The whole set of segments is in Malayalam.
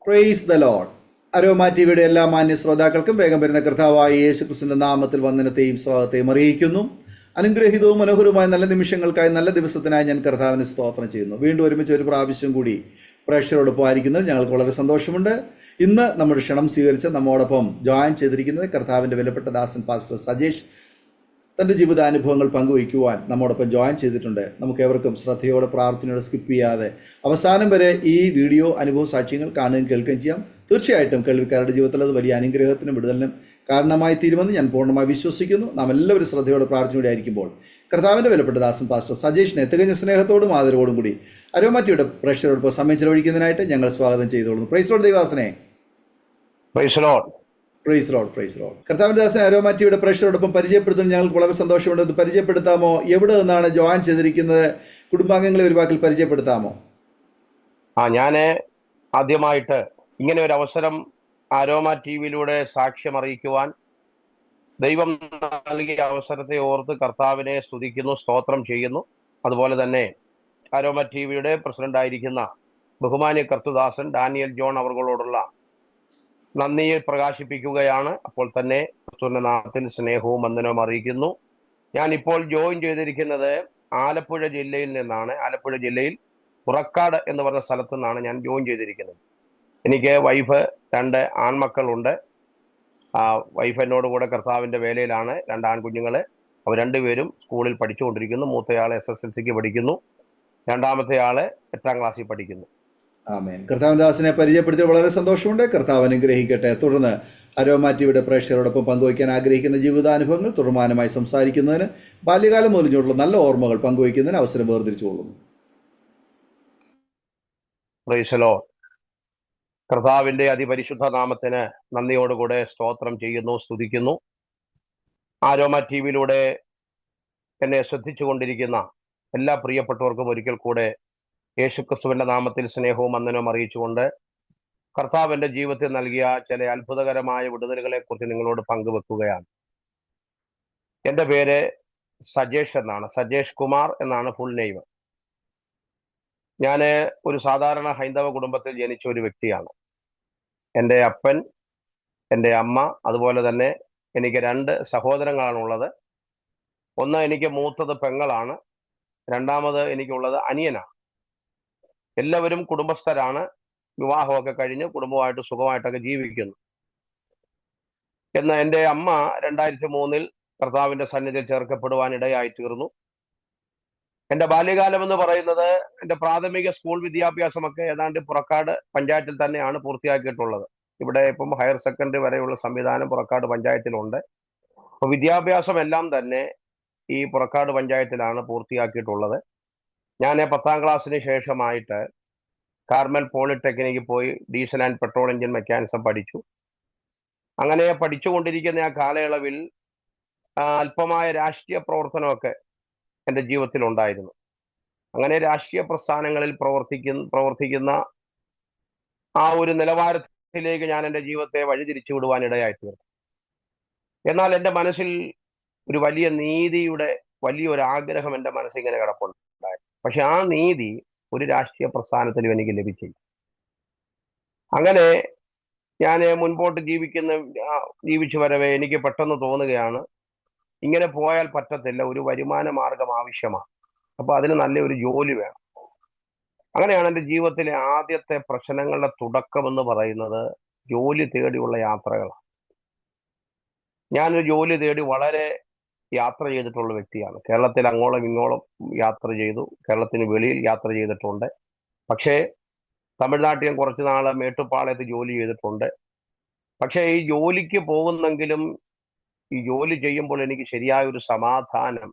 Praise the Lord. അരോമ ടിവിയുടെ എല്ലാ മാന്യ ശ്രോതാക്കൾക്കും വേഗം വരുന്ന കർത്താവായ യേശു ക്രിസ്തുവിന്റെ നാമത്തിൽ വന്ദനത്തെയും സ്വാഗതത്തെയും അറിയിക്കുന്നു. അനുഗ്രഹീതവും മനോഹരവുമായ നല്ല നിമിഷങ്ങൾക്കായി, നല്ല ദിവസത്തിനായി ഞാൻ കർത്താവിനെ സ്തോത്രം ചെയ്യുന്നു. വീണ്ടും ഒരുമിച്ച് ഒരു പ്രാവശ്യം കൂടി പ്രേക്ഷകരോടൊപ്പം ആയിരിക്കുന്നതിൽ ഞങ്ങൾക്ക് വളരെ സന്തോഷമുണ്ട്. ഇന്ന് നമ്മുടെ ക്ഷണം സ്വീകരിച്ച് നമ്മോടൊപ്പം ജോയിൻ ചെയ്തിരിക്കുന്നത് കർത്താവിൻ്റെ വിലപ്പെട്ട ദാസൻ പാസ്റ്റർ സജേഷ് തൻ്റെ ജീവിതാനുഭവങ്ങൾ പങ്കുവയ്ക്കുവാൻ നമ്മോടൊപ്പം ജോയിൻ ചെയ്തിട്ടുണ്ട്. നമുക്ക് ഏവർക്കും ശ്രദ്ധയോടെ പ്രാർത്ഥനയോടെ സ്കിപ്പ് ചെയ്യാതെ അവസാനം വരെ ഈ വീഡിയോ അനുഭവ സാക്ഷ്യങ്ങൾ കാണുകയും കേൾക്കുകയും ചെയ്യാം. തീർച്ചയായിട്ടും കേൾവിക്കാരുടെ ജീവിതത്തിൽ അത് വലിയ അനുഗ്രഹത്തിനും വിടുതലിനും കാരണമായി തീരുമെന്ന് ഞാൻ പൂർണ്ണമായി വിശ്വസിക്കുന്നു. നാം എല്ലാവരും ശ്രദ്ധയോടെ പ്രാർത്ഥനയോടെ ആയിരിക്കുമ്പോൾ കർത്താവിൻ്റെ വിലപ്പെട്ട ദാസൻ പാസ്റ്റർ സജേഷിനെ തികഞ്ഞ സ്നേഹത്തോടും ആദരവോടും കൂടി അരോമ ടിവിയുടെ പ്രേക്ഷകരോടൊപ്പം സമയം ചെലവഴിക്കുന്നതിനായിട്ട് ഞങ്ങൾ സ്വാഗതം ചെയ്തോളുന്നു. പ്രൈസ് ലോർഡ് ദൈവദാസനെ. Praise Lord. Praise Lord. Praise Lord. കർത്താവിന്റെ ദാസനെ അരോമ ടിവിയുടെ പ്രേക്ഷകരോടൊപ്പം പരിചയപ്പെടുത്തുന്നത് ഞങ്ങൾക്ക് വളരെ സന്തോഷമുണ്ട്. ഇത് പരിചയപ്പെടുത്താമോ? എവിടെ നിന്നാണ് ജോയിൻ ചെയ്തിരിക്കുന്നത്? കുടുംബാംഗങ്ങളെ ഒരു വാക്കിൽ പരിചയപ്പെടുത്താമോ? ഞാൻ ആദ്യമായിട്ട് ഇങ്ങനെ ഒരു അവസരം അരോമ ടി വിയിലൂടെ സാക്ഷ്യം അറിയിക്കുവാൻ ദൈവം നൽകിയ അവസരത്തെ ഓർത്ത് കർത്താവിനെ സ്തുതിക്കുന്നു, സ്തോത്രം ചെയ്യുന്നു. അതുപോലെ തന്നെ അരോമ ടി വിയുടെ പ്രസിഡന്റായിരിക്കുന്ന ബഹുമാന്യ കർത്തുദാസൻ ഡാനിയൽ ജോൺ അവர்களോടുള്ള നന്ദിയെ പ്രകാശിപ്പിക്കുകയാണ്. അപ്പോൾ തന്നെ ക്രിസ്തുവിന്റെ നാമത്തിൽ സ്നേഹവും വന്ദനവും അറിയിക്കുന്നു. ഞാൻ ഇപ്പോൾ ജോയിൻ ചെയ്തിരിക്കുന്നത് ആലപ്പുഴ ജില്ലയിൽ നിന്നാണ്. ആലപ്പുഴ ജില്ലയിൽ പുറക്കാട് എന്ന് പറഞ്ഞ സ്ഥലത്തു നിന്നാണ് ഞാൻ ജോയിൻ ചെയ്തിരിക്കുന്നത്. എനിക്ക് വൈഫ്, 2 ആൺമക്കളുണ്ട്. വൈഫ് എന്നോട് കൂടെ കർത്താവിന്റെ വേലയിലാണ്. 2 ആൺകുഞ്ഞുങ്ങള്. അവർ 2 പേരും സ്കൂളിൽ പഠിച്ചുകൊണ്ടിരിക്കുന്നു. മൂത്തയാള് SSLCക്ക് പഠിക്കുന്നു, രണ്ടാമത്തെ ആള് 8ാം ക്ലാസ്സിൽ പഠിക്കുന്നു. ആമേൻ. കർത്താവിന്റെ ദാസനെ പരിചയപ്പെടുത്തി വളരെ സന്തോഷമുണ്ട്. കർത്താവ് അനുഗ്രഹിക്കട്ടെ. തുടർന്ന് അരോമ ടിവിയുടെ പ്രേക്ഷകരോടൊപ്പം പങ്കുവയ്ക്കാൻ ആഗ്രഹിക്കുന്ന ജീവിതാനുഭവങ്ങൾ തുടർമാനമായി സംസാരിക്കുന്നതിന്, ബാല്യകാലം മുതലുള്ള നല്ല ഓർമ്മകൾ പങ്കുവയ്ക്കുന്നതിന് അവസരം വേർതിരിച്ചുകൊള്ളുന്നു. Price Lord. കർത്താവിന്റെ അതിപരിശുദ്ധ നാമത്തിന് നന്ദിയോടുകൂടെ സ്തോത്രം ചെയ്യുന്നു, സ്തുതിക്കുന്നു. അരോമ ടി വിയിലൂടെ എന്നെ ശ്രദ്ധിച്ചു കൊണ്ടിരിക്കുന്ന എല്ലാ പ്രിയപ്പെട്ടവർക്കും ഒരിക്കൽ കൂടെ യേശുക്രിസ്തുവിന്റെ നാമത്തിൽ സ്നേഹവും വന്ദനവും അറിയിച്ചുകൊണ്ട് കർത്താവിന്റെ ജീവിതത്തിൽ നൽകിയ ചില അത്ഭുതകരമായ വിടുതലുകളെ കുറിച്ച് നിങ്ങളോട് പങ്കുവെക്കുകയാണ്. എൻ്റെ പേര് സജേഷ് എന്നാണ്. സജേഷ് കുമാർ എന്നാണ് ഫുൾ നെയിം. ഞാൻ ഒരു സാധാരണ ഹൈന്ദവ കുടുംബത്തിൽ ജനിച്ച ഒരു വ്യക്തിയാണ്. എൻ്റെ അപ്പൻ, എൻ്റെ അമ്മ, അതുപോലെ തന്നെ എനിക്ക് 2 സഹോദരങ്ങളാണുള്ളത്. ഒന്ന് എനിക്ക് മൂത്തത് പെങ്ങളാണ്, രണ്ടാമത് എനിക്കുള്ളത് അനിയനാണ്. എല്ലാവരും കുടുംബസ്ഥരാണ്. വിവാഹമൊക്കെ കഴിഞ്ഞ് കുടുംബമായിട്ട് സുഖമായിട്ടൊക്കെ ജീവിക്കുന്നു. എന്നാൽ എൻ്റെ അമ്മ 2003 കർത്താവിന്റെ സന്നിധിയിൽ ചേർക്കപ്പെടുവാൻ ഇടയായി തീർന്നു. എൻ്റെ ബാല്യകാലം എന്ന് പറയുന്നത്, എൻ്റെ പ്രാഥമിക സ്കൂൾ വിദ്യാഭ്യാസമൊക്കെ ഏതാണ്ട് പുറക്കാട് പഞ്ചായത്തിൽ തന്നെയാണ് പൂർത്തിയാക്കിയിട്ടുള്ളത്. ഇവിടെ ഇപ്പം ഹയർ സെക്കൻഡറി വരെയുള്ള സംവിധാനം പുറക്കാട് പഞ്ചായത്തിലുണ്ട്. അപ്പോൾ വിദ്യാഭ്യാസം എല്ലാം തന്നെ ഈ പുറക്കാട് പഞ്ചായത്തിലാണ് പൂർത്തിയാക്കിയിട്ടുള്ളത്. ഞാൻ 10ാം ക്ലാസ്സിന് ശേഷമായിട്ട് കാർമൽ പോളിടെക്നിക്കിൽ പോയി diesel and petrol engine mechanism പഠിച്ചു. അങ്ങനെ പഠിച്ചുകൊണ്ടിരിക്കുന്ന ആ കാലയളവിൽ അല്പമായ രാഷ്ട്രീയ പ്രവർത്തനമൊക്കെ എൻ്റെ ജീവിതത്തിൽ ഉണ്ടായിരുന്നു. അങ്ങനെ രാഷ്ട്രീയ പ്രസ്ഥാനങ്ങളിൽ പ്രവർത്തിക്കുന്ന ആ ഒരു നിലവാരത്തിലേക്ക് ഞാൻ എൻ്റെ ജീവിതത്തെ വഴിതിരിച്ചു വിടുവാൻ ഇടയായി തീർന്നു. എന്നാൽ എൻ്റെ മനസ്സിൽ ഒരു വലിയ നീതിയുടെ വലിയൊരു ആഗ്രഹം എൻ്റെ മനസ്സിങ്ങനെ കിടപ്പുണ്ടായി. പക്ഷെ ആ നീതി ഒരു രാഷ്ട്രീയ പ്രസ്ഥാനത്തിലും എനിക്ക് ലഭിച്ചില്ല. അങ്ങനെ ഞാൻ മുൻപോട്ട് ജീവിച്ചു വരവേ എനിക്ക് പെട്ടെന്ന് തോന്നുകയാണ്, ഇങ്ങനെ പോയാൽ പറ്റത്തില്ല, ഒരു വരുമാന മാർഗം ആവശ്യമാണ്. അപ്പൊ അതിന് നല്ലൊരു ജോലി വേണം. അങ്ങനെയാണ് എൻ്റെ ജീവിതത്തിലെ ആദ്യത്തെ പ്രശ്നങ്ങളുടെ തുടക്കം എന്ന് പറയുന്നത് ജോലി തേടിയുള്ള യാത്രകളാണ്. ഞാനൊരു ജോലി തേടി വളരെ യാത്ര ചെയ്തിട്ടുള്ള വ്യക്തിയാണ്. കേരളത്തിൽ അങ്ങോളം ഇങ്ങോളം യാത്ര ചെയ്തു, കേരളത്തിന് വെളിയിൽ യാത്ര ചെയ്തിട്ടുണ്ട്. പക്ഷേ തമിഴ്നാട്ടിൽ ഞാൻ കുറച്ച് നാൾ മേട്ടുപ്പാളയത്ത് ജോലി ചെയ്തിട്ടുണ്ട്. പക്ഷേ ഈ ജോലിക്ക് പോകുന്നെങ്കിലും ഈ ജോലി ചെയ്യുമ്പോൾ എനിക്ക് ശരിയായ ഒരു സമാധാനം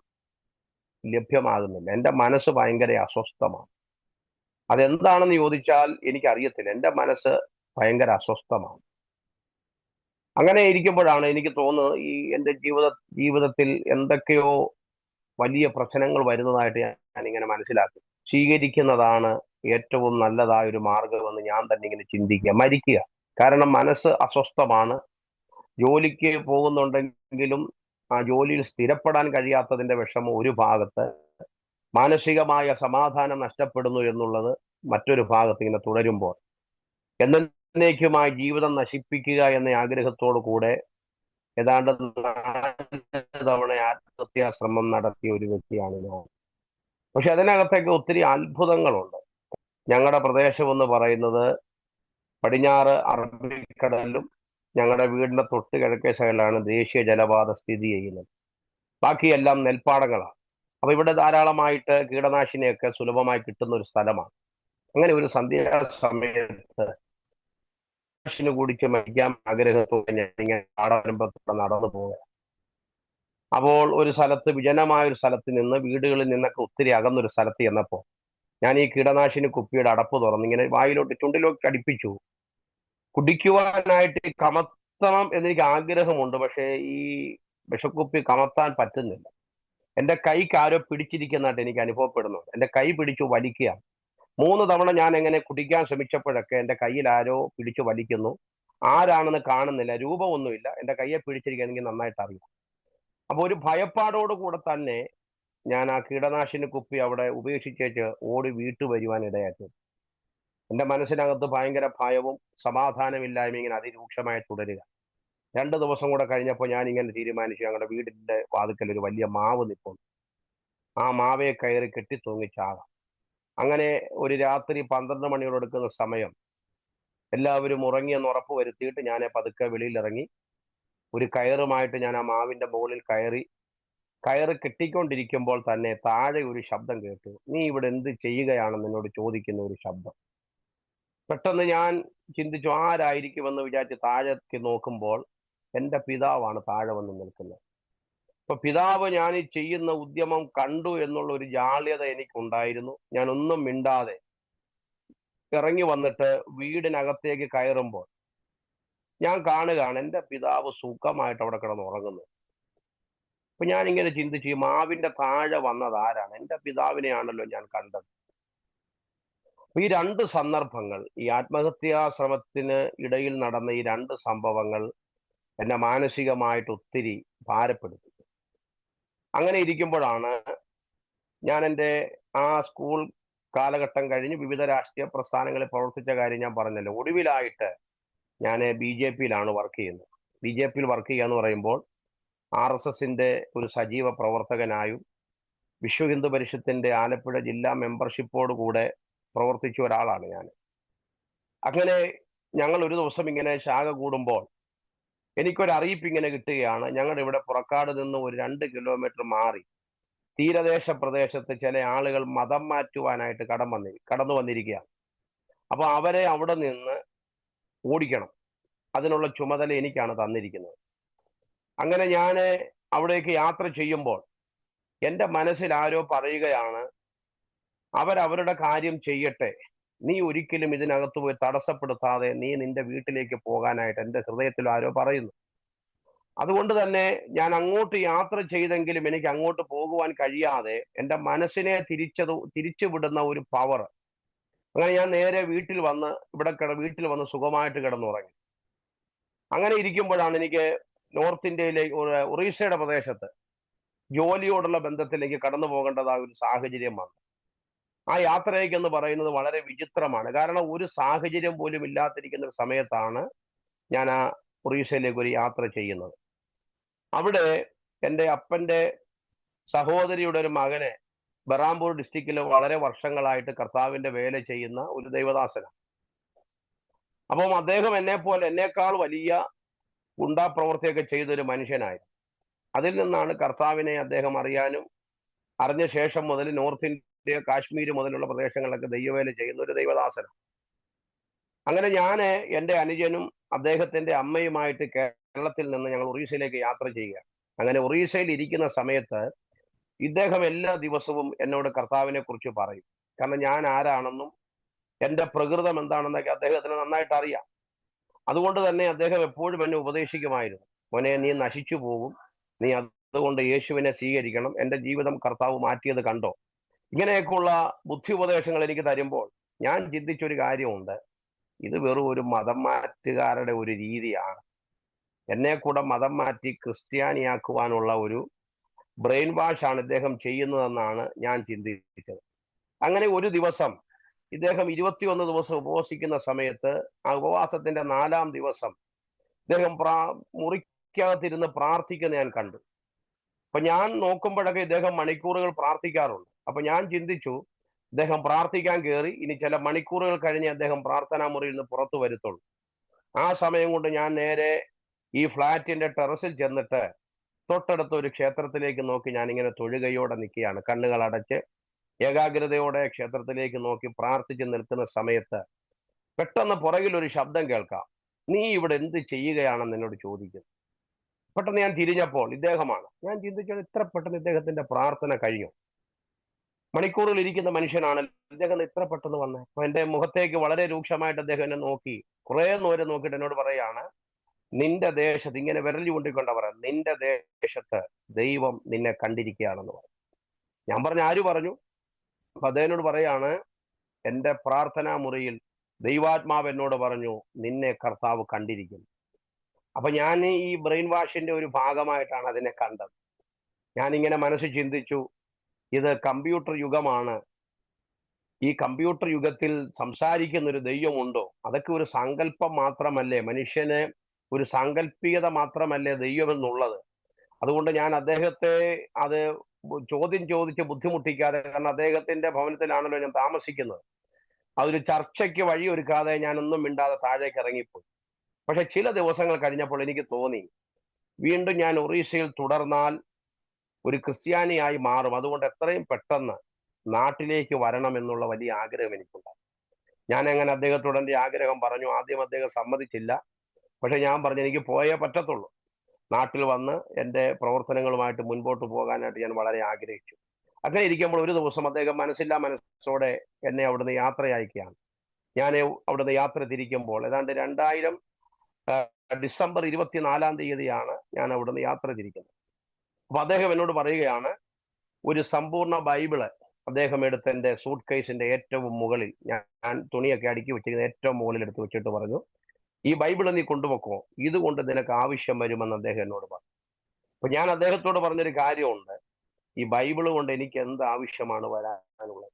ലഭ്യമാകുന്നില്ല. എൻ്റെ മനസ്സ് ഭയങ്കര അസ്വസ്ഥമാണ്. അതെന്താണെന്ന് ചോദിച്ചാൽ എനിക്കറിയത്തില്ല. എൻ്റെ മനസ്സ് ഭയങ്കര അസ്വസ്ഥമാണ്. അങ്ങനെ ഇരിക്കുമ്പോഴാണ് എനിക്ക് തോന്നുന്നത് ഈ എൻ്റെ ജീവിതത്തിൽ എന്തൊക്കെയോ വലിയ പ്രശ്നങ്ങൾ വരുന്നതായിട്ട് ഞാനിങ്ങനെ മനസ്സിലാക്കി. സ്വീകരിക്കുന്നതാണ് ഏറ്റവും നല്ലതായ ഒരു മാർഗമെന്ന് ഞാൻ തന്നെ ഇങ്ങനെ ചിന്തിക്കുക, മരിക്കുക. കാരണം മനസ്സ് അസ്വസ്ഥമാണ്. ജോലിക്ക് പോകുന്നുണ്ടെങ്കിലും ആ ജോലിയിൽ സ്ഥിരപ്പെടാൻ കഴിയാത്തതിന്റെ വിഷമം ഒരു ഭാഗത്ത്, മാനസികമായ സമാധാനം നഷ്ടപ്പെടുന്നു എന്നുള്ളത് മറ്റൊരു ഭാഗത്ത് ഇങ്ങനെ തുടരുമ്പോൾ, എന്നേക്കുമായി ജീവിതം നശിപ്പിക്കുക എന്ന ആഗ്രഹത്തോടു കൂടെ ഏതാണ്ട് 4 തവണ ആത്മഹത്യാ ശ്രമം നടത്തിയ ഒരു വ്യക്തിയാണ് ഞാൻ. പക്ഷെ അതിനകത്തൊക്കെ ഒത്തിരി അത്ഭുതങ്ങളുണ്ട്. ഞങ്ങളുടെ പ്രദേശം എന്ന് പറയുന്നത് പടിഞ്ഞാറ് അറബിക്കടലിലും ഞങ്ങളുടെ വീടിന്റെ തൊട്ട് കിഴക്കേ സൈഡിലാണ് ദേശീയ ജലപാത സ്ഥിതി ചെയ്യുന്നത്. ബാക്കിയെല്ലാം നെൽപ്പാടങ്ങളാണ്. അപ്പൊ ഇവിടെ ധാരാളമായിട്ട് കീടനാശിനിയൊക്കെ സുലഭമായി കിട്ടുന്ന ഒരു സ്ഥലമാണ്. അങ്ങനെ ഒരു സന്ധ്യാ സമയത്ത് കീടനാശിനി കുടിച്ച് മരിക്കാൻ ആഗ്രഹത്തോടെ ഞാനിങ്ങനെ പാടവരമ്പത്തൂടെ നടന്നു പോവുക. അപ്പോൾ ഒരു സ്ഥലത്ത്, വിജനമായ ഒരു സ്ഥലത്ത് നിന്ന്, വീടുകളിൽ നിന്നൊക്കെ ഒത്തിരി അകന്നൊരു സ്ഥലത്ത് ചെന്നപ്പോൾ ഞാൻ ഈ കീടനാശിനി കുപ്പിയുടെ അടപ്പ് തുറന്ന് ഇങ്ങനെ വായിലോട്ട്, ചുണ്ടിലോട്ട് അടുപ്പിച്ചു. കുടിക്കുവാനായിട്ട് കമത്തണം എന്നെനിക്ക് ആഗ്രഹമുണ്ട്. പക്ഷേ ഈ വിഷക്കുപ്പി കമത്താൻ പറ്റുന്നില്ല. എന്റെ കൈക്ക് ആരോ പിടിച്ചിരിക്കുന്നതായിട്ട് എനിക്ക് അനുഭവപ്പെടുന്നുണ്ട്. എന്റെ കൈ പിടിച്ചു വലിക്കുക. 3 തവണ ഞാൻ എങ്ങനെ കുടിക്കാൻ ശ്രമിച്ചപ്പോഴൊക്കെ എന്റെ കയ്യിൽ ആരോ പിടിച്ചു വലിക്കുന്നു. ആരാണെന്ന് കാണുന്നില്ല, രൂപമൊന്നുമില്ല. എന്റെ കയ്യെ പിടിച്ചിരിക്കാൻ എനിക്ക് നന്നായിട്ട് അറിയാം. അപ്പൊ ഒരു ഭയപ്പാടോട് കൂടെ തന്നെ ഞാൻ ആ കീടനാശിനി കുപ്പി അവിടെ ഉപേക്ഷിച്ചേച്ച് ഓടി വീട്ടു വരുവാൻ ഇടയാക്കി. എന്റെ മനസ്സിനകത്ത് ഭയങ്കര ഭയവും സമാധാനമില്ലായ്മ ഇങ്ങനെ അതിരൂക്ഷമായി തുടരുക. 2 ദിവസം കൂടെ കഴിഞ്ഞപ്പോൾ ഞാൻ ഇങ്ങനെ തീരുമാനിച്ചു, ഞങ്ങളുടെ വീടിന്റെ വാതിക്കൽ ഒരു വലിയ മാവ് നിൽപ്പുണ്ട്, ആ മാവയെ കയറി കെട്ടിത്തൂങ്ങിച്ചാകാം. അങ്ങനെ ഒരു രാത്രി 12 മണിയോട് എടുക്കുന്ന സമയം എല്ലാവരും ഉറങ്ങിയെന്ന് ഉറപ്പ് വരുത്തിയിട്ട് ഞാൻ പതുക്കെ വെളിയിലിറങ്ങി ഒരു കയറുമായിട്ട് ഞാൻ ആ മാവിന്റെ മുകളിൽ കയറ് കെട്ടിക്കൊണ്ടിരിക്കുമ്പോൾ തന്നെ താഴെ ഒരു ശബ്ദം കേട്ടു. നീ ഇവിടെ എന്ത് ചെയ്യുകയാണെന്ന് എന്നോട് ചോദിക്കുന്ന ഒരു ശബ്ദം. പെട്ടെന്ന് ഞാൻ ചിന്തിച്ചു, ആരായിരിക്കുമെന്ന് വിചാരിച്ച് താഴേക്ക് നോക്കുമ്പോൾ എന്റെ പിതാവാണ് താഴെ വന്ന് നിൽക്കുന്നത്. അപ്പൊ പിതാവ് ഞാൻ ഈ ചെയ്യുന്ന ഉദ്യമം കണ്ടു എന്നുള്ള ഒരു ജാള്യത എനിക്കുണ്ടായിരുന്നു. ഞാൻ ഒന്നും മിണ്ടാതെ ഇറങ്ങി വന്നിട്ട് വീടിനകത്തേക്ക് കയറുമ്പോൾ ഞാൻ കാണുകയാണ് എന്റെ പിതാവ് സുഖമായിട്ട് അവിടെ കിടന്ന് ഉറങ്ങുന്നു. അപ്പൊ ഞാൻ ഇങ്ങനെ ചിന്തിച്ചു, ഈ മാവിന്റെ താഴെ വന്നത് ആരാണ്? എന്റെ പിതാവിനെയാണല്ലോ ഞാൻ കണ്ടത്. ഈ 2 സന്ദർഭങ്ങൾ, ഈ ആത്മഹത്യാ ശ്രമത്തിന് ഇടയിൽ നടന്ന ഈ 2 സംഭവങ്ങൾ എന്നെ മാനസികമായിട്ട് ഒത്തിരി ഭാരപ്പെടുത്തി. അങ്ങനെ ഇരിക്കുമ്പോഴാണ് ഞാൻ എൻ്റെ ആ സ്കൂൾ കാലഘട്ടം കഴിഞ്ഞ് വിവിധ രാഷ്ട്രീയ പ്രസ്ഥാനങ്ങളിൽ പ്രവർത്തിച്ച കാര്യം ഞാൻ പറഞ്ഞല്ലോ. ഒടുവിലായിട്ട് ഞാൻ BJPയിലാണ് വർക്ക് ചെയ്യുന്നത്. BJPയിൽ വർക്ക് ചെയ്യുക എന്ന് പറയുമ്പോൾ RSSന്റെ ഒരു സജീവ പ്രവർത്തകനായും വിശ്വ ഹിന്ദു പരിഷത്തിന്റെ ആലപ്പുഴ ജില്ലാ മെമ്പർഷിപ്പോട് കൂടെ പ്രവർത്തിച്ച ഒരാളാണ് ഞാൻ. അങ്ങനെ ഞങ്ങൾ ഒരു ദിവസം ഇങ്ങനെ ശാഖ കൂടുമ്പോൾ എനിക്കൊരു അറിയിപ്പ് ഇങ്ങനെ കിട്ടുകയാണ്, ഞങ്ങളുടെ ഇവിടെ പുറക്കാട് നിന്ന് ഒരു 2 കിലോമീറ്റർ മാറി തീരദേശ പ്രദേശത്ത് ചില ആളുകൾ മതം മാറ്റുവാനായിട്ട് കടന്നു വന്നിരിക്കുകയാണ്. അപ്പൊ അവരെ അവിടെ നിന്ന് ഓടിക്കണം. അതിനുള്ള ചുമതല എനിക്കാണ് തന്നിരിക്കുന്നത്. അങ്ങനെ ഞാൻ അവിടേക്ക് യാത്ര ചെയ്യുമ്പോൾ എൻ്റെ മനസ്സിൽ ആരോ പറയുകയാണ്, അവരവരുടെ കാര്യം ചെയ്യട്ടെ, നീ ഒരിക്കലും ഇതിനകത്ത് പോയി തടസ്സപ്പെടുത്താതെ നീ നിന്റെ വീട്ടിലേക്ക് പോകാനായിട്ട് എൻ്റെ ഹൃദയത്തിൽ ആരോ പറയുന്നു. അതുകൊണ്ട് തന്നെ ഞാൻ അങ്ങോട്ട് യാത്ര ചെയ്തെങ്കിലും എനിക്ക് അങ്ങോട്ട് പോകുവാൻ കഴിയാതെ എൻ്റെ മനസ്സിനെ തിരിച്ചു വിടുന്ന ഒരു പവർ. അങ്ങനെ ഞാൻ നേരെ വീട്ടിൽ വന്ന് സുഖമായിട്ട് കിടന്നുറങ്ങി. അങ്ങനെ ഇരിക്കുമ്പോഴാണ് എനിക്ക് നോർത്ത് ഇന്ത്യയിലെ ഒറീസയുടെ പ്രദേശത്ത് ജോലിയോടുള്ള ബന്ധത്തിൽ എനിക്ക് കടന്നു പോകേണ്ടതായ ഒരു സാഹചര്യം വന്നു. ആ യാത്രയ്ക്ക് എന്ന് പറയുന്നത് വളരെ വിചിത്രമാണ്. കാരണം ഒരു സാഹചര്യം പോലും ഇല്ലാതിരിക്കുന്ന ഒരു സമയത്താണ് ഞാൻ ആ ഒറീസയിലേക്ക് ഒരു യാത്ര ചെയ്യുന്നത്. അവിടെ എൻ്റെ അപ്പൻ്റെ സഹോദരിയുടെ ഒരു മകനെ ബറാംപൂർ ഡിസ്ട്രിക്റ്റിൽ വളരെ വർഷങ്ങളായിട്ട് കർത്താവിന്റെ വേല ചെയ്യുന്ന ഒരു ദൈവദാസനാണ്. അപ്പം അദ്ദേഹം എന്നേക്കാൾ വലിയ ഗുണ്ടാ പ്രവൃത്തിയൊക്കെ ചെയ്തൊരു മനുഷ്യനായിരുന്നു. അതിൽ നിന്നാണ് കർത്താവിനെ അദ്ദേഹം അറിയാനും അറിഞ്ഞ ശേഷം മുതൽ നോർത്ത് ഇന്ത്യ, കാശ്മീർ മുതലുള്ള പ്രദേശങ്ങളിലൊക്കെ ദൈവവേല ചെയ്യുന്ന ഒരു ദൈവദാസനാണ്. അങ്ങനെ ഞാൻ എൻ്റെ അനുജനും അദ്ദേഹത്തിന്റെ അമ്മയുമായിട്ട് കേരളത്തിൽ നിന്ന് ഞങ്ങൾ ഒറീസയിലേക്ക് യാത്ര ചെയ്യുക. അങ്ങനെ ഒറീസയിൽ ഇരിക്കുന്ന സമയത്ത് ഇദ്ദേഹം എല്ലാ ദിവസവും എന്നോട് കർത്താവിനെ കുറിച്ച് പറയും. കാരണം ഞാൻ ആരാണെന്നും എൻ്റെ പ്രകൃതം എന്താണെന്നൊക്കെ അദ്ദേഹത്തിന് നന്നായിട്ട് അറിയാം. അതുകൊണ്ട് തന്നെ അദ്ദേഹം എപ്പോഴും എന്നെ ഉപദേശിക്കുമായിരുന്നു, മോനെ നീ നശിച്ചു പോകും, നീ അതുകൊണ്ട് യേശുവിനെ സ്വീകരിക്കണം, എൻ്റെ ജീവിതം കർത്താവ് മാറ്റിയത് കണ്ടോ. ഇങ്ങനെയൊക്കെയുള്ള ബുദ്ധി ഉപദേശങ്ങൾ എനിക്ക് തരുമ്പോൾ ഞാൻ ചിന്തിച്ചൊരു കാര്യമുണ്ട്, ഇത് വെറും ഒരു മതം മാറ്റുകാരുടെ ഒരു രീതിയാണ്. എന്നെ കൂടെ മതം മാറ്റി ക്രിസ്ത്യാനിയാക്കുവാനുള്ള ഒരു ബ്രെയിൻ വാഷ് ആണ് ഇദ്ദേഹം ചെയ്യുന്നതെന്നാണ് ഞാൻ ചിന്തിച്ചത്. അങ്ങനെ ഒരു ദിവസം ഇദ്ദേഹം 21 ദിവസം ഉപവസിക്കുന്ന സമയത്ത് ആ ഉപവാസത്തിന്റെ 4-ാം ദിവസം ഇദ്ദേഹം മുറിക്കകത്തിരുന്ന് പ്രാർത്ഥിക്കുന്ന ഞാൻ കണ്ടു. അപ്പൊ ഞാൻ നോക്കുമ്പോഴൊക്കെ ഇദ്ദേഹം മണിക്കൂറുകൾ പ്രാർത്ഥിക്കാറുണ്ട്. അപ്പൊ ഞാൻ ചിന്തിച്ചു, അദ്ദേഹം പ്രാർത്ഥിക്കാൻ കയറി, ഇനി ചില മണിക്കൂറുകൾ കഴിഞ്ഞ് അദ്ദേഹം പ്രാർത്ഥനാ മുറിയിൽ നിന്ന് പുറത്തു വരുത്തുള്ളൂ. ആ സമയം കൊണ്ട് ഞാൻ നേരെ ഈ ഫ്ലാറ്റിന്റെ ടെറസിൽ ചെന്നിട്ട് തൊട്ടടുത്ത ഒരു ക്ഷേത്രത്തിലേക്ക് നോക്കി ഞാനിങ്ങനെ തൊഴുകയോടെ നിൽക്കുകയാണ്. കണ്ണുകൾ അടച്ച് ഏകാഗ്രതയോടെ ക്ഷേത്രത്തിലേക്ക് നോക്കി പ്രാർത്ഥിച്ച് നിൽക്കുന്ന സമയത്ത് പെട്ടെന്ന് പുറകിൽ ഒരു ശബ്ദം കേൾക്കാം. നീ ഇവിടെ എന്ത് ചെയ്യുകയാണെന്ന് എന്നോട് ചോദിക്കുന്നു. പെട്ടെന്ന് ഞാൻ തിരിഞ്ഞപ്പോൾ ഇദ്ദേഹമാണ്. ഞാൻ ചിന്തിച്ചത് ഇത്ര പെട്ടെന്ന് ഇദ്ദേഹത്തിന്റെ പ്രാർത്ഥന കഴിഞ്ഞു. മണിക്കൂറുകൾ ഇരിക്കുന്ന മനുഷ്യനാണ്, ഇദ്ദേഹം ഇത്ര പെട്ടെന്ന് വന്നത്. അപ്പൊ എന്റെ മുഖത്തേക്ക് വളരെ രൂക്ഷമായിട്ട് അദ്ദേഹം എന്നെ നോക്കി, കുറെ നേരം നോക്കിയിട്ട് എന്നോട് പറയാണ്, നിന്റെ ദേശത്ത്, ഇങ്ങനെ വിരൽ ചൂണ്ടിക്കൊണ്ട പറയാം, നിന്റെ ദേശത്ത് ദൈവം നിന്നെ കണ്ടിരിക്കുകയാണെന്ന് പറഞ്ഞു. ഞാൻ പറഞ്ഞു, ആര് പറഞ്ഞു? അപ്പൊ അദ്ദേഹനോട് പറയാണ്, എന്റെ പ്രാർത്ഥനാ മുറിയിൽ ദൈവാത്മാവ് എന്നോട് പറഞ്ഞു, നിന്നെ കർത്താവ് കണ്ടിരിക്കുന്നു. അപ്പൊ ഞാൻ ഈ ബ്രെയിൻ വാഷിന്റെ ഒരു ഭാഗമായിട്ടാണ് അതിനെ കണ്ടത്. ഞാനിങ്ങനെ മനസ്സിൽ ചിന്തിച്ചു, ഇത് കമ്പ്യൂട്ടർ യുഗമാണ്. ഈ കമ്പ്യൂട്ടർ യുഗത്തിൽ സംസാരിക്കുന്ന ഒരു ദൈവമുണ്ടോ? അതൊക്കെ ഒരു സങ്കല്പം മാത്രമല്ലേ, മനുഷ്യന് ഒരു സാങ്കല്പികത മാത്രമല്ലേ ദൈവം എന്നുള്ളത്. അതുകൊണ്ട് ഞാൻ അദ്ദേഹത്തെ അത് ചോദ്യം ചോദിച്ച് ബുദ്ധിമുട്ടിക്കാതെ, കാരണം അദ്ദേഹത്തിന്റെ ഭവനത്തിലാണല്ലോ ഞാൻ താമസിക്കുന്നത്, അതൊരു ചർച്ചയ്ക്ക് വഴിയൊരുക്കാതെ ഞാനൊന്നും മിണ്ടാതെ താഴേക്ക് ഇറങ്ങിപ്പോയി. പക്ഷെ ചില ദിവസങ്ങൾ കഴിഞ്ഞപ്പോൾ എനിക്ക് തോന്നി, വീണ്ടും ഞാൻ ഒറീസയിൽ തുടർന്നാൽ ഒരു ക്രിസ്ത്യാനിയായി മാറും. അതുകൊണ്ട് എത്രയും പെട്ടെന്ന് നാട്ടിലേക്ക് വരണം എന്നുള്ള വലിയ ആഗ്രഹം എനിക്കുണ്ടായി. ഞാൻ അങ്ങനെ അദ്ദേഹത്തോട് എൻ്റെ ആഗ്രഹം പറഞ്ഞു. ആദ്യം അദ്ദേഹം സമ്മതിച്ചില്ല. പക്ഷെ ഞാൻ പറഞ്ഞു, എനിക്ക് പോയേ പറ്റത്തുള്ളൂ. നാട്ടിൽ വന്ന് എൻ്റെ പ്രവർത്തനങ്ങളുമായിട്ട് മുൻപോട്ട് പോകാനായിട്ട് ഞാൻ വളരെ ആഗ്രഹിച്ചു. അങ്ങനെ ഇരിക്കുമ്പോൾ ഒരു ദിവസം അദ്ദേഹം മനസ്സില്ലാ മനസ്സോടെ എന്നെ അവിടുന്ന് യാത്ര അയക്കുകയാണ്. ഞാൻ അവിടുന്ന് യാത്ര തിരിക്കുമ്പോൾ ഏതാണ്ട് 2000 ഡിസംബർ 24-ാം തീയതിയാണ് ഞാൻ അവിടുന്ന് യാത്ര തിരിക്കുന്നത്. അപ്പൊ അദ്ദേഹം എന്നോട് പറയുകയാണ്, ഒരു സമ്പൂർണ്ണ ബൈബിള് അദ്ദേഹം എടുത്ത് എൻ്റെ സൂട്ട് കേസിന്റെ ഏറ്റവും മുകളിൽ, ഞാൻ തുണിയൊക്കെ അടുക്കി വെച്ചിരിക്കുന്ന ഏറ്റവും മുകളിൽ എടുത്ത് വെച്ചിട്ട് പറഞ്ഞു, ഈ ബൈബിള് നീ കൊണ്ടുവെക്കോ, ഇതുകൊണ്ട് നിനക്ക് ആവശ്യം വരുമെന്ന് അദ്ദേഹം എന്നോട് പറഞ്ഞു. അപ്പൊ ഞാൻ അദ്ദേഹത്തോട് പറഞ്ഞൊരു കാര്യമുണ്ട്, ഈ ബൈബിള് കൊണ്ട് എനിക്ക് എന്ത് ആവശ്യമാണ് വരാനുള്ളത്.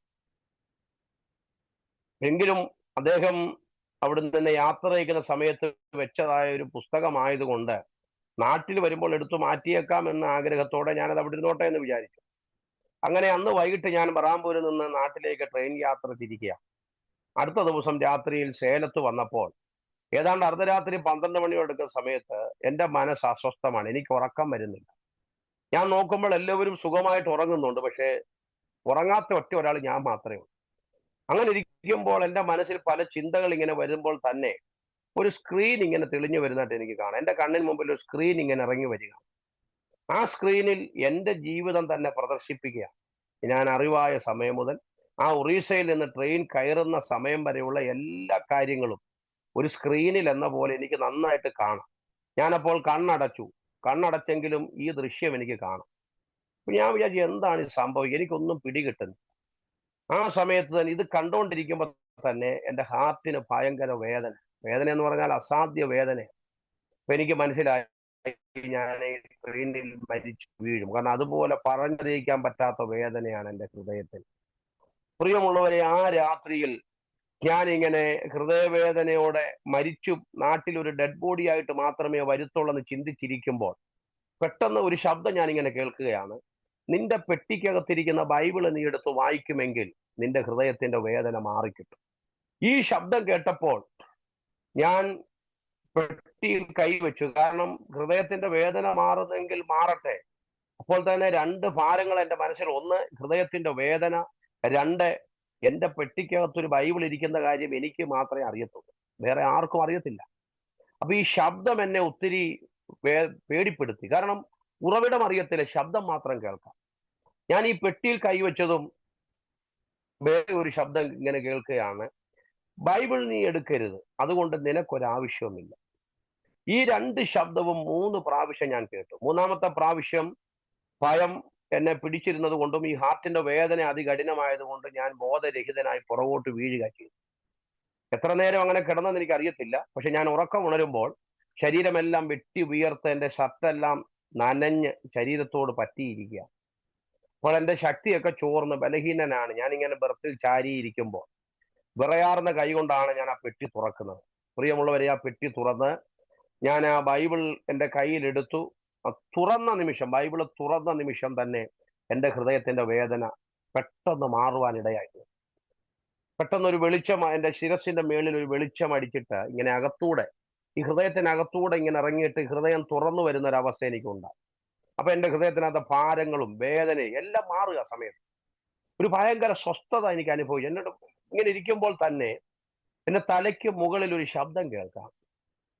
എങ്കിലും അദ്ദേഹം അവിടുന്ന് തന്നെ യാത്ര അയക്കുന്ന സമയത്ത് വെച്ചതായ ഒരു പുസ്തകമായതുകൊണ്ട് നാട്ടിൽ വരുമ്പോൾ എടുത്തു മാറ്റിയേക്കാം എന്ന ആഗ്രഹത്തോടെ ഞാനത് അവിടെ ഇരുന്നോട്ടെ എന്ന് വിചാരിച്ചു. അങ്ങനെ അന്ന് വൈകിട്ട് ഞാൻ ബറാമ്പൂരിൽ നിന്ന് നാട്ടിലേക്ക് ട്രെയിൻ യാത്ര തിരിക്കുക. അടുത്ത ദിവസം രാത്രിയിൽ സേലത്ത് വന്നപ്പോൾ ഏതാണ്ട് അർദ്ധരാത്രി 12 മണിയോട് എടുക്കുന്ന സമയത്ത് എൻ്റെ മനസ്സ് അസ്വസ്ഥമാണ്, എനിക്ക് ഉറക്കം വരുന്നില്ല. ഞാൻ നോക്കുമ്പോൾ എല്ലാവരും സുഖമായിട്ട് ഉറങ്ങുന്നുണ്ട്, പക്ഷേ ഉറങ്ങാത്ത ഒറ്റ ഒരാൾ ഞാൻ മാത്രമേ ഉള്ളൂ. അങ്ങനെ ഇരിക്കുമ്പോൾ എൻ്റെ മനസ്സിൽ പല ചിന്തകൾ ഇങ്ങനെ വരുമ്പോൾ തന്നെ ഒരു സ്ക്രീൻ ഇങ്ങനെ തെളിഞ്ഞു വരുന്നതായിട്ട് എനിക്ക് കാണാം. എൻ്റെ കണ്ണിന് മുമ്പിൽ ഒരു സ്ക്രീൻ ഇങ്ങനെ ഇറങ്ങി വരിക. ആ സ്ക്രീനിൽ എൻ്റെ ജീവിതം തന്നെ പ്രദർശിപ്പിക്കുക. ഞാൻ അറിവായ സമയം മുതൽ ആ ഒറീസയിൽ നിന്ന് ട്രെയിൻ കയറുന്ന സമയം വരെയുള്ള എല്ലാ കാര്യങ്ങളും ഒരു സ്ക്രീനിൽ എന്ന പോലെ എനിക്ക് നന്നായിട്ട് കാണാം. ഞാനപ്പോൾ കണ്ണടച്ചെങ്കിലും ഈ ദൃശ്യം എനിക്ക് കാണാം. അപ്പൊ ഞാൻ വിചാരിച്ചു, എന്താണ് ഈ സംഭവം, എനിക്കൊന്നും പിടികിട്ടുന്നു. ആ സമയത്ത് തന്നെ ഇത് കണ്ടുകൊണ്ടിരിക്കുമ്പോൾ തന്നെ എൻ്റെ ഹാർട്ടിന് ഭയങ്കര വേദന എന്ന് പറഞ്ഞാൽ അസാധ്യ വേദന. അപ്പൊ എനിക്ക് മനസ്സിലായി, ഞാൻ ഈ ട്രെയിനിൽ മരിച്ചു വീഴും. കാരണം അതുപോലെ പറഞ്ഞറിയിക്കാൻ പറ്റാത്ത വേദനയാണ് എൻ്റെ ഹൃദയത്തിൽ. പ്രിയമുള്ളവരെ, ആ രാത്രിയിൽ ഞാൻ ഇങ്ങനെ ഹൃദയവേദനയോടെ മരിച്ചു നാട്ടിൽ ഒരു ഡെഡ് ബോഡി ആയിട്ട് മാത്രമേ വരുത്തുള്ളൂ എന്ന് ചിന്തിച്ചിരിക്കുമ്പോൾ പെട്ടെന്ന് ഒരു ശബ്ദം ഞാനിങ്ങനെ കേൾക്കുകയാണ്, നിന്റെ പെട്ടിക്കകത്തിരിക്കുന്ന ബൈബിള് നീ എടുത്ത് വായിക്കുമെങ്കിൽ നിന്റെ ഹൃദയത്തിന്റെ വേദന മാറിക്കിട്ടും. ഈ ശബ്ദം കേട്ടപ്പോൾ ഞാൻ പെട്ടിയിൽ കൈവച്ചു. കാരണം ഹൃദയത്തിന്റെ വേദന മാറുന്നെങ്കിൽ മാറട്ടെ. അപ്പോൾ തന്നെ 2 ഭാരങ്ങൾ എൻ്റെ മനസ്സിൽ. ഒന്ന്, ഹൃദയത്തിന്റെ വേദന. 2, എൻ്റെ പെട്ടിക്കകത്തൊരു ബൈബിൾ ഇരിക്കുന്ന കാര്യം എനിക്ക് മാത്രമേ അറിയത്തുള്ളൂ, വേറെ ആർക്കും അറിയത്തില്ല. അപ്പൊ ഈ ശബ്ദം എന്നെ ഒത്തിരി പേടിപ്പെടുത്തി. കാരണം ഉറവിടം അറിയത്തില്ല, ശബ്ദം മാത്രം കേൾക്കാം. ഞാൻ ഈ പെട്ടിയിൽ കൈവച്ചതും വേറെ ഒരു ശബ്ദം ഇങ്ങനെ കേൾക്കുകയാണ്, ബൈബിൾ നീ എടുക്കരുത്, അതുകൊണ്ട് നിനക്കൊരാവശ്യവുമില്ല. ഈ 2 ശബ്ദവും 3 പ്രാവശ്യം ഞാൻ കേട്ടു. 3-ാമത്തെ പ്രാവശ്യം ഭയം എന്നെ പിടിച്ചിരുന്നത് കൊണ്ടും ഈ ഹാർട്ടിന്റെ വേദന അതികഠിനമായതുകൊണ്ട് ഞാൻ ബോധരഹിതനായി പുറകോട്ട് വീഴുക ചെയ്തു. എത്ര നേരം അങ്ങനെ കിടന്നെന്ന് എനിക്ക് അറിയത്തില്ല. പക്ഷെ ഞാൻ ഉറക്കം ഉണരുമ്പോൾ ശരീരമെല്ലാം വെട്ടി ഉയർത്ത് എൻ്റെ ഷർട്ടെല്ലാം നനഞ്ഞ് ശരീരത്തോട് പറ്റിയിരിക്കുക. അപ്പോൾ എൻ്റെ ശക്തിയൊക്കെ ചോർന്ന് ബലഹീനനാണ്. ഞാനിങ്ങനെ ബെർത്തിൽ ചാരിയിരിക്കുമ്പോൾ വിറയാർന്ന കൈ കൊണ്ടാണ് ഞാൻ ആ പെട്ടി തുറക്കുന്നത്. പ്രിയമുള്ളവരെ, ആ പെട്ടി തുറന്ന് ഞാൻ ആ ബൈബിൾ എൻ്റെ കയ്യിലെടുത്തു. തുറന്ന നിമിഷം, ബൈബിള് തുറന്ന നിമിഷം തന്നെ എൻ്റെ ഹൃദയത്തിന്റെ വേദന പെട്ടെന്ന് മാറുവാനിടയായി. പെട്ടെന്ന് ഒരു വെളിച്ചം എൻ്റെ ശിരസിന്റെ മേളിൽ ഒരു വെളിച്ചം അടിച്ചിട്ട് ഇങ്ങനെ അകത്തൂടെ, ഈ ഹൃദയത്തിനകത്തൂടെ ഇങ്ങനെ ഇറങ്ങിയിട്ട് ഹൃദയം തുറന്നു വരുന്ന ഒരു അവസ്ഥ എനിക്കുണ്ടായി. അപ്പൊ എൻ്റെ ഹൃദയത്തിനകത്ത് ഭാരങ്ങളും വേദനയും എല്ലാം മാറുക സമയത്ത് ഒരു ഭയങ്കര സ്വസ്ഥത എനിക്ക് അനുഭവിച്ചു. എന്നോട് ഇങ്ങനെ ഇരിക്കുമ്പോൾ തന്നെ എന്റെ തലയ്ക്ക് മുകളിൽ ഒരു ശബ്ദം കേൾക്കാം.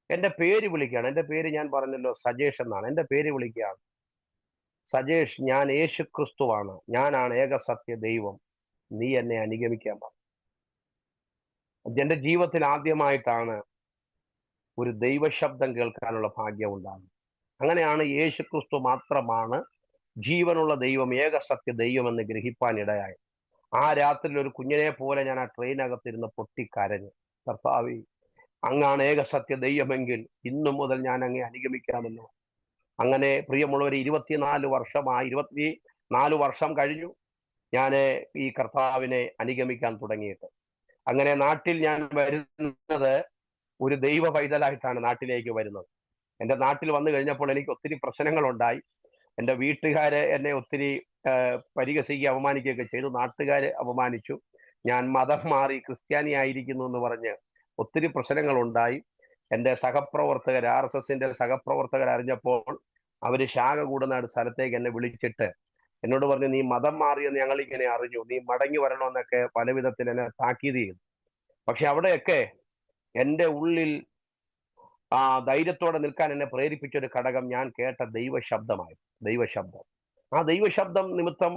എന്റെ പേര് വിളിക്കുകയാണ്. എന്റെ പേര് ഞാൻ പറഞ്ഞല്ലോ, സജേഷ് എന്നാണ്. എന്റെ പേര് വിളിക്കുകയാണ്. സജേഷ്, ഞാൻ യേശു ക്രിസ്തുവാണ്, ഞാനാണ് ഏകസത്യ ദൈവം, നീ എന്നെ അനുഗമിക്കാൻ പറഞ്ഞു. എന്റെ ജീവിതത്തിൽ ആദ്യമായിട്ടാണ് ഒരു ദൈവശബ്ദം കേൾക്കാനുള്ള ഭാഗ്യം ഉണ്ടാകുന്നത്. അങ്ങനെയാണ് യേശു ക്രിസ്തു മാത്രമാണ് ജീവനുള്ള ദൈവം, ഏകസത്യ ദൈവം എന്ന് ഗ്രഹിപ്പാൻ ഇടയായി. ആ രാത്രിയിൽ ഒരു കുഞ്ഞിനെ പോലെ ഞാൻ ആ ട്രെയിനകത്തിരുന്ന് പൊട്ടിക്കരഞ്ഞു. കർത്താവേ, അങ്ങാണ് ഏകസത്യ ദൈവമെങ്കിൽ ഇന്നു മുതൽ ഞാൻ അങ്ങേ അനുഗമിക്കാമല്ലോ. അങ്ങനെ പ്രിയമുള്ളവർ, 24 വർഷം കഴിഞ്ഞു ഞാൻ ഈ കർത്താവിനെ അനുഗമിക്കാൻ തുടങ്ങിയിട്ട്. അങ്ങനെ നാട്ടിൽ ഞാൻ വരുന്നത് ഒരു ദൈവ പൈതലായിട്ടാണ് നാട്ടിലേക്ക് വരുന്നത്. എൻ്റെ നാട്ടിൽ വന്നു കഴിഞ്ഞപ്പോൾ എനിക്ക് ഒത്തിരി പ്രശ്നങ്ങളുണ്ടായി. എൻ്റെ വീട്ടുകാര് എന്നെ ഒത്തിരി പരിഹസിക്കുകയും അപമാനിക്കുകയൊക്കെ ചെയ്തു. നാട്ടുകാര് അപമാനിച്ചു. ഞാൻ മതം മാറി ക്രിസ്ത്യാനി ആയിരിക്കുന്നു എന്ന് പറഞ്ഞ് ഒത്തിരി പ്രശ്നങ്ങളുണ്ടായി. എൻ്റെ സഹപ്രവർത്തകർ, RSSന്റെ സഹപ്രവർത്തകർ അറിഞ്ഞപ്പോൾ അവര് ശാഖ കൂടുന്ന സ്ഥലത്തേക്ക് എന്നെ വിളിച്ചിട്ട് എന്നോട് പറഞ്ഞു, നീ മതം മാറിയെന്ന് ഞങ്ങളിങ്ങനെ അറിഞ്ഞു, നീ മടങ്ങി വരണമെന്നൊക്കെ പല വിധത്തിൽ എന്നെ താക്കീത് ചെയ്തു. പക്ഷെ അവിടെയൊക്കെ എൻ്റെ ഉള്ളിൽ ധൈര്യത്തോടെ നിൽക്കാൻ എന്നെ പ്രേരിപ്പിച്ച ഒരു ഘടകം ഞാൻ കേട്ട ദൈവശബ്ദമായി. ദൈവശബ്ദം. ആ ദൈവശബ്ദം നിമിത്തം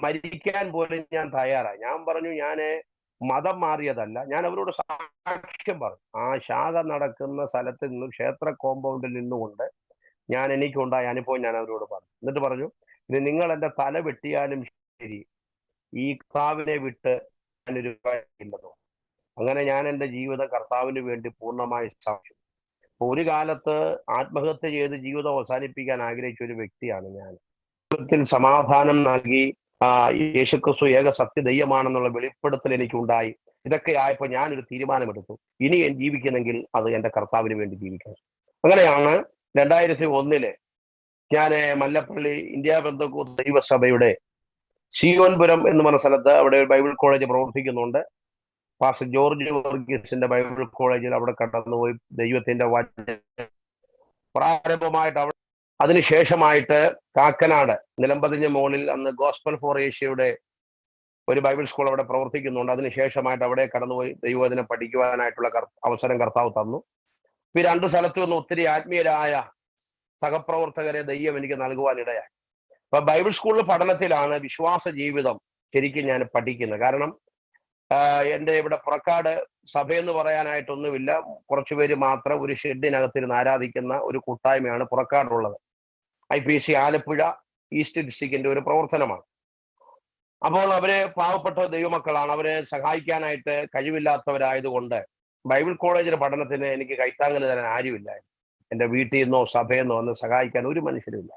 മരിക്കാൻ പോലും ഞാൻ തയ്യാറായി. ഞാൻ പറഞ്ഞു, ഞാന് മതം മാറിയതല്ല. ഞാൻ അവരോട് സാക്ഷ്യം പറഞ്ഞു. ആ ശാഖ നടക്കുന്ന സ്ഥലത്ത് നിന്ന്, ക്ഷേത്ര കോമ്പൗണ്ടിൽ നിന്നുകൊണ്ട് എനിക്കുണ്ടായ അനുഭവം ഞാൻ അവരോട് പറഞ്ഞു. എന്നിട്ട് പറഞ്ഞു, ഇനി നിങ്ങൾ എൻ്റെ തല വെട്ടിയാലും ശരി, ഈ കർത്താവിനെ വിട്ട് ഞാനൊരു ഇല്ലെന്നോ. അങ്ങനെ ഞാൻ എൻ്റെ ജീവിതം കർത്താവിന് വേണ്ടി പൂർണ്ണമായി സാക്ഷിച്ചു. ഒരു കാലത്ത് ആത്മഹത്യ ചെയ്ത് ജീവിതം അവസാനിപ്പിക്കാൻ ആഗ്രഹിച്ച ഒരു വ്യക്തിയാണ് ഞാൻ. ജീവിതത്തിൽ സമാധാനം നൽകി യേശുക്രിസ്തു ഏക സത്യ ദൈവമാണെന്നുള്ള വെളിപ്പെടുത്തൽ എനിക്കുണ്ടായി. ഇതൊക്കെ ആയപ്പോൾ ഞാനൊരു തീരുമാനമെടുത്തു, ഇനി ഞാൻ ജീവിക്കുന്നെങ്കിൽ അത് എൻ്റെ കർത്താവിന് വേണ്ടി ജീവിക്കണം. അങ്ങനെയാണ് 2001 ഞാൻ മല്ലപ്പള്ളി ഇന്ത്യ പെന്തക്കോസ്ത് ദൈവസഭയുടെ സിയോൻപുരം എന്ന് പറഞ്ഞ സ്ഥലത്ത് അവിടെ ഒരു ബൈബിൾ കോളേജ് പ്രവർത്തിക്കുന്നുണ്ട്. പാസ്റ്റർ ജോർജ് വർഗീസിന്റെ ബൈബിൾ കോളേജിൽ അവിടെ കടന്നുപോയി ദൈവത്തിന്റെ വചനം പ്രാരംഭമായിട്ട് അവിടെ. അതിനുശേഷമായിട്ട് കാക്കനാട് നിലമ്പതിഞ്ഞ മോളിൽ അന്ന് ഗോസ്പൽ ഫോർ ഏഷ്യയുടെ ഒരു ബൈബിൾ സ്കൂൾ അവിടെ പ്രവർത്തിക്കുന്നുണ്ട്. അതിനുശേഷമായിട്ട് അവിടെ കടന്നുപോയി ദൈവവചനം പഠിക്കുവാനായിട്ടുള്ള അവസരം കർത്താവ് തന്നു. ഈ 2 സ്ഥലത്തു നിന്ന് ഒത്തിരി ആത്മീയരായ സഹപ്രവർത്തകരെ ദൈവം എനിക്ക് നൽകുവാനിടയായി. അപ്പൊ ബൈബിൾ സ്കൂളിൽ പഠനത്തിലാണ് വിശ്വാസ ജീവിതം ശരിക്കും ഞാൻ പഠിക്കുന്നത്. കാരണം എൻ്റെ ഇവിടെ പുറക്കാട് സഭയെന്ന് പറയാനായിട്ടൊന്നുമില്ല. കുറച്ചുപേര് മാത്രം ഒരു ഷെഡിനകത്തിരുന്ന് ആരാധിക്കുന്ന ഒരു കൂട്ടായ്മയാണ് പുറക്കാടുള്ളത്. IPC ആലപ്പുഴ ഈസ്റ്റ് ഡിസ്ട്രിക്റ്റിന്റെ ഒരു പ്രവർത്തനമാണ്. അപ്പോൾ അവര് പാവപ്പെട്ട ദൈവമക്കളാണ്. അവരെ സഹായിക്കാനായിട്ട് കഴിവില്ലാത്തവരായതുകൊണ്ട് ബൈബിൾ കോളേജിലെ പഠനത്തിന് എനിക്ക് കൈത്താങ്ങൽ തരാൻ ആരുമില്ലായിരുന്നു. എൻ്റെ വീട്ടിൽ നിന്നോ സഭയിൽ നിന്നോ വന്ന് സഹായിക്കാൻ ഒരു മനുഷ്യരുമില്ല.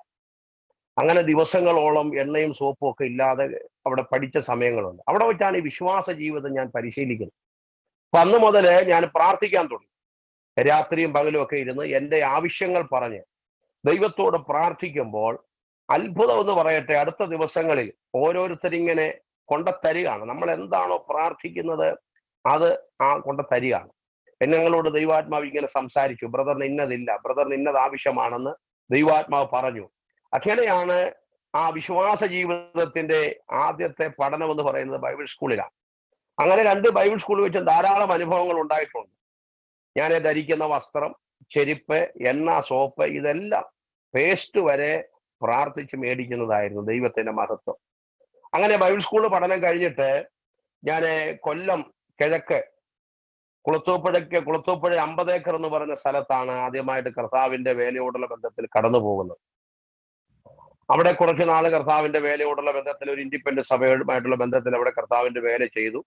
അങ്ങനെ ദിവസങ്ങളോളം എണ്ണയും സോപ്പും ഒക്കെ ഇല്ലാതെ അവിടെ പഠിച്ച സമയങ്ങളുണ്ട്. അവിടെ വെച്ചാണ് ഈ വിശ്വാസ ജീവിതം ഞാൻ പരിശീലിക്കുന്നത്. അപ്പൊ അന്ന് മുതൽ ഞാൻ പ്രാർത്ഥിക്കാൻ തുടങ്ങി. രാത്രിയും പകലും ഒക്കെ ഇരുന്ന് എൻ്റെ ആവശ്യങ്ങൾ പറഞ്ഞ് ദൈവത്തോട് പ്രാർത്ഥിക്കുമ്പോൾ അത്ഭുതം എന്ന് പറയട്ടെ, അടുത്ത ദിവസങ്ങളിൽ ഓരോരുത്തരിങ്ങനെ കൊണ്ടത്തരികയാണ്. നമ്മൾ എന്താണോ പ്രാർത്ഥിക്കുന്നത് അത് കൊണ്ടത്തരികയാണ്. ഞങ്ങളോട് ദൈവാത്മാവ് ഇങ്ങനെ സംസാരിച്ചു, ബ്രദറിന് ഇന്നതില്ല, ബ്രദറിന് ഇന്നത് ആവശ്യമാണെന്ന് ദൈവാത്മാവ് പറഞ്ഞു. അങ്ങനെയാണ് ആ വിശ്വാസ ജീവിതത്തിന്റെ ആദ്യത്തെ പഠനം എന്ന് പറയുന്നത് ബൈബിൾ സ്കൂളിലാണ്. അങ്ങനെ 2 ബൈബിൾ സ്കൂളിൽ വെച്ച് ധാരാളം അനുഭവങ്ങൾ ഉണ്ടായിട്ടുണ്ട്. ഞാൻ ധരിക്കുന്ന വസ്ത്രം, ചെരുപ്പ്, എണ്ണ, സോപ്പ്, ഇതെല്ലാം പേസ്റ്റ് വരെ പ്രാർത്ഥിച്ച് മേടിക്കുന്നതായിരുന്നു. ദൈവത്തിന്റെ മഹത്വം. അങ്ങനെ ബൈബിൾ സ്കൂളിൽ പഠനം കഴിഞ്ഞിട്ട് ഞാൻ കൊല്ലം കിഴക്ക് കുളത്തൂപ്പുഴ 50 ഏക്കർ എന്ന് പറയുന്ന സ്ഥലത്താണ് ആദ്യമായിട്ട് കർത്താവിന്റെ വേലയോടുള്ള ബന്ധത്തിൽ കടന്നു പോകുന്നത്. അവിടെ കുറച്ച് നാൾ കർത്താവിന്റെ വേലയോടുള്ള ബന്ധത്തിൽ ഒരു ഇൻഡിപെൻഡന്റ് സഭയുമായിട്ടുള്ള ബന്ധത്തിൽ അവിടെ കർത്താവിന്റെ വേല ചെയ്തു.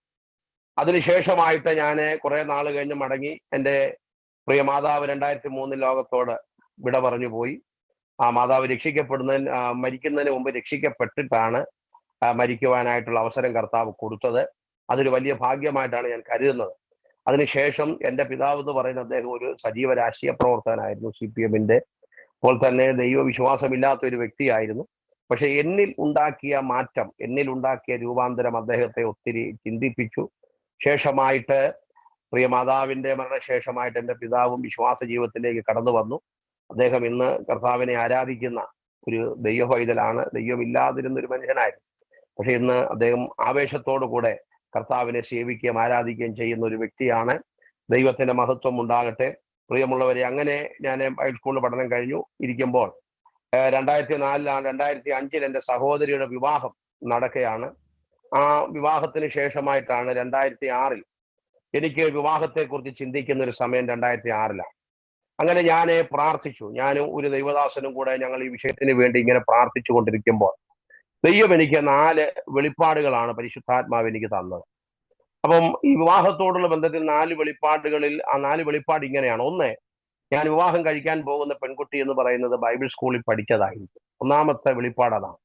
അതിനുശേഷമായിട്ട് ഞാൻ കുറെ നാൾ കഴിഞ്ഞ് മടങ്ങി. എൻ്റെ പ്രിയ മാതാവ് 2003 ലോകത്തോട് വിട പറഞ്ഞു പോയി. ആ മാതാവ് മരിക്കുന്നതിന് മുമ്പ് രക്ഷിക്കപ്പെട്ടിട്ടാണ് മരിക്കുവാനായിട്ടുള്ള അവസരം കർത്താവ് കൊടുത്തത്. അതൊരു വലിയ ഭാഗ്യമായിട്ടാണ് ഞാൻ കരുതുന്നത്. അതിനുശേഷം എൻ്റെ പിതാവ് എന്ന് പറയുന്ന അദ്ദേഹം ഒരു സജീവ രാഷ്ട്രീയ പ്രവർത്തകനായിരുന്നു, CPM-ന്റെ. അപ്പോൾ തന്നെ ദൈവവിശ്വാസമില്ലാത്ത ഒരു വ്യക്തിയായിരുന്നു. പക്ഷെ എന്നിൽ ഉണ്ടാക്കിയ മാറ്റം, എന്നിൽ ഉണ്ടാക്കിയ രൂപാന്തരം അദ്ദേഹത്തെ ഒത്തിരി ചിന്തിപ്പിച്ചു. ശേഷമായിട്ട് പ്രിയ മാതാവിന്റെ മരണശേഷമായിട്ട് എൻ്റെ പിതാവും വിശ്വാസ ജീവിതത്തിലേക്ക് കടന്നു വന്നു. അദ്ദേഹം ഇന്ന് കർത്താവിനെ ആരാധിക്കുന്ന ഒരു ദൈവപൈതലാണ്. ദൈവമില്ലാതിരുന്ന ഒരു മനുഷ്യനായിരുന്നു. പക്ഷെ ഇന്ന് അദ്ദേഹം ആവേശത്തോടു കൂടെ കർത്താവിനെ സേവിക്കുകയും ആരാധിക്കുകയും ചെയ്യുന്ന ഒരു വ്യക്തിയാണ്. ദൈവത്തിന്റെ മഹത്വം ഉണ്ടാകട്ടെ. പ്രിയമുള്ളവരെ, അങ്ങനെ ഞാൻ ഹൈസ്കൂളിൽ പഠനം കഴിഞ്ഞു ഇരിക്കുമ്പോൾ 2005 എൻ്റെ സഹോദരിയുടെ വിവാഹം നടക്കുകയാണ്. ആ വിവാഹത്തിന് ശേഷമായിട്ടാണ് 2006 എനിക്ക് വിവാഹത്തെക്കുറിച്ച് ചിന്തിക്കുന്ന ഒരു സമയം 2006. അങ്ങനെ ഞാൻ പ്രാർത്ഥിച്ചു. ഞാനും ഒരു ദൈവദാസനും കൂടെ ഞങ്ങൾ ഈ വിഷയത്തിന് വേണ്ടി ഇങ്ങനെ പ്രാർത്ഥിച്ചു കൊണ്ടിരിക്കുമ്പോൾ ദൈവം എനിക്ക് 4 വെളിപ്പാടുകളാണ് പരിശുദ്ധാത്മാവ് എനിക്ക് തന്നത്. അപ്പം ഈ വിവാഹത്തോടുള്ള ബന്ധത്തിൽ 4 വെളിപ്പാടുകളിൽ ആ 4 വെളിപ്പാട് ഇങ്ങനെയാണ്. ഒന്ന്, ഞാൻ വിവാഹം കഴിക്കാൻ പോകുന്ന പെൺകുട്ടി എന്ന് പറയുന്നത് ബൈബിൾ സ്കൂളിൽ പഠിച്ചതായിരിക്കും. ഒന്നാമത്തെ വെളിപ്പാട് അതാണ്.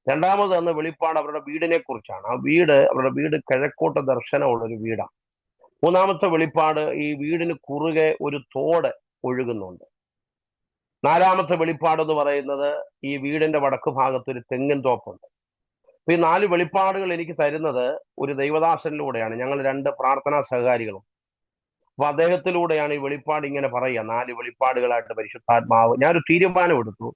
രണ്ടാമത് എന്ന വെളിപ്പാട് അവരുടെ വീടിനെ കുറിച്ചാണ്. അവരുടെ വീട് കിഴക്കോട്ട് ദർശനമുള്ള ഒരു വീടാണ്. മൂന്നാമത്തെ വെളിപ്പാട് ഈ വീടിന് കുറുകെ ഒരു തോട് ഒഴുകുന്നുണ്ട്. നാലാമത്തെ വെളിപ്പാട് എന്ന് പറയുന്നത് ഈ വീടിന്റെ വടക്കു ഭാഗത്ത് ഒരു തെങ്ങിൻ തോപ്പുണ്ട്. ഈ 4 വെളിപ്പാടുകൾ എനിക്ക് തരുന്നത് ഒരു ദൈവദാസനിലൂടെയാണ്. ഞങ്ങൾ 2 പ്രാർത്ഥനാ സഹകാരികളും. അപ്പൊ അദ്ദേഹത്തിലൂടെയാണ് ഈ വെളിപ്പാട് ഇങ്ങനെ പറയുക. 4 വെളിപ്പാടുകളായിട്ട് പരിശുദ്ധാത്മാവ്. ഞാനൊരു തീരുമാനം എടുത്തു.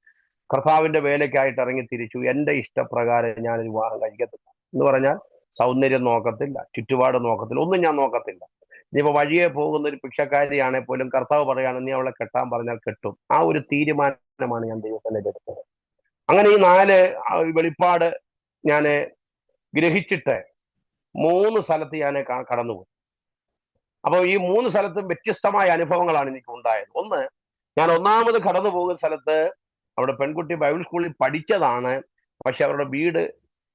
കർത്താവിന്റെ വേലയ്ക്കായിട്ട് ഇറങ്ങി തിരിച്ചു. എൻ്റെ ഇഷ്ടപ്രകാരം ഞാനൊരു വിവാഹം കഴിക്കത്തില്ല എന്ന് പറഞ്ഞാൽ സൗന്ദര്യം നോക്കത്തില്ല, ചുറ്റുപാട് നോക്കത്തില്ല, ഒന്നും ഞാൻ നോക്കത്തില്ല. ഇനിയിപ്പോ വഴിയെ പോകുന്ന ഒരു ഭിക്ഷക്കാരിയാണെങ്കിൽ പോലും കർത്താവ് പറയാണ് നീ അവളെ കെട്ടാൻ പറഞ്ഞാൽ കെട്ടും. ആ ഒരു തീരുമാനമാണ് ഞാൻ ദൈവത്തിന്റെ എടുത്തത്. അങ്ങനെ ഈ 4 വെളിപ്പാട് ഞാൻ ഗ്രഹിച്ചിട്ട് 3 സ്ഥലത്ത് ഞാൻ കടന്നുപോയി. അപ്പോൾ ഈ 3 സ്ഥലത്തും വ്യത്യസ്തമായ അനുഭവങ്ങളാണ് എനിക്ക് ഉണ്ടായത്. ഒന്ന്, ഞാൻ ഒന്നാമത് കടന്നു പോകുന്ന സ്ഥലത്ത് അവിടെ പെൺകുട്ടി ബൈബിൾ സ്കൂളിൽ പഠിച്ചതാണ്. പക്ഷെ അവരുടെ വീട്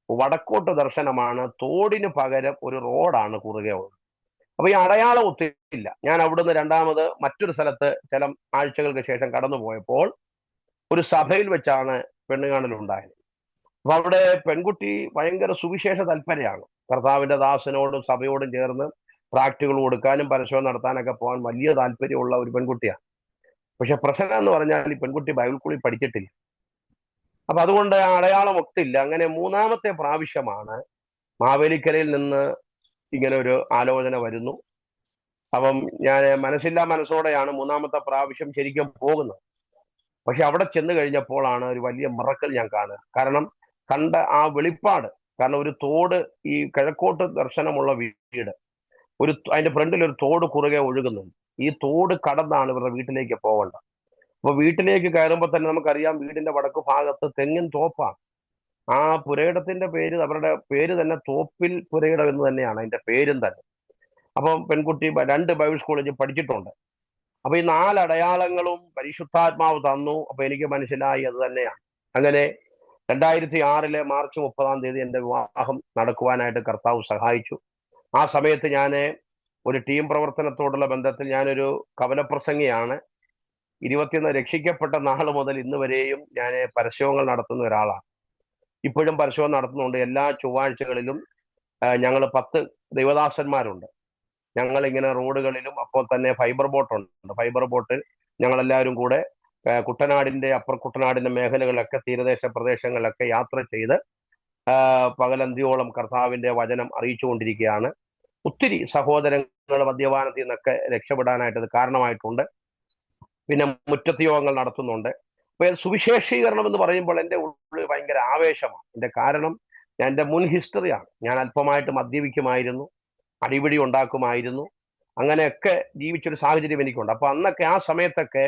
വടക്കോട്ട് ദർശനമാണ്. തോടിന് പകരം ഒരു റോഡാണ് കുറുകെ ഉള്ളത്. അപ്പൊ ഈ അടയാളം ഒത്തില്ല. ഞാൻ അവിടുന്ന് രണ്ടാമത് മറ്റൊരു സ്ഥലത്ത് ചില ആഴ്ചകൾക്ക് ശേഷം കടന്നു പോയപ്പോൾ ഒരു സഭയിൽ വെച്ചാണ് പെണ്ണുകാണൽ ഉണ്ടായത്. അപ്പൊ അവിടെ പെൺകുട്ടി ഭയങ്കര സുവിശേഷ തൽപരയാണ്. കർത്താവിന്റെ ദാസനോടും സഭയോടും ചേർന്ന് പ്രാക്ടികൾ കൊടുക്കാനും പരസ്യം നടത്താനൊക്കെ പോകാൻ വലിയ താല്പര്യമുള്ള ഒരു പെൺകുട്ടിയാണ്. പക്ഷെ പ്രശ്നം എന്ന് പറഞ്ഞാൽ ഈ പെൺകുട്ടി ബൈബിൾ സ്കൂളിൽ പഠിച്ചിട്ടില്ല. അപ്പൊ അതുകൊണ്ട് ആ അടയാളം ഒത്തില്ല. അങ്ങനെ മൂന്നാമത്തെ പ്രാവശ്യമാണ് മാവേലിക്കരയിൽ നിന്ന് ഇങ്ങനെ ഒരു ആലോചന വരുന്നു. അപ്പം ഞാൻ മനസ്സില്ലാ മനസ്സോടെയാണ് മൂന്നാമത്തെ പ്രാവശ്യം ശരിക്കും പോകുന്നത്. പക്ഷെ അവിടെ ചെന്ന് കഴിഞ്ഞപ്പോഴാണ് ഒരു വലിയ മിറക്കൽ ഞാൻ കാണുക. കാരണം കണ്ട ആ വെളിപ്പാട്, കാരണം ഒരു തോട്, ഈ കിഴക്കോട്ട് ദർശനമുള്ള വീട്, അതിന്റെ ഫ്രണ്ടിൽ ഒരു തോട് കുറുകെ ഒഴുകുന്നുണ്ട്. ഈ തോട് കടന്നാണ് ഇവരുടെ വീട്ടിലേക്ക് പോകേണ്ടത്. അപ്പൊ വീട്ടിലേക്ക് കയറുമ്പോൾ തന്നെ നമുക്കറിയാം വീടിന്റെ വടക്കു ഭാഗത്ത് തെങ്ങിൻ തോപ്പാണ്. ആ പുരയിടത്തിന്റെ പേര്, അവരുടെ പേര് തന്നെ തോപ്പിൽ പുരയിടം എന്ന് തന്നെയാണ് അതിന്റെ പേരും തന്നെ. അപ്പം പെൺകുട്ടി 2 ബൈബിൾ സ്കൂളിൽ പഠിച്ചിട്ടുണ്ട്. അപ്പൊ ഈ 4 അടയാളങ്ങളും പരിശുദ്ധാത്മാവ് തന്നു. അപ്പൊ എനിക്ക് മനസ്സിലായി അത് തന്നെയാണ്. അങ്ങനെ 2006 മാർച്ച് 30 എൻ്റെ വിവാഹം നടക്കുവാനായിട്ട് കർത്താവ് സഹായിച്ചു. ആ സമയത്ത് ഞാൻ ഒരു ടീം പ്രവർത്തനത്തോടുള്ള ബന്ധത്തിൽ ഞാനൊരു കവലപ്രസംഗിയാണ്. 21 രക്ഷിക്കപ്പെട്ട നാൾ മുതൽ ഇന്ന് വരെയും ഞാൻ പരസ്യങ്ങൾ നടത്തുന്ന ഒരാളാണ്. ഇപ്പോഴും പരസ്യം നടത്തുന്നുണ്ട്. എല്ലാ ചൊവ്വാഴ്ചകളിലും ഞങ്ങൾ 10 ദൈവദാസന്മാരുണ്ട്. ഞങ്ങൾ ഇങ്ങനെ റോഡുകളിലും, അപ്പോൾ തന്നെ ഫൈബർ ബോട്ടുണ്ട്. ഫൈബർ ബോട്ടിൽ ഞങ്ങളെല്ലാവരും കൂടെ കുട്ടനാടിന്റെ കുട്ടനാടിന്റെ മേഖലകളിലൊക്കെ, തീരദേശ പ്രദേശങ്ങളിലൊക്കെ യാത്ര ചെയ്ത് പകലന്തിയോളം കർത്താവിന്റെ വചനം അറിയിച്ചുകൊണ്ടിരിക്കുകയാണ്. ഒത്തിരി സഹോദരങ്ങൾ മദ്യപാനത്തിൽ നിന്നൊക്കെ രക്ഷപ്പെടാനായിട്ട് അത് കാരണമായിട്ടുണ്ട്. പിന്നെ മുറ്റത്ത് യോഗങ്ങൾ നടത്തുന്നുണ്ട്. അപ്പൊ സുവിശേഷീകരണം എന്ന് പറയുമ്പോൾ എൻ്റെ ഉള്ളിൽ ഭയങ്കര ആവേശമാണ്. എൻ്റെ കാരണം എൻ്റെ മുൻ ഹിസ്റ്ററിയാണ്. ഞാൻ അല്പമായിട്ട് മദ്യപിക്കുമായിരുന്നു, അടിപിടി ഉണ്ടാക്കുമായിരുന്നു, അങ്ങനെയൊക്കെ ജീവിച്ചൊരു സാഹചര്യം എനിക്കുണ്ട്. അപ്പൊ അന്നൊക്കെ ആ സമയത്തൊക്കെ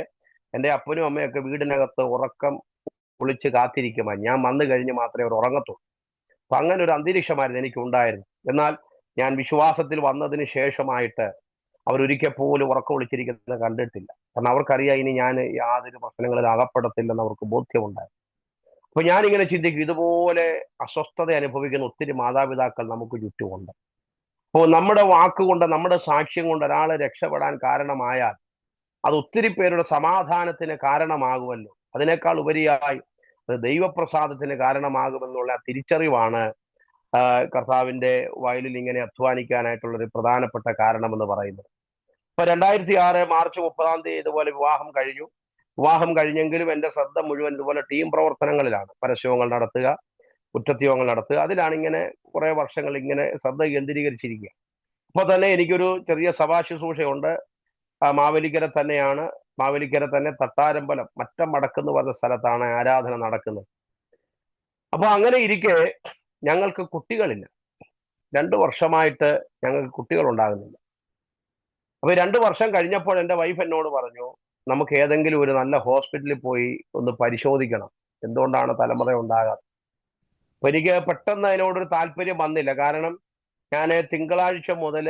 എൻ്റെ അപ്പനും അമ്മയൊക്കെ വീടിനകത്ത് ഉറക്കം കുളിച്ച് കാത്തിരിക്കുമായി. ഞാൻ വന്നു കഴിഞ്ഞ് മാത്രമേ അവർ ഉറങ്ങത്തുള്ളൂ. അപ്പൊ അങ്ങനെ ഒരു അന്തരീക്ഷമായിരുന്നു എനിക്ക് ഉണ്ടായിരുന്നു. എന്നാൽ ഞാൻ വിശ്വാസത്തിൽ വന്നതിന് ശേഷമായിട്ട് അവരൊരിക്കൽ പോലും ഉറക്കം വിളിച്ചിരിക്കുന്നത് കണ്ടിട്ടില്ല. കാരണം അവർക്കറിയാം ഇനി ഞാൻ യാതൊരു പ്രശ്നങ്ങളിൽ അകപ്പെടത്തില്ലെന്ന് അവർക്ക് ബോധ്യമുണ്ടായി. അപ്പൊ ഞാനിങ്ങനെ ചിന്തിക്കും, ഇതുപോലെ അസ്വസ്ഥത അനുഭവിക്കുന്ന ഒത്തിരി മാതാപിതാക്കൾ നമുക്ക് ചുറ്റുമുണ്ട്. അപ്പോൾ നമ്മുടെ വാക്കുകൊണ്ട്, നമ്മുടെ സാക്ഷ്യം കൊണ്ട് ഒരാളെ രക്ഷപ്പെടാൻ കാരണമായാൽ അത് ഒത്തിരി പേരുടെ സമാധാനത്തിന് കാരണമാകുമല്ലോ. അതിനേക്കാൾ ഉപരിയായി അത് ദൈവപ്രസാദത്തിന് കാരണമാകുമെന്നുള്ള തിരിച്ചറിവാണ് കർത്താവിന്റെ വയലിൽ ഇങ്ങനെ അധ്വാനിക്കാനായിട്ടുള്ള ഒരു പ്രധാനപ്പെട്ട കാരണമെന്ന് പറയുന്നത്. ഇപ്പൊ 2006 മാർച്ച് 30 ഇതുപോലെ വിവാഹം കഴിഞ്ഞു. വിവാഹം കഴിഞ്ഞെങ്കിലും എന്റെ ശ്രദ്ധ മുഴുവൻ ഇതുപോലെ ടീം പ്രവർത്തനങ്ങളിലാണ്. പരസ്യങ്ങൾ നടത്തുക, കുറ്റത്യോഗങ്ങൾ നടത്തുക, അതിലാണ് ഇങ്ങനെ കുറെ വർഷങ്ങൾ ഇങ്ങനെ ശ്രദ്ധ കേന്ദ്രീകരിച്ചിരിക്കുക. അപ്പൊ തന്നെ എനിക്കൊരു ചെറിയ സഭാ ശുശ്രൂഷയുണ്ട്. മാവേലിക്കര തന്നെയാണ്. മാവേലിക്കര തന്നെ തട്ടാരമ്പലം മറ്റം എന്ന് പറഞ്ഞ സ്ഥലത്താണ് ആരാധന നടക്കുന്നത്. അപ്പൊ അങ്ങനെ ഇരിക്കെ ഞങ്ങൾക്ക് കുട്ടികളില്ല. 2 വർഷമായിട്ട് ഞങ്ങൾക്ക് കുട്ടികൾ ഉണ്ടാകുന്നില്ല. അപ്പൊ 2 വർഷം കഴിഞ്ഞപ്പോൾ എൻ്റെ വൈഫ് എന്നോട് പറഞ്ഞു, നമുക്ക് ഏതെങ്കിലും ഒരു നല്ല ഹോസ്പിറ്റലിൽ പോയി ഒന്ന് പരിശോധിക്കണം, എന്തുകൊണ്ടാണ് തലമുറ ഉണ്ടാകാത്തത്. അപ്പൊ എനിക്ക് പെട്ടെന്ന് അതിനോടൊരു താല്പര്യം വന്നില്ല. കാരണം ഞാൻ തിങ്കളാഴ്ച മുതൽ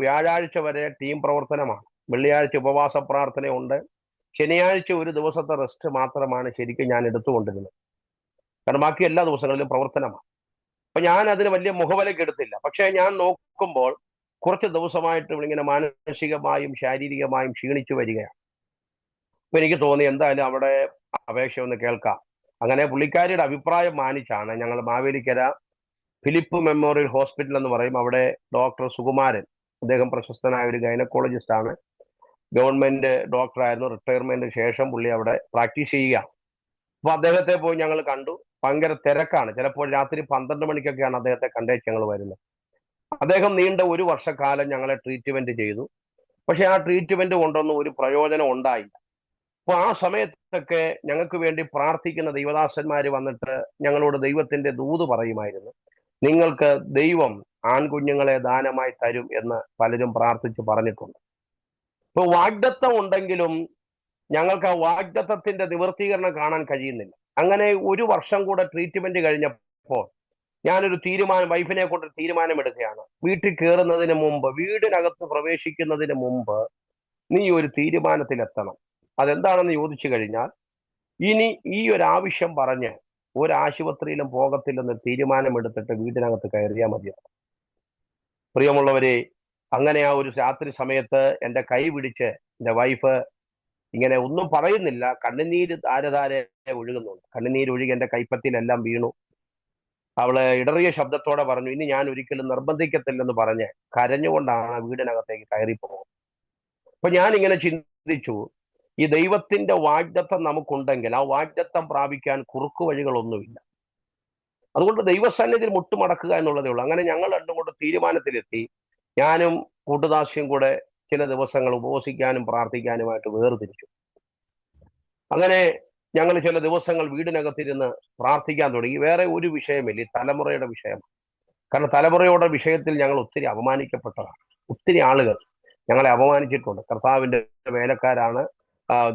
വ്യാഴാഴ്ച വരെ ടീം പ്രവർത്തനമാണ്. വെള്ളിയാഴ്ച ഉപവാസ പ്രാർത്ഥനയുണ്ട്. ശനിയാഴ്ച ഒരു ദിവസത്തെ റെസ്റ്റ് മാത്രമാണ് ശരിക്കും ഞാൻ എടുത്തുകൊണ്ടിരുന്നത്. കാരണം ബാക്കി എല്ലാ ദിവസങ്ങളിലും പ്രവർത്തനമാണ്. അപ്പൊ ഞാൻ അതിന് വലിയ മുഖവിലയ്ക്ക് എടുത്തില്ല. പക്ഷെ ഞാൻ നോക്കുമ്പോൾ കുറച്ച് ദിവസമായിട്ട് ഇങ്ങനെ മാനസികമായും ശാരീരികമായും ക്ഷീണിച്ചു വരികയാണ്. അപ്പൊ എനിക്ക് തോന്നി എന്തായാലും അവിടെ അപേക്ഷ ഒന്ന് കേൾക്കാം. അങ്ങനെ പുള്ളിക്കാരിയുടെ അഭിപ്രായം മാനിച്ചാണ് ഞങ്ങൾ മാവേലിക്കര ഫിലിപ്പ് മെമ്മോറിയൽ ഹോസ്പിറ്റൽ എന്ന് പറയും, അവിടെ ഡോക്ടർ സുകുമാരൻ, അദ്ദേഹം പ്രശസ്തനായ ഒരു ഗൈനക്കോളജിസ്റ്റ് ആണ്, ഗവൺമെന്റ് ഡോക്ടറായിരുന്നു. റിട്ടയർമെന്റിന് ശേഷം പുള്ളി അവിടെ പ്രാക്ടീസ് ചെയ്യുക. അപ്പൊ അദ്ദേഹത്തെ പോയി ഞങ്ങൾ കണ്ടു. ഭയങ്കര തിരക്കാണ്. ചിലപ്പോൾ രാത്രി 12 മണിക്കൊക്കെയാണ് അദ്ദേഹത്തെ കണ്ടേച്ച് ഞങ്ങൾ വരുന്നത്. അദ്ദേഹം നീണ്ട 1 വർഷക്കാലം ഞങ്ങളെ ട്രീറ്റ്മെന്റ് ചെയ്തു. പക്ഷെ ആ ട്രീറ്റ്മെന്റ് കൊണ്ടൊന്നും ഒരു പ്രയോജനം ഉണ്ടായില്ല. അപ്പൊ ആ സമയത്തൊക്കെ ഞങ്ങൾക്ക് വേണ്ടി പ്രാർത്ഥിക്കുന്ന ദൈവദാസന്മാര് വന്നിട്ട് ഞങ്ങളോട് ദൈവത്തിന്റെ ദൂത് പറയുമായിരുന്നു. നിങ്ങൾക്ക് ദൈവം ആൺകുഞ്ഞുങ്ങളെ ദാനമായി തരും എന്ന് പലരും പ്രാർത്ഥിച്ച് പറഞ്ഞിട്ടുണ്ട്. ഇപ്പൊ വാഗ്ദത്തം ഉണ്ടെങ്കിലും ഞങ്ങൾക്ക് ആ വാഗ്ദത്തത്തിന്റെ നിവൃത്തീകരണം കാണാൻ കഴിയുന്നില്ല. അങ്ങനെ 1 വർഷം കൂടെ ട്രീറ്റ്മെന്റ് കഴിഞ്ഞപ്പോൾ ഞാനൊരു തീരുമാനം, വൈഫിനെ കൊണ്ട് തീരുമാനം എടുക്കുകയാണ്. വീട്ടിൽ കയറുന്നതിന് മുമ്പ്, വീടിനകത്ത് പ്രവേശിക്കുന്നതിന് മുമ്പ് നീ ഒരു തീരുമാനത്തിലെത്തണം. അതെന്താണെന്ന് ചോദിച്ചു കഴിഞ്ഞാൽ, ഇനി ഈ ഒരു ആവശ്യം പറഞ്ഞ് ഒരു ആശുപത്രിയിലും പോകത്തില്ലെന്ന് തീരുമാനമെടുത്തിട്ട് വീടിനകത്ത് കയറിയാൽ മതിയാണ്. പ്രിയമുള്ളവരെ, അങ്ങനെ ആ ഒരു രാത്രി സമയത്ത് എൻ്റെ കൈ പിടിച്ച് എൻ്റെ വൈഫ് ഇങ്ങനെ ഒന്നും പറയുന്നില്ല, കണ്ണുനീര് ധാരധാരെ ഒഴുകുന്നുണ്ട്. കണ്ണുനീരൊഴുകി എൻ്റെ കൈപ്പത്തിയിലെല്ലാം വീണു. അവള് ഇടറിയ ശബ്ദത്തോടെ പറഞ്ഞു, ഇനി ഞാൻ ഒരിക്കലും നിർബന്ധിക്കത്തില്ലെന്ന് പറഞ്ഞ് കരഞ്ഞുകൊണ്ടാണ് വീടിനകത്തേക്ക് കയറിപ്പോകുന്നത്. അപ്പൊ ഞാൻ ഇങ്ങനെ ചിന്തിച്ചു, ഈ ദൈവത്തിന്റെ വാഗ്ദത്തം നമുക്കുണ്ടെങ്കിൽ ആ വാഗ്ദത്തം പ്രാപിക്കാൻ കുറുക്കു വഴികളൊന്നുമില്ല. അതുകൊണ്ട് ദൈവസന്നിധിയിൽ മുട്ടുമടക്കുക എന്നുള്ളതേ ഉള്ളൂ. അങ്ങനെ ഞങ്ങൾ രണ്ടും കൂടെ തീരുമാനത്തിലെത്തി. ഞാനും കൂട്ടുദാസ്യം കൂടെ ചില ദിവസങ്ങൾ ഉപവസിക്കാനും പ്രാർത്ഥിക്കാനുമായിട്ട് വേർതിരിച്ചു. അങ്ങനെ ഞങ്ങൾ ചില ദിവസങ്ങൾ വീടിനകത്തിരുന്ന് പ്രാർത്ഥിക്കാൻ തുടങ്ങി. വേറെ ഒരു വിഷയമില്ല, ഈ തലമുറയുടെ വിഷയമാണ്. കാരണം തലമുറയുടെ വിഷയത്തിൽ ഞങ്ങൾ ഒത്തിരി അപമാനിക്കപ്പെട്ടതാണ്. ഒത്തിരി ആളുകൾ ഞങ്ങളെ അപമാനിച്ചിട്ടുണ്ട്. കർത്താവിന്റെ വേലക്കാരാണ്,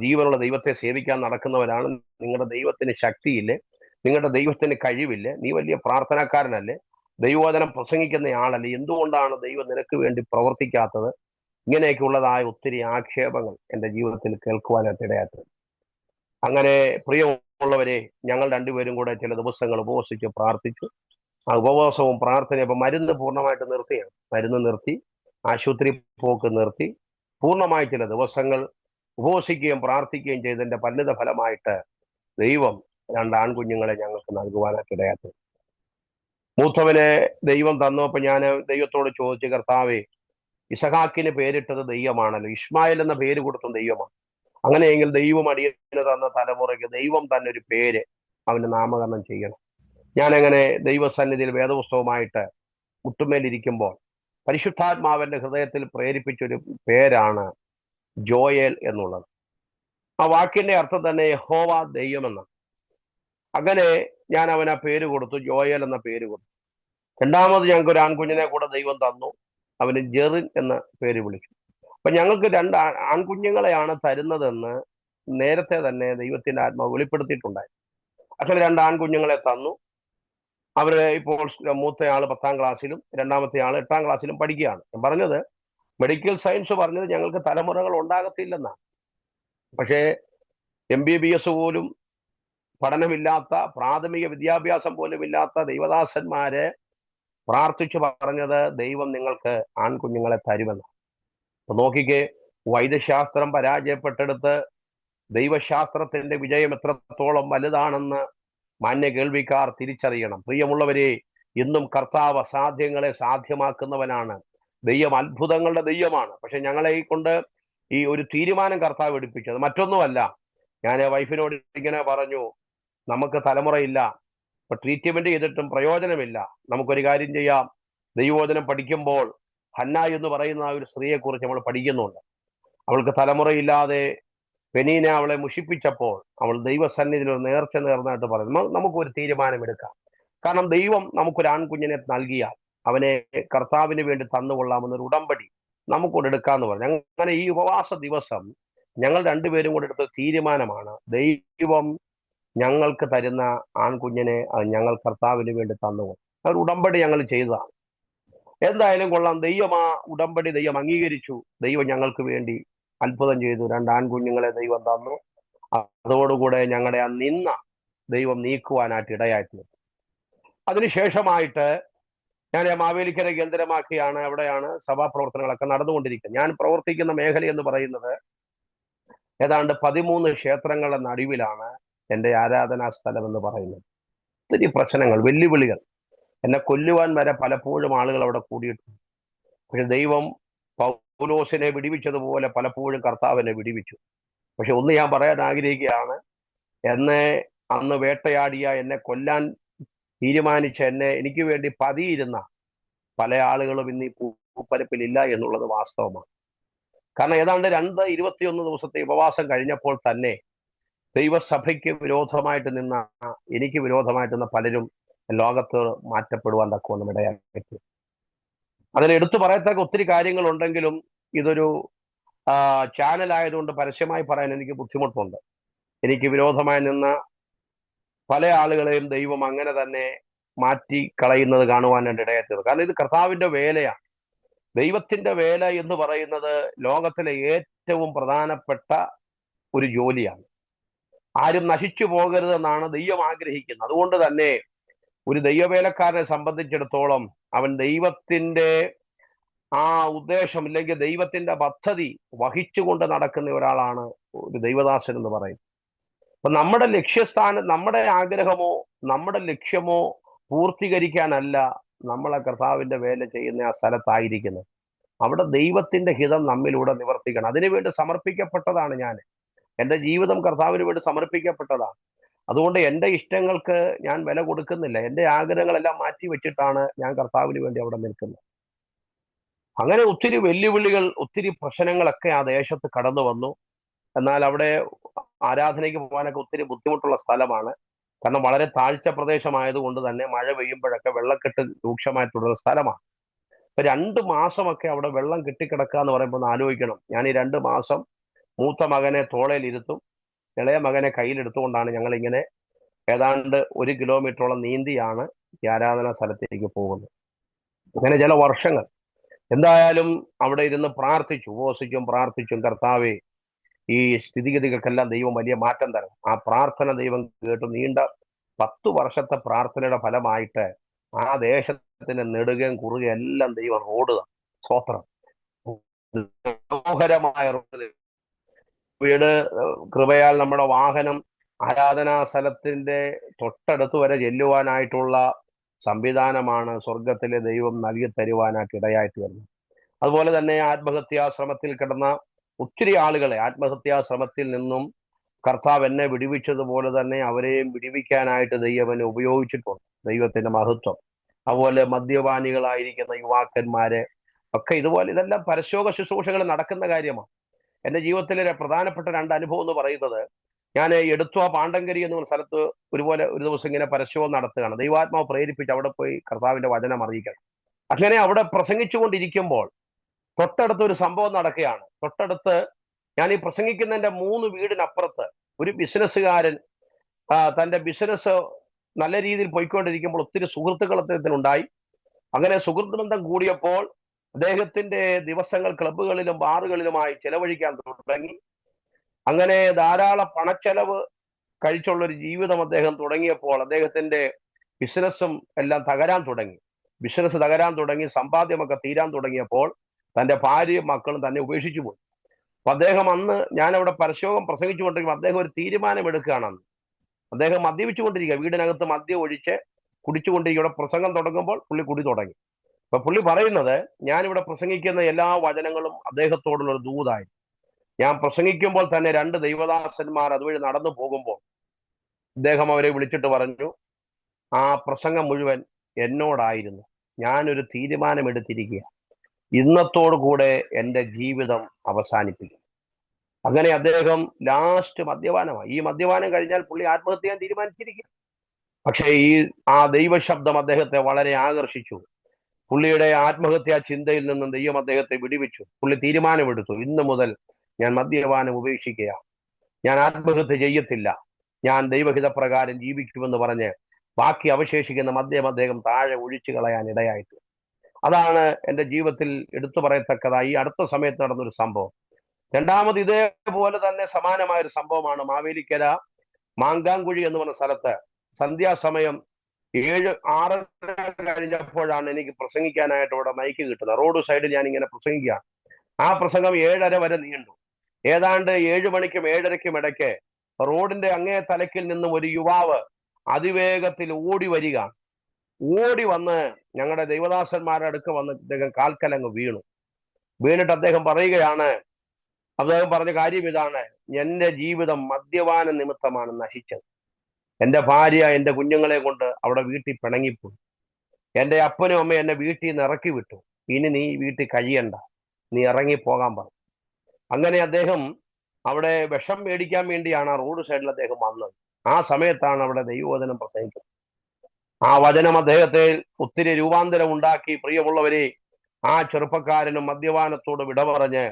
ജീവനുള്ള ദൈവത്തെ സേവിക്കാൻ നടക്കുന്നവരാണ്, നിങ്ങളുടെ ദൈവത്തിന് ശക്തിയില്ലേ, നിങ്ങളുടെ ദൈവത്തിന് കഴിവില്ലേ, നീ വലിയ പ്രാർത്ഥനാക്കാരനല്ലേ, ദൈവവചനം പ്രസംഗിക്കുന്ന ആളല്ലേ, എന്തുകൊണ്ടാണ് ദൈവം നിനക്ക് വേണ്ടി പ്രവർത്തിക്കാത്തത്, ഇങ്ങനെയൊക്കെയുള്ളതായ ഒത്തിരി ആക്ഷേപങ്ങൾ എൻ്റെ ജീവിതത്തിൽ കേൾക്കുവാനായിട്ട് ഇടയാത്തത്. അങ്ങനെ പ്രിയമുള്ളവരെ, ഞങ്ങൾ രണ്ടുപേരും കൂടെ ചില ദിവസങ്ങൾ ഉപവസിച്ച് പ്രാർത്ഥിച്ചു. ആ ഉപവാസവും പ്രാർത്ഥനയും, അപ്പൊ മരുന്ന് പൂർണ്ണമായിട്ട് നിർത്തിയാണ്. മരുന്ന് നിർത്തി, ആശുപത്രി പോക്ക് നിർത്തി, പൂർണ്ണമായി ചില ദിവസങ്ങൾ ഉപവസിക്കുകയും പ്രാർത്ഥിക്കുകയും ചെയ്തതിന്റെ പരിണിത ഫലമായിട്ട് ദൈവം 2 ആൺകുഞ്ഞുങ്ങളെ ഞങ്ങൾക്ക് നൽകുവാനായിട്ട് ഇടയാത്തത്. മൂത്തവനെ ദൈവം തന്നു. അപ്പൊ ഞാൻ ദൈവത്തോട് ചോദിച്ചു, കർത്താവേ, ഇസഹാക്കിന് പേരിട്ടത് ദൈവമാണല്ലോ, ഇസ്മായിൽ എന്ന പേര് കൊടുത്തും ദൈവമാണ്. അങ്ങനെയെങ്കിൽ ദൈവം അടിയന് തന്ന തലമുറയ്ക്ക് ദൈവം തന്നെ ഒരു പേര് അവന് നാമകരണം ചെയ്യണം. ഞാനങ്ങനെ ദൈവസന്നിധിയിൽ വേദപുസ്തകവുമായിട്ട് മുട്ടുമേലിരിക്കുമ്പോൾ പരിശുദ്ധാത്മാവിന്റെ ഹൃദയത്തിൽ പ്രേരിപ്പിച്ചൊരു പേരാണ് ജോയേൽ എന്നുള്ളത്. ആ വാക്കിന്റെ അർത്ഥം തന്നെ യഹോവ ദൈവമെന്നാണ്. അങ്ങനെ ഞാൻ അവന് ആ പേര് കൊടുത്തു, ജോയേൽ എന്ന പേര് കൊടുത്തു. രണ്ടാമത് ഞങ്ങൾക്ക് ഒരു ആൺകുഞ്ഞിനെ കൂടെ ദൈവം തന്നു, അവന് ജെറിൻ എന്ന പേര് വിളിച്ചു. അപ്പൊ ഞങ്ങൾക്ക് 2 ആൺകുഞ്ഞുങ്ങളെയാണ് തരുന്നതെന്ന് നേരത്തെ തന്നെ ദൈവത്തിന്റെ ആത്മാവ് വെളിപ്പെടുത്തിയിട്ടുണ്ടായി. അങ്ങനെ 2 ആൺകുഞ്ഞുങ്ങളെ തന്നു. അവര് ഇപ്പോൾ മൂത്തയാള് 10ാം ക്ലാസ്സിലും രണ്ടാമത്തെ ആള് 8ാം ക്ലാസ്സിലും പഠിക്കുകയാണ്. ഞാൻ പറഞ്ഞത്, മെഡിക്കൽ സയൻസ് പറഞ്ഞത് ഞങ്ങൾക്ക് തലമുറകൾ ഉണ്ടാകത്തില്ലെന്നാണ്. പക്ഷേ MBBS പോലും പഠനമില്ലാത്ത, പ്രാഥമിക വിദ്യാഭ്യാസം പോലും ഇല്ലാത്ത ദൈവദാസന്മാരെ പ്രാർത്ഥിച്ചു പറഞ്ഞത് ദൈവം നിങ്ങൾക്ക് ആൺകുഞ്ഞുങ്ങളെ തരുമെന്ന്. അപ്പൊ നോക്കിക്കേ, വൈദ്യശാസ്ത്രം പരാജയപ്പെട്ടെടുത്ത് ദൈവശാസ്ത്രത്തിന്റെ വിജയം എത്രത്തോളം വലുതാണെന്ന് മാന്യ കേൾവിക്കാർ തിരിച്ചറിയണം. പ്രിയമുള്ളവരെ, ഇന്നും കർത്താവ് അസാധ്യങ്ങളെ സാധ്യമാക്കുന്നവനാണ്. ദൈവം അത്ഭുതങ്ങളുടെ ദൈവമാണ്. പക്ഷെ ഞങ്ങളെ കൊണ്ട് ഈ ഒരു തീരുമാനം കർത്താവ് എടുപ്പിച്ചത് മറ്റൊന്നുമല്ല. ഞാൻ വൈഫിനോട് ഇങ്ങനെ പറഞ്ഞു, നമുക്ക് തലമുറയില്ല, ഇപ്പൊ ട്രീറ്റ്മെന്റ് ചെയ്തിട്ടും പ്രയോജനമില്ല. നമുക്കൊരു കാര്യം ചെയ്യാം. ദൈവവചനം പഠിക്കുമ്പോൾ ഹന്ന എന്ന് പറയുന്ന ആ ഒരു സ്ത്രീയെ കുറിച്ച് നമ്മൾ പഠിക്കുന്നുണ്ട്. അവൾക്ക് തലമുറയില്ലാതെ പെനീനെ അവളെ മുഷിപ്പിച്ചപ്പോൾ അവൾ ദൈവസന്നിധിയിൽ ഒരു നേർച്ച നേർന്നായിട്ട് പറഞ്ഞു, നമുക്കൊരു തീരുമാനമെടുക്കാം. കാരണം ദൈവം നമുക്കൊരു ആൺകുഞ്ഞിനെ നൽകിയാൽ അവനെ കർത്താവിന് വേണ്ടി തന്നുകൊള്ളാമെന്നൊരു ഉടമ്പടി നമുക്കൂടെ എടുക്കാന്ന് പറഞ്ഞു. അങ്ങനെ ഈ ഉപവാസ ദിവസം ഞങ്ങൾ രണ്ടുപേരും കൂടെ എടുത്ത തീരുമാനമാണ്, ദൈവം ഞങ്ങൾക്ക് തരുന്ന ആൺകുഞ്ഞിനെ ഞങ്ങൾ കർത്താവിന് വേണ്ടി തന്നുകൊള്ളു. ഒരു ഉടമ്പടി ഞങ്ങൾ ചെയ്തതാണ്. എന്തായാലും കൊള്ളാം, ദൈവം ആ ഉടമ്പടി ദൈവം അംഗീകരിച്ചു. ദൈവം ഞങ്ങൾക്ക് വേണ്ടി അത്ഭുതം ചെയ്തു. 2 ആൺകുഞ്ഞുങ്ങളെ ദൈവം തന്നു. അതോടുകൂടെ ഞങ്ങളുടെ ആ നിന്ന ദൈവം നീക്കുവാനായിട്ട് ഇടയായിട്ടുണ്ട്. അതിനുശേഷമായിട്ട് ഞാൻ മാവേലിക്കര കേന്ദ്രമാക്കിയാണ് അവിടെയാണ് സഭാപ്രവർത്തനങ്ങളൊക്കെ നടന്നുകൊണ്ടിരിക്കുന്നത്. ഞാൻ പ്രവർത്തിക്കുന്ന മേഖല എന്ന് പറയുന്നത് ഏതാണ്ട് 13 ക്ഷേത്രങ്ങളുടെ നടുവിലാണ് എൻ്റെ ആരാധനാ സ്ഥലം എന്ന് പറയുന്നത്. ഒത്തിരി പ്രശ്നങ്ങൾ, വെല്ലുവിളികൾ, എന്നെ കൊല്ലുവാൻ വരെ പലപ്പോഴും ആളുകൾ അവിടെ കൂടിയിട്ടുണ്ട്. പക്ഷെ ദൈവം പൗലോസിനെ വിടിവിച്ചതുപോലെ പലപ്പോഴും കർത്താവിനെ വിടിവിച്ചു. പക്ഷെ ഒന്ന് ഞാൻ പറയാൻ ആഗ്രഹിക്കുകയാണ്, എന്നെ അന്ന് വേട്ടയാടിയ, എന്നെ കൊല്ലാൻ തീരുമാനിച്ച, എനിക്ക് വേണ്ടി പതിയിരുന്ന പല ആളുകളും ഇന്ന് ഈ പൂപ്പരപ്പിലില്ല എന്നുള്ളത് വാസ്തവമാണ്. കാരണം ഏതാണ്ട് 21 ദിവസത്തെ ഉപവാസം കഴിഞ്ഞപ്പോൾ തന്നെ ദൈവസഭയ്ക്ക് വിരോധമായിട്ട് നിന്ന, എനിക്ക് വിരോധമായിട്ട് നിന്ന പലരും ലോകത്ത് മാറ്റപ്പെടുവാൻ തക്കവണ്ണം ഇടയാക്കി. അതിൽ എടുത്തു പറയത്തക്ക ഒത്തിരി കാര്യങ്ങളുണ്ടെങ്കിലും ഇതൊരു ചാനൽ ആയതുകൊണ്ട് പരസ്യമായി പറയാൻ എനിക്ക് ബുദ്ധിമുട്ടുണ്ട്. എനിക്ക് വിരോധമായി നിന്ന പല ആളുകളെയും ദൈവം അങ്ങനെ തന്നെ മാറ്റി കളയുന്നത് കാണുവാനായിട്ട് ഇടയാക്കിയത്. കാരണം ഇത് കർത്താവിന്റെ വേലയാണ്. ദൈവത്തിന്റെ വേല എന്ന് പറയുന്നത് ലോകത്തിലെ ഏറ്റവും പ്രധാനപ്പെട്ട ഒരു ജോലിയാണ്. ആരും നശിച്ചു പോകരുതെന്നാണ് ദൈവം ആഗ്രഹിക്കുന്നത്. അതുകൊണ്ട് തന്നെ ഒരു ദൈവവേലക്കാരനെ സംബന്ധിച്ചിടത്തോളം അവൻ ദൈവത്തിന്റെ ആ ഉദ്ദേശം ഇല്ലെങ്കിൽ ദൈവത്തിന്റെ പദ്ധതി വഹിച്ചുകൊണ്ട് നടക്കുന്ന ഒരാളാണ് ഒരു ദൈവദാസൻ എന്ന് പറയുന്നത്. അപ്പൊ നമ്മുടെ ലക്ഷ്യസ്ഥാനം, നമ്മുടെ ആഗ്രഹമോ നമ്മുടെ ലക്ഷ്യമോ പൂർത്തീകരിക്കാനല്ല നമ്മളെ കർത്താവിന്റെ വേല ചെയ്യുന്ന ആ സ്ഥലത്തായിരിക്കുന്നത്. അവിടെ ദൈവത്തിന്റെ ഹിതം നമ്മിലൂടെ നിവർത്തിക്കണം. അതിനുവേണ്ടി സമർപ്പിക്കപ്പെട്ടതാണ് ഞാൻ. എൻ്റെ ജീവിതം കർത്താവിന് വേണ്ടി സമർപ്പിക്കപ്പെട്ടതാണ്. അതുകൊണ്ട് എൻ്റെ ഇഷ്ടങ്ങൾക്ക് ഞാൻ വില കൊടുക്കുന്നില്ല. എൻ്റെ ആഗ്രഹങ്ങളെല്ലാം മാറ്റി വെച്ചിട്ടാണ് ഞാൻ കർത്താവിന് വേണ്ടി അവിടെ നിൽക്കുന്നത്. അങ്ങനെ ഒത്തിരി വെല്ലുവിളികൾ, ഒത്തിരി പ്രശ്നങ്ങളൊക്കെ ആ ദേശത്ത് കടന്നു വന്നു. എന്നാൽ അവിടെ ആരാധനയ്ക്ക് പോകാനൊക്കെ ഒത്തിരി ബുദ്ധിമുട്ടുള്ള സ്ഥലമാണ്. കാരണം വളരെ താഴ്ച പ്രദേശമായതുകൊണ്ട് തന്നെ മഴ പെയ്യുമ്പോഴൊക്കെ വെള്ളക്കെട്ട് രൂക്ഷമായിട്ടുള്ള സ്ഥലമാണ്. ഇപ്പൊ 2 മാസമൊക്കെ അവിടെ വെള്ളം കെട്ടിക്കിടക്കുക എന്ന് പറയുമ്പോൾ ഒന്ന് ആലോചിക്കണം. ഞാൻ ഈ 2 മാസം മൂത്ത മകനെ തോളയിലിരുത്തും, ഇളയ മകനെ കയ്യിലെടുത്തുകൊണ്ടാണ് ഞങ്ങൾ ഇങ്ങനെ ഏതാണ്ട് 1 കിലോമീറ്ററോളം നീന്തിയാണ് ഈ ആരാധനാ സ്ഥലത്തേക്ക് പോകുന്നത്. അങ്ങനെ ചില വർഷങ്ങൾ എന്തായാലും അവിടെ ഇരുന്ന് പ്രാർത്ഥിച്ചു, ഉപവസിച്ചും പ്രാർത്ഥിച്ചും, കർത്താവേ ഈ സ്ഥിതിഗതികൾക്കെല്ലാം ദൈവം വലിയ മാറ്റം തരണം. ആ പ്രാർത്ഥന ദൈവം കേട്ടു. നീണ്ട 10 വർഷത്തെ പ്രാർത്ഥനയുടെ ഫലമായിട്ട് ആ ദേശത്തിന്റെ നെടുകയും കുറുകയും എല്ലാം ദൈവം റോഡ് സ്വോത്രം മനോഹരമായ റോഡ്. വീട് കൃപയാൽ നമ്മുടെ വാഹനം ആരാധനാ സ്ഥലത്തിന്റെ തൊട്ടടുത്ത് വരെ ചെല്ലുവാനായിട്ടുള്ള സംവിധാനമാണ് സ്വർഗത്തിലെ ദൈവം നൽകി തരുവാനായിട്ട് ഇടയായിട്ട് വരുന്നത്. അതുപോലെ തന്നെ ആത്മഹത്യാശ്രമത്തിൽ കിടന്ന ഒത്തിരി ആളുകളെ ആത്മഹത്യാശ്രമത്തിൽ നിന്നും കർത്താവ് എന്നെ വിടുവിച്ചതുപോലെ തന്നെ അവരെയും വിടുവിക്കാനായിട്ട് ദൈവനെ ഉപയോഗിച്ചിട്ടുണ്ട്. ദൈവത്തിന്റെ മഹത്വം. അതുപോലെ മദ്യപാനികളായിരിക്കുന്ന യുവാക്കന്മാരെ ഒക്കെ ഇതുപോലെ, ഇതെല്ലാം പരസ്യോഗ ശുശ്രൂഷകൾ നടക്കുന്ന കാര്യമാണ്. എൻ്റെ ജീവിതത്തിലെ പ്രധാനപ്പെട്ട 2 അനുഭവം എന്ന് പറയുന്നത്, ഞാൻ എടുത്വ പാണ്ടങ്കരി എന്ന സ്ഥലത്ത് ഒരു ദിവസം ഇങ്ങനെ പരസ്യവും നടത്തുകയാണ്. ദൈവാത്മാവ് പ്രേരിപ്പിച്ച് അവിടെ പോയി കർത്താവിന്റെ വചനം അറിയിക്കണം. അങ്ങനെ അവിടെ പ്രസംഗിച്ചുകൊണ്ടിരിക്കുമ്പോൾ തൊട്ടടുത്ത് ഒരു സംഭവം നടക്കുകയാണ്. തൊട്ടടുത്ത് ഞാൻ ഈ പ്രസംഗിക്കുന്നതിന്റെ 3 വീടിനപ്പുറത്ത് ഒരു ബിസിനസ്സുകാരൻ തന്റെ ബിസിനസ് നല്ല രീതിയിൽ പോയിക്കൊണ്ടിരിക്കുമ്പോൾ ഒത്തിരി സുഹൃത്തുക്കൾ അദ്ദേഹത്തിനുണ്ടായി. അങ്ങനെ സുഹൃത്ത് ബന്ധം കൂടിയപ്പോൾ അദ്ദേഹത്തിന്റെ ദിവസങ്ങൾ ക്ലബ്ബുകളിലും ബാറുകളിലുമായി ചെലവഴിക്കാൻ തുടങ്ങി. അങ്ങനെ ധാരാളം പണച്ചെലവ് കഴിച്ചുള്ളൊരു ജീവിതം അദ്ദേഹം തുടങ്ങിയപ്പോൾ അദ്ദേഹത്തിന്റെ ബിസിനസ്സും എല്ലാം തകരാൻ തുടങ്ങി. ബിസിനസ് തകരാൻ തുടങ്ങി, സമ്പാദ്യമൊക്കെ തീരാൻ തുടങ്ങിയപ്പോൾ തന്റെ ഭാര്യയും മക്കളും തന്നെ ഉപേക്ഷിച്ചു പോയി. അപ്പൊ അദ്ദേഹം അന്ന് ഞാൻ അവിടെ പരസ്യോഗം പ്രസംഗിച്ചുകൊണ്ടിരിക്കുമ്പോൾ അദ്ദേഹം ഒരു തീരുമാനം എടുക്കുകയാണെന്ന്. അദ്ദേഹം മദ്യപിച്ചുകൊണ്ടിരിക്കുക, വീടിനകത്ത് മദ്യം ഒഴിച്ച് കുടിച്ചുകൊണ്ടിരിക്കും. പ്രസംഗം തുടങ്ങുമ്പോൾ പുള്ളി കുടി തുടങ്ങി. അപ്പൊ പുള്ളി പറയുന്നത്, ഞാനിവിടെ പ്രസംഗിക്കുന്ന എല്ലാ വചനങ്ങളും അദ്ദേഹത്തോടുള്ള ഒരു ദൂതായി. ഞാൻ പ്രസംഗിക്കുമ്പോൾ തന്നെ 2 ദൈവദാസന്മാർ അതുവഴി നടന്നു പോകുമ്പോൾ അദ്ദേഹം അവരെ വിളിച്ചിട്ട് പറഞ്ഞു, ആ പ്രസംഗം മുഴുവൻ എന്നോടായിരുന്നു. ഞാനൊരു തീരുമാനമെടുത്തിരിക്കുക, ഇന്നത്തോടു കൂടെ എൻ്റെ ജീവിതം അവസാനിപ്പിക്കും. അങ്ങനെ അദ്ദേഹം ലാസ്റ്റ് മദ്യപാനമായി. ഈ മദ്യപാനം കഴിഞ്ഞാൽ പുള്ളി ആത്മഹത്യ ചെയ്യാൻ തീരുമാനിച്ചിരിക്കും. പക്ഷേ ആ ദൈവശബ്ദം അദ്ദേഹത്തെ വളരെ ആകർഷിച്ചു. പുള്ളിയുടെ ആത്മഹത്യാ ചിന്തയിൽ നിന്നും ദൈവം അദ്ദേഹത്തെ വിടുവിച്ചു. പുള്ളി തീരുമാനമെടുത്തു, ഇന്നു മുതൽ ഞാൻ മദ്യപാനം ഉപേക്ഷിക്കുക, ഞാൻ ആത്മഹത്യ ചെയ്യത്തില്ല, ഞാൻ ദൈവഹിതപ്രകാരം ജീവിക്കുമെന്ന് പറഞ്ഞ് ബാക്കി അവശേഷിക്കുന്ന മദ്യം അദ്ദേഹം താഴെ ഒഴിച്ചു കളയാൻ ഇടയായിട്ട്. അതാണ് എൻ്റെ ജീവിതത്തിൽ എടുത്തു പറയത്തക്കതായി ഈ അടുത്ത സമയത്ത് നടന്നൊരു സംഭവം. രണ്ടാമത് ഇതേപോലെ തന്നെ സമാനമായ ഒരു സംഭവമാണ് മാവേലിക്കര മാങ്കാങ്കുഴി എന്ന് പറഞ്ഞ സ്ഥലത്ത്. സന്ധ്യാസമയം 6:30 കഴിഞ്ഞപ്പോഴാണ് എനിക്ക് പ്രസംഗിക്കാനായിട്ട് ഇവിടെ മൈക്ക് കിട്ടുന്നത്. റോഡ് സൈഡിൽ ഞാൻ ഇങ്ങനെ പ്രസംഗിക്കുകയാണ്. ആ പ്രസംഗം 7:30 വരെ നീണ്ടു. ഏതാണ്ട് 7 മണിക്കും 7:30ക്കും ഇടയ്ക്ക് റോഡിന്റെ അങ്ങേ തലക്കിൽ നിന്നും ഒരു യുവാവ് അതിവേഗത്തിൽ ഓടി വരിക. ഓടി വന്ന് ഞങ്ങളുടെ ദൈവദാസന്മാരുടെ അടുക്ക് വന്ന് അദ്ദേഹം കാൽക്കലങ്ങ് വീണിട്ട് അദ്ദേഹം പറയുകയാണ്, അദ്ദേഹം പറഞ്ഞ കാര്യം ഇതാണ്, എൻ്റെ ജീവിതം മദ്യപാന നിമിത്തമാണ് നശിച്ചത്. എൻ്റെ ഭാര്യ എൻ്റെ കുഞ്ഞുങ്ങളെ കൊണ്ട് അവിടെ വീട്ടിൽ പിണങ്ങിപ്പോയി. എൻ്റെ അപ്പനും അമ്മയും എന്നെ വീട്ടിൽ നിന്ന് ഇറക്കി വിട്ടു. ഇനി നീ വീട്ടിൽ കഴിയണ്ട, നീ ഇറങ്ങിപ്പോകാൻ പറഞ്ഞു. അങ്ങനെ അദ്ദേഹം അവിടെ വിഷം മേടിക്കാൻ വേണ്ടിയാണ് ആ റോഡ് സൈഡിൽ അദ്ദേഹം വന്നത്. ആ സമയത്താണ് അവിടെ ദൈവവചനം പ്രസംഗിക്കുന്നത്. ആ വചനം അദ്ദേഹത്തെ ഒത്തിരി രൂപാന്തരം ഉണ്ടാക്കി. പ്രിയമുള്ളവരെ, ആ ചെറുപ്പക്കാരനും മദ്യപാനത്തോട് വിട പറഞ്ഞ്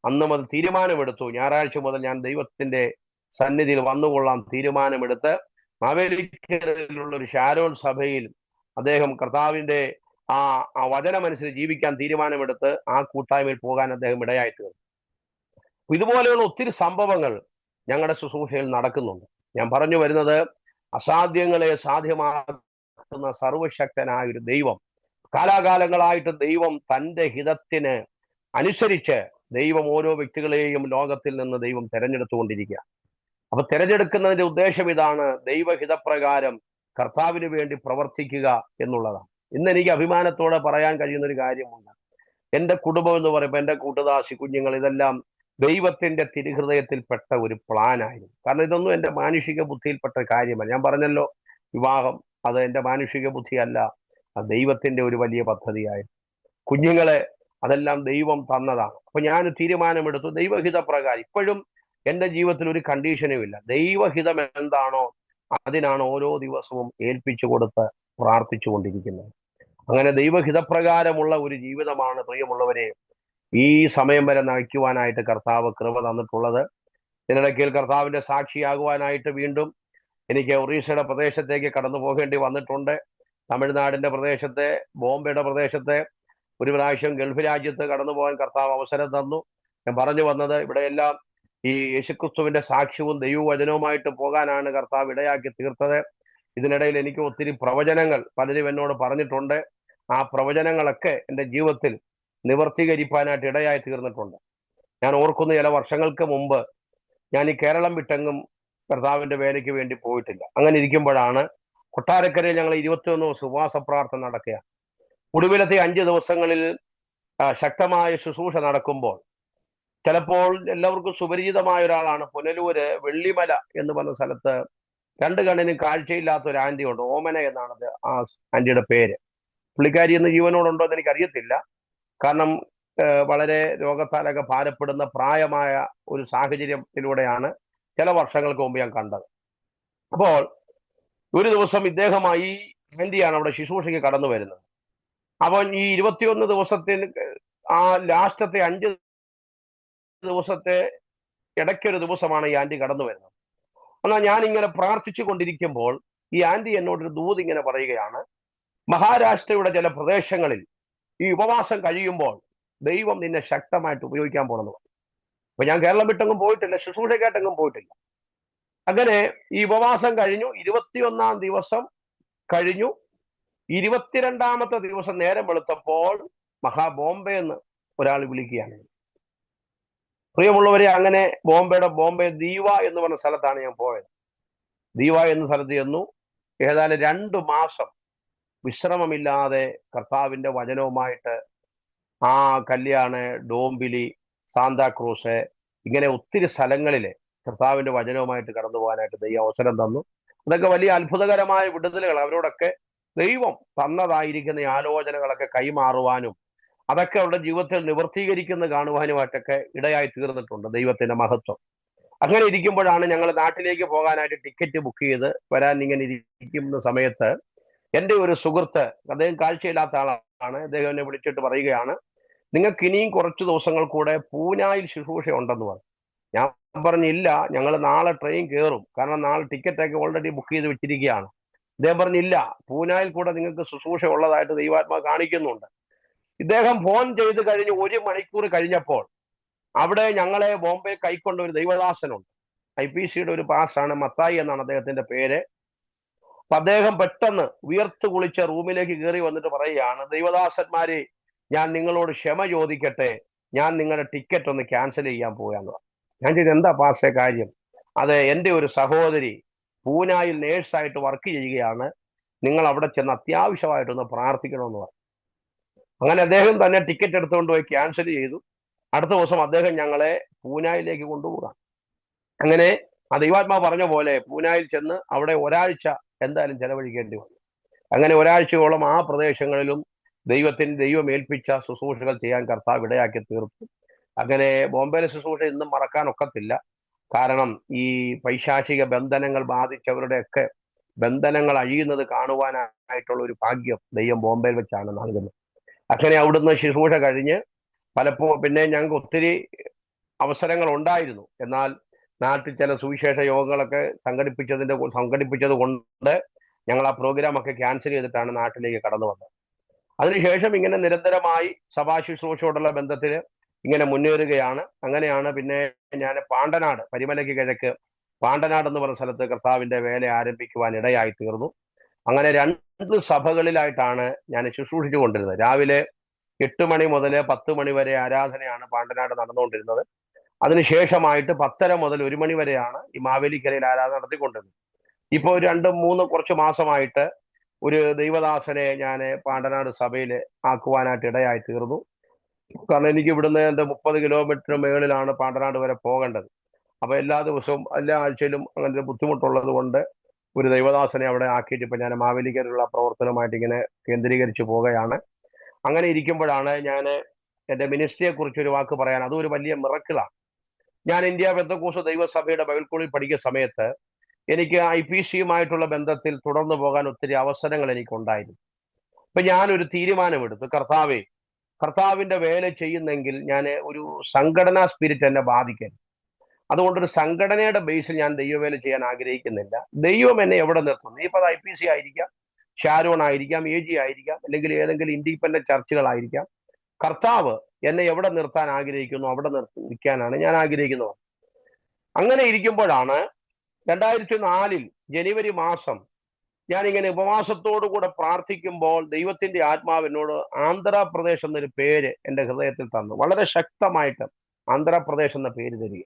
അന്ന് മുതൽ തീരുമാനമെടുത്തു, ഞായറാഴ്ച മുതൽ ഞാൻ ദൈവത്തിന്റെ സന്നിധിയിൽ വന്നുകൊള്ളാം തീരുമാനമെടുത്ത് മാവേലിക്കരയിലുള്ള ഒരു ഷാരോൺ സഭയിൽ അദ്ദേഹം കർത്താവിന്റെ ആ വചനമനുസരിച്ച് ജീവിക്കാൻ തീരുമാനമെടുത്ത് ആ കൂട്ടായ്മയിൽ പോകാൻ അദ്ദേഹം ഇടയായി തീർന്നു. ഇതുപോലെയുള്ള ഒത്തിരി സംഭവങ്ങൾ ഞങ്ങളുടെ ശുശ്രൂഷയിൽ നടക്കുന്നുണ്ട്. ഞാൻ പറഞ്ഞു വരുന്നത്, അസാധ്യങ്ങളെ സാധ്യമാക്കുന്ന സർവശക്തനായ ഒരു ദൈവം, കാലാകാലങ്ങളായിട്ട് ദൈവം തൻ്റെ ഹിതത്തിന് അനുസരിച്ച് ദൈവം ഓരോ വ്യക്തികളെയും ലോകത്തിൽ നിന്ന് ദൈവം തെരഞ്ഞെടുത്തുകൊണ്ടിരിക്കുക. അപ്പൊ തെരഞ്ഞെടുക്കുന്നതിന്റെ ഉദ്ദേശം ഇതാണ്, ദൈവഹിതപ്രകാരം കർത്താവിന് വേണ്ടി പ്രവർത്തിക്കുക എന്നുള്ളതാണ്. ഇന്ന് എനിക്ക് അഭിമാനത്തോടെ പറയാൻ കഴിയുന്ന ഒരു കാര്യമുണ്ട്. എൻ്റെ കുടുംബം എന്ന് പറയുമ്പോൾ എൻ്റെ കൂട്ടുദാസി കുഞ്ഞുങ്ങൾ ഇതെല്ലാം ദൈവത്തിന്റെ തിരുഹൃദയത്തിൽപ്പെട്ട ഒരു പ്ലാനായിരുന്നു. കാരണം ഇതൊന്നും എൻ്റെ മാനുഷിക ബുദ്ധിയിൽപ്പെട്ട കാര്യമല്ല. ഞാൻ പറഞ്ഞല്ലോ, വിവാഹം അത് എൻ്റെ മാനുഷിക ബുദ്ധിയല്ല, അത് ദൈവത്തിന്റെ ഒരു വലിയ പദ്ധതിയായിരുന്നു. കുഞ്ഞുങ്ങളെ അതെല്ലാം ദൈവം തന്നതാണ്. അപ്പൊ ഞാൻ തീരുമാനമെടുത്തു, ദൈവഹിത പ്രകാരം. ഇപ്പോഴും എൻ്റെ ജീവിതത്തിൽ ഒരു കണ്ടീഷനും ഇല്ല. ദൈവഹിതം എന്താണോ അതിനാണ് ഓരോ ദിവസവും ഏൽപ്പിച്ചു കൊടുത്ത് പ്രാർത്ഥിച്ചു കൊണ്ടിരിക്കുന്നത്. അങ്ങനെ ദൈവഹിതപ്രകാരമുള്ള ഒരു ജീവിതമാണ് പ്രിയമുള്ളവരെ ഈ സമയം വരെ നയിക്കുവാനായിട്ട് കർത്താവ് കൃപ തന്നിട്ടുള്ളത്. ഇതിനിടയ്ക്ക് കർത്താവിന്റെ സാക്ഷിയാകുവാനായിട്ട് വീണ്ടും എനിക്ക് ഒറീസയുടെ പ്രദേശത്തേക്ക് കടന്നു പോകേണ്ടി വന്നിട്ടുണ്ട്. തമിഴ്നാടിന്റെ പ്രദേശത്തെ, ബോംബെയുടെ പ്രദേശത്തെ, ഒരു പ്രാവശ്യം ഗൾഫ് രാജ്യത്ത് കടന്നു പോകാൻ കർത്താവ് അവസരം തന്നു. ഞാൻ പറഞ്ഞു വന്നത്, ഇവിടെയെല്ലാം ഈ യേശുക്രിസ്തുവിന്റെ സാക്ഷ്യവും ദൈവവചനവുമായിട്ട് പോകാനാണ് കർത്താവ് ഇടയാക്കി തീർത്തത്. ഇതിനിടയിൽ എനിക്ക് ഒത്തിരി പ്രവചനങ്ങൾ പലരും എന്നോട് പറഞ്ഞിട്ടുണ്ട്. ആ പ്രവചനങ്ങളൊക്കെ എൻ്റെ ജീവിതത്തിൽ നിവർത്തീകരിക്കാനായിട്ട് ഇടയായി തീർന്നിട്ടുണ്ട്. ഞാൻ ഓർക്കുന്ന ചില വർഷങ്ങൾക്ക് മുമ്പ് ഞാൻ ഈ കേരളം വിട്ടെങ്ങും കർത്താവിന്റെ വേലയ്ക്ക് വേണ്ടി പോയിട്ടില്ല. അങ്ങനെ ഇരിക്കുമ്പോഴാണ് കൊട്ടാരക്കരയിൽ ഞങ്ങൾ 21 ദിവസം ഉപവാസ പ്രാർത്ഥന നടക്കുക. ഒടുവിലത്തെ 5 ദിവസങ്ങളിൽ ശക്തമായ ശുശ്രൂഷ നടക്കുമ്പോൾ, ചിലപ്പോൾ എല്ലാവർക്കും സുപരിചിതമായ ഒരാളാണ്, പുനലൂര് വെള്ളിമല എന്ന് പറഞ്ഞ സ്ഥലത്ത് 2 കണ്ണിനും കാഴ്ചയില്ലാത്ത ഒരു ആന്റി ഉണ്ട്. ഓമന എന്നാണ് ആ ആന്റിയുടെ പേര്. പുള്ളിക്കാരി ഇന്ന് ജീവനോടുണ്ടോ എന്ന് എനിക്കറിയത്തില്ല. കാരണം വളരെ രോഗത്താലൊക്കെ ഭാരപ്പെടുന്ന പ്രായമായ ഒരു സാഹചര്യത്തിലൂടെയാണ് ചില വർഷങ്ങൾക്ക് മുമ്പ് ഞാൻ കണ്ടത്. അപ്പോൾ ഒരു ദിവസം ഇദ്ദേഹമായി ആന്റിയാണ് അവിടെ ശുശ്രൂഷയ്ക്ക് കടന്നു വരുന്നത്. അവൻ ഈ 21 ദിവസത്തിന് ആ ലാസ്റ്റത്തെ 5 ദിവസത്തെ ഇടയ്ക്കൊരു ദിവസമാണ് ഈ ആന്റി കടന്നു വരുന്നത്. എന്നാൽ ഞാൻ ഇങ്ങനെ പ്രാർത്ഥിച്ചു കൊണ്ടിരിക്കുമ്പോൾ ഈ ആന്റി എന്നോടൊരു ദൂത് ഇങ്ങനെ പറയുകയാണ്, മഹാരാഷ്ട്രയുടെ ചില പ്രദേശങ്ങളിൽ ഈ ഉപവാസം കഴിയുമ്പോൾ ദൈവം നിന്നെ ശക്തമായിട്ട് ഉപയോഗിക്കാൻ പോണെന്ന് പറഞ്ഞു. അപ്പൊ ഞാൻ കേരളം വിട്ടെങ്ങും പോയിട്ടില്ല, ശുശ്രൂഷയ്ക്കായിട്ടെങ്ങും പോയിട്ടില്ല. അങ്ങനെ ഈ ഉപവാസം കഴിഞ്ഞു. 21-ാം ദിവസം കഴിഞ്ഞു. 22-ാമത്തെ ദിവസം നേരം വെളുത്തപ്പോൾ ബോംബെ എന്ന് ഒരാൾ വിളിക്കുകയാണ്. പ്രിയമുള്ളവരെ, അങ്ങനെ ബോംബെ ദീവ എന്ന് പറഞ്ഞ സ്ഥലത്താണ് ഞാൻ പോയത്. ദീവ എന്ന സ്ഥലത്ത് ചെന്നു. ഏതായാലും 2 മാസം വിശ്രമമില്ലാതെ കർത്താവിന്റെ വചനവുമായിട്ട് ആ കല്യാണ്, ഡോംബിലി, സാന്താക്രൂസ്, ഇങ്ങനെ ഒത്തിരി സ്ഥലങ്ങളിൽ കർത്താവിന്റെ വചനവുമായിട്ട് കടന്നു പോകാനായിട്ട് ദൈവം അവസരം തന്നു. അതൊക്കെ വലിയ അത്ഭുതകരമായ വിടുതലുകൾ. അവരോടൊക്കെ ദൈവം തന്നതായിരിക്കുന്ന ഈ ആലോചനകളൊക്കെ കൈമാറുവാനും അതൊക്കെ അവരുടെ ജീവിതത്തിൽ നിവർത്തീകരിക്കുന്നത് കാണുവാനുമായിട്ടൊക്കെ ഇടയായി തീർന്നിട്ടുണ്ട്. ദൈവത്തിന്റെ മഹത്വം. അങ്ങനെ ഇരിക്കുമ്പോഴാണ് ഞങ്ങൾ നാട്ടിലേക്ക് പോകാനായിട്ട് ടിക്കറ്റ് ബുക്ക് ചെയ്ത് വരാൻ ഇങ്ങനെ ഇരിക്കുന്ന സമയത്ത് എൻ്റെ ഒരു സുഹൃത്ത്, അദ്ദേഹം കാഴ്ചയില്ലാത്ത ആളാണ്, അദ്ദേഹം എന്നെ വിളിച്ചിട്ട് പറയുകയാണ്, നിങ്ങൾക്ക് ഇനിയും കുറച്ച് ദിവസങ്ങൾ കൂടെ പൂനായിൽ ശുശ്രൂഷ ഉണ്ടെന്ന് പറഞ്ഞു. ഞാൻ പറഞ്ഞില്ല, ഞങ്ങൾ നാളെ ട്രെയിൻ കയറും, കാരണം നാളെ ടിക്കറ്റൊക്കെ ഓൾറെഡി ബുക്ക് ചെയ്ത് വെച്ചിരിക്കുകയാണ്. അദ്ദേഹം പറഞ്ഞില്ല, പൂനായിൽ കൂടെ നിങ്ങൾക്ക് ശുശ്രൂഷ ഉള്ളതായിട്ട് ദൈവാത്മാ കാണിക്കുന്നുണ്ട്. ഇദ്ദേഹം ഫോൺ ചെയ്ത് കഴിഞ്ഞ് 1 മണിക്കൂർ കഴിഞ്ഞപ്പോൾ അവിടെ ഞങ്ങളെ ബോംബെ കൈക്കൊണ്ട ഒരു ദൈവദാസനുണ്ട്. IPCയുടെ ഒരു പാസ്റ്റാണ്, മത്തായി എന്നാണ് അദ്ദേഹത്തിന്റെ പേര്. അപ്പൊ അദ്ദേഹം പെട്ടെന്ന് വിയർത്ത് കുളിച്ച റൂമിലേക്ക് കയറി വന്നിട്ട് പറയുകയാണ്, ദൈവദാസന്മാരെ, ഞാൻ നിങ്ങളോട് ക്ഷമ ചോദിക്കട്ടെ, ഞാൻ നിങ്ങളുടെ ടിക്കറ്റ് ഒന്ന് ക്യാൻസൽ ചെയ്യാൻ പോകാന്ന് പറഞ്ഞു. ഞാൻ ചോദിച്ചു, എന്താ പാസ്റ്റേ കാര്യം? അത് എൻ്റെ ഒരു സഹോദരി പൂനായിൽ നേഴ്സായിട്ട് വർക്ക് ചെയ്യുകയാണ്, നിങ്ങൾ അവിടെ ചെന്ന് അത്യാവശ്യമായിട്ടൊന്ന് പ്രാർത്ഥിക്കണമെന്ന് പറഞ്ഞു. അങ്ങനെ അദ്ദേഹം തന്നെ ടിക്കറ്റ് എടുത്തുകൊണ്ട് പോയി ക്യാൻസൽ ചെയ്തു. അടുത്ത ദിവസം അദ്ദേഹം ഞങ്ങളെ പൂനായിലേക്ക് കൊണ്ടുപോകാം. അങ്ങനെ ആ ദൈവാത്മാ പറഞ്ഞ പോലെ പൂനായിൽ ചെന്ന് അവിടെ ഒരാഴ്ച എന്തായാലും ചെലവഴിക്കേണ്ടി വന്നു. അങ്ങനെ ഒരാഴ്ചയോളം ആ പ്രദേശങ്ങളിലും ദൈവം ഏൽപ്പിച്ച ശുശ്രൂഷകൾ ചെയ്യാൻ കർത്താവ് ഇടയാക്കി തീർത്തു. അങ്ങനെ ബോംബെയിലെ ശുശ്രൂഷ ഇന്നും മറക്കാൻ ഒക്കത്തില്ല. കാരണം ഈ പൈശാചിക ബന്ധനങ്ങൾ ബാധിച്ചവരുടെയൊക്കെ ബന്ധനങ്ങൾ അഴിയുന്നത് കാണുവാനായിട്ടുള്ള ഒരു ഭാഗ്യം ദൈവം ബോംബെയിൽ വെച്ചാണ് നൽകുന്നത്. അങ്ങനെ അവിടുന്ന് ശുശ്രൂഷ കഴിഞ്ഞ് പലപ്പോഴും പിന്നെ ഞങ്ങൾക്ക് ഒത്തിരി അവസരങ്ങൾ ഉണ്ടായിരുന്നു. എന്നാൽ നാട്ടിൽ ചില സുവിശേഷ യോഗങ്ങളൊക്കെ സംഘടിപ്പിച്ചത് കൊണ്ട് ഞങ്ങൾ ആ പ്രോഗ്രാം ഒക്കെ ക്യാൻസൽ ചെയ്തിട്ടാണ് നാട്ടിലേക്ക് കടന്നു വന്നത്. അതിനുശേഷം ഇങ്ങനെ നിരന്തരമായി സഭാ ശുശ്രൂഷയോടുള്ള ബന്ധത്തിൽ ഇങ്ങനെ മുന്നേറുകയാണ്. അങ്ങനെയാണ് പിന്നെ ഞാൻ പാണ്ടനാട്, പരിമലയ്ക്ക് കിഴക്ക് പാണ്ടനാട് എന്ന് പറഞ്ഞ സ്ഥലത്ത് കർത്താവിന്റെ വേല ആരംഭിക്കുവാൻ ഇടയായി തീർന്നു. അങ്ങനെ 2 സഭകളിലായിട്ടാണ് ഞാൻ ശുശ്രൂഷിച്ചു കൊണ്ടിരുന്നത്. രാവിലെ 8 മണി മുതൽ 10 മണി വരെ ആരാധനയാണ് പാണ്ടനാട് നടന്നുകൊണ്ടിരുന്നത്. അതിനുശേഷമായിട്ട് 10:30 മുതൽ 1 മണി വരെയാണ് ഈ മാവേലിക്കരയിൽ ആരാധന നടത്തിക്കൊണ്ടിരുന്നത്. ഇപ്പോൾ 2-3 കുറച്ച് മാസമായിട്ട് ഒരു ദൈവദാസനെ ഞാൻ പാണ്ടനാട് സഭയിൽ ആക്കുവാനായിട്ട് ഇടയായി തീർന്നു. കാരണം എനിക്ക് ഇവിടുന്ന് എൻ്റെ 30 കിലോമീറ്റർ മേളിലാണ് പാണ്ടനാട് വരെ പോകേണ്ടത്. അപ്പൊ എല്ലാ ദിവസവും എല്ലാ ആഴ്ചയിലും അങ്ങനെ ഒരു ബുദ്ധിമുട്ടുള്ളത് കൊണ്ട് ഒരു ദൈവദാസനെ അവിടെ ആക്കിയിട്ട് ഇപ്പൊ ഞാൻ മാവേലിക്കരയിലുള്ള പ്രവർത്തനമായിട്ട് ഇങ്ങനെ കേന്ദ്രീകരിച്ചു പോവുകയാണ്. അങ്ങനെ ഇരിക്കുമ്പോഴാണ് ഞാൻ എൻ്റെ മിനിസ്ട്രിയെ കുറിച്ച് ഒരു വാക്ക് പറയാൻ, അതും ഒരു വലിയ മിറക്കിളാണ്. ഞാൻ ഇന്ത്യ പെന്തക്കോസ്ത് ദൈവസഭയുടെ ബൈബിൾ സ്കൂളിൽ പഠിക്കുന്ന സമയത്ത് എനിക്ക് IPCയുമായിട്ടുള്ള ബന്ധത്തിൽ തുടർന്നു പോകാൻ ഒത്തിരി അവസരങ്ങൾ എനിക്കുണ്ടായിരുന്നു. അപ്പൊ ഞാനൊരു തീരുമാനമെടുത്തു, കർത്താവിന്റെ വേല ചെയ്യുന്നെങ്കിൽ ഞാൻ ഒരു സംഘടനാ സ്പിരിറ്റ് എന്നെ ബാധിക്കരുത്. അതുകൊണ്ടൊരു സംഘടനയുടെ ബേസിൽ ഞാൻ ദൈവവേല ചെയ്യാൻ ആഗ്രഹിക്കുന്നില്ല. ദൈവം എന്നെ എവിടെ നിർത്തുന്നു, ഇപ്പൊ അത് IPC ആയിരിക്കാം, ഷാരോൺ ആയിരിക്കാം, AG ആയിരിക്കാം, അല്ലെങ്കിൽ ഏതെങ്കിലും ഇൻഡിപെൻഡന്റ് ചർച്ചുകളായിരിക്കാം. കർത്താവ് എന്നെ എവിടെ നിർത്താൻ ആഗ്രഹിക്കുന്നു അവിടെ നിൽക്കാനാണ് ഞാൻ ആഗ്രഹിക്കുന്നത്. അങ്ങനെ ഇരിക്കുമ്പോഴാണ് 2004 ജനുവരി മാസം ഞാനിങ്ങനെ ഉപവാസത്തോടു കൂടെ പ്രാർത്ഥിക്കുമ്പോൾ ദൈവത്തിന്റെ ആത്മാവ് എന്നോട് ആന്ധ്രാപ്രദേശ് എന്നൊരു പേര് എൻ്റെ ഹൃദയത്തിൽ തന്നു. വളരെ ശക്തമായിട്ട് ആന്ധ്രാപ്രദേശ് എന്ന പേര് തരിക.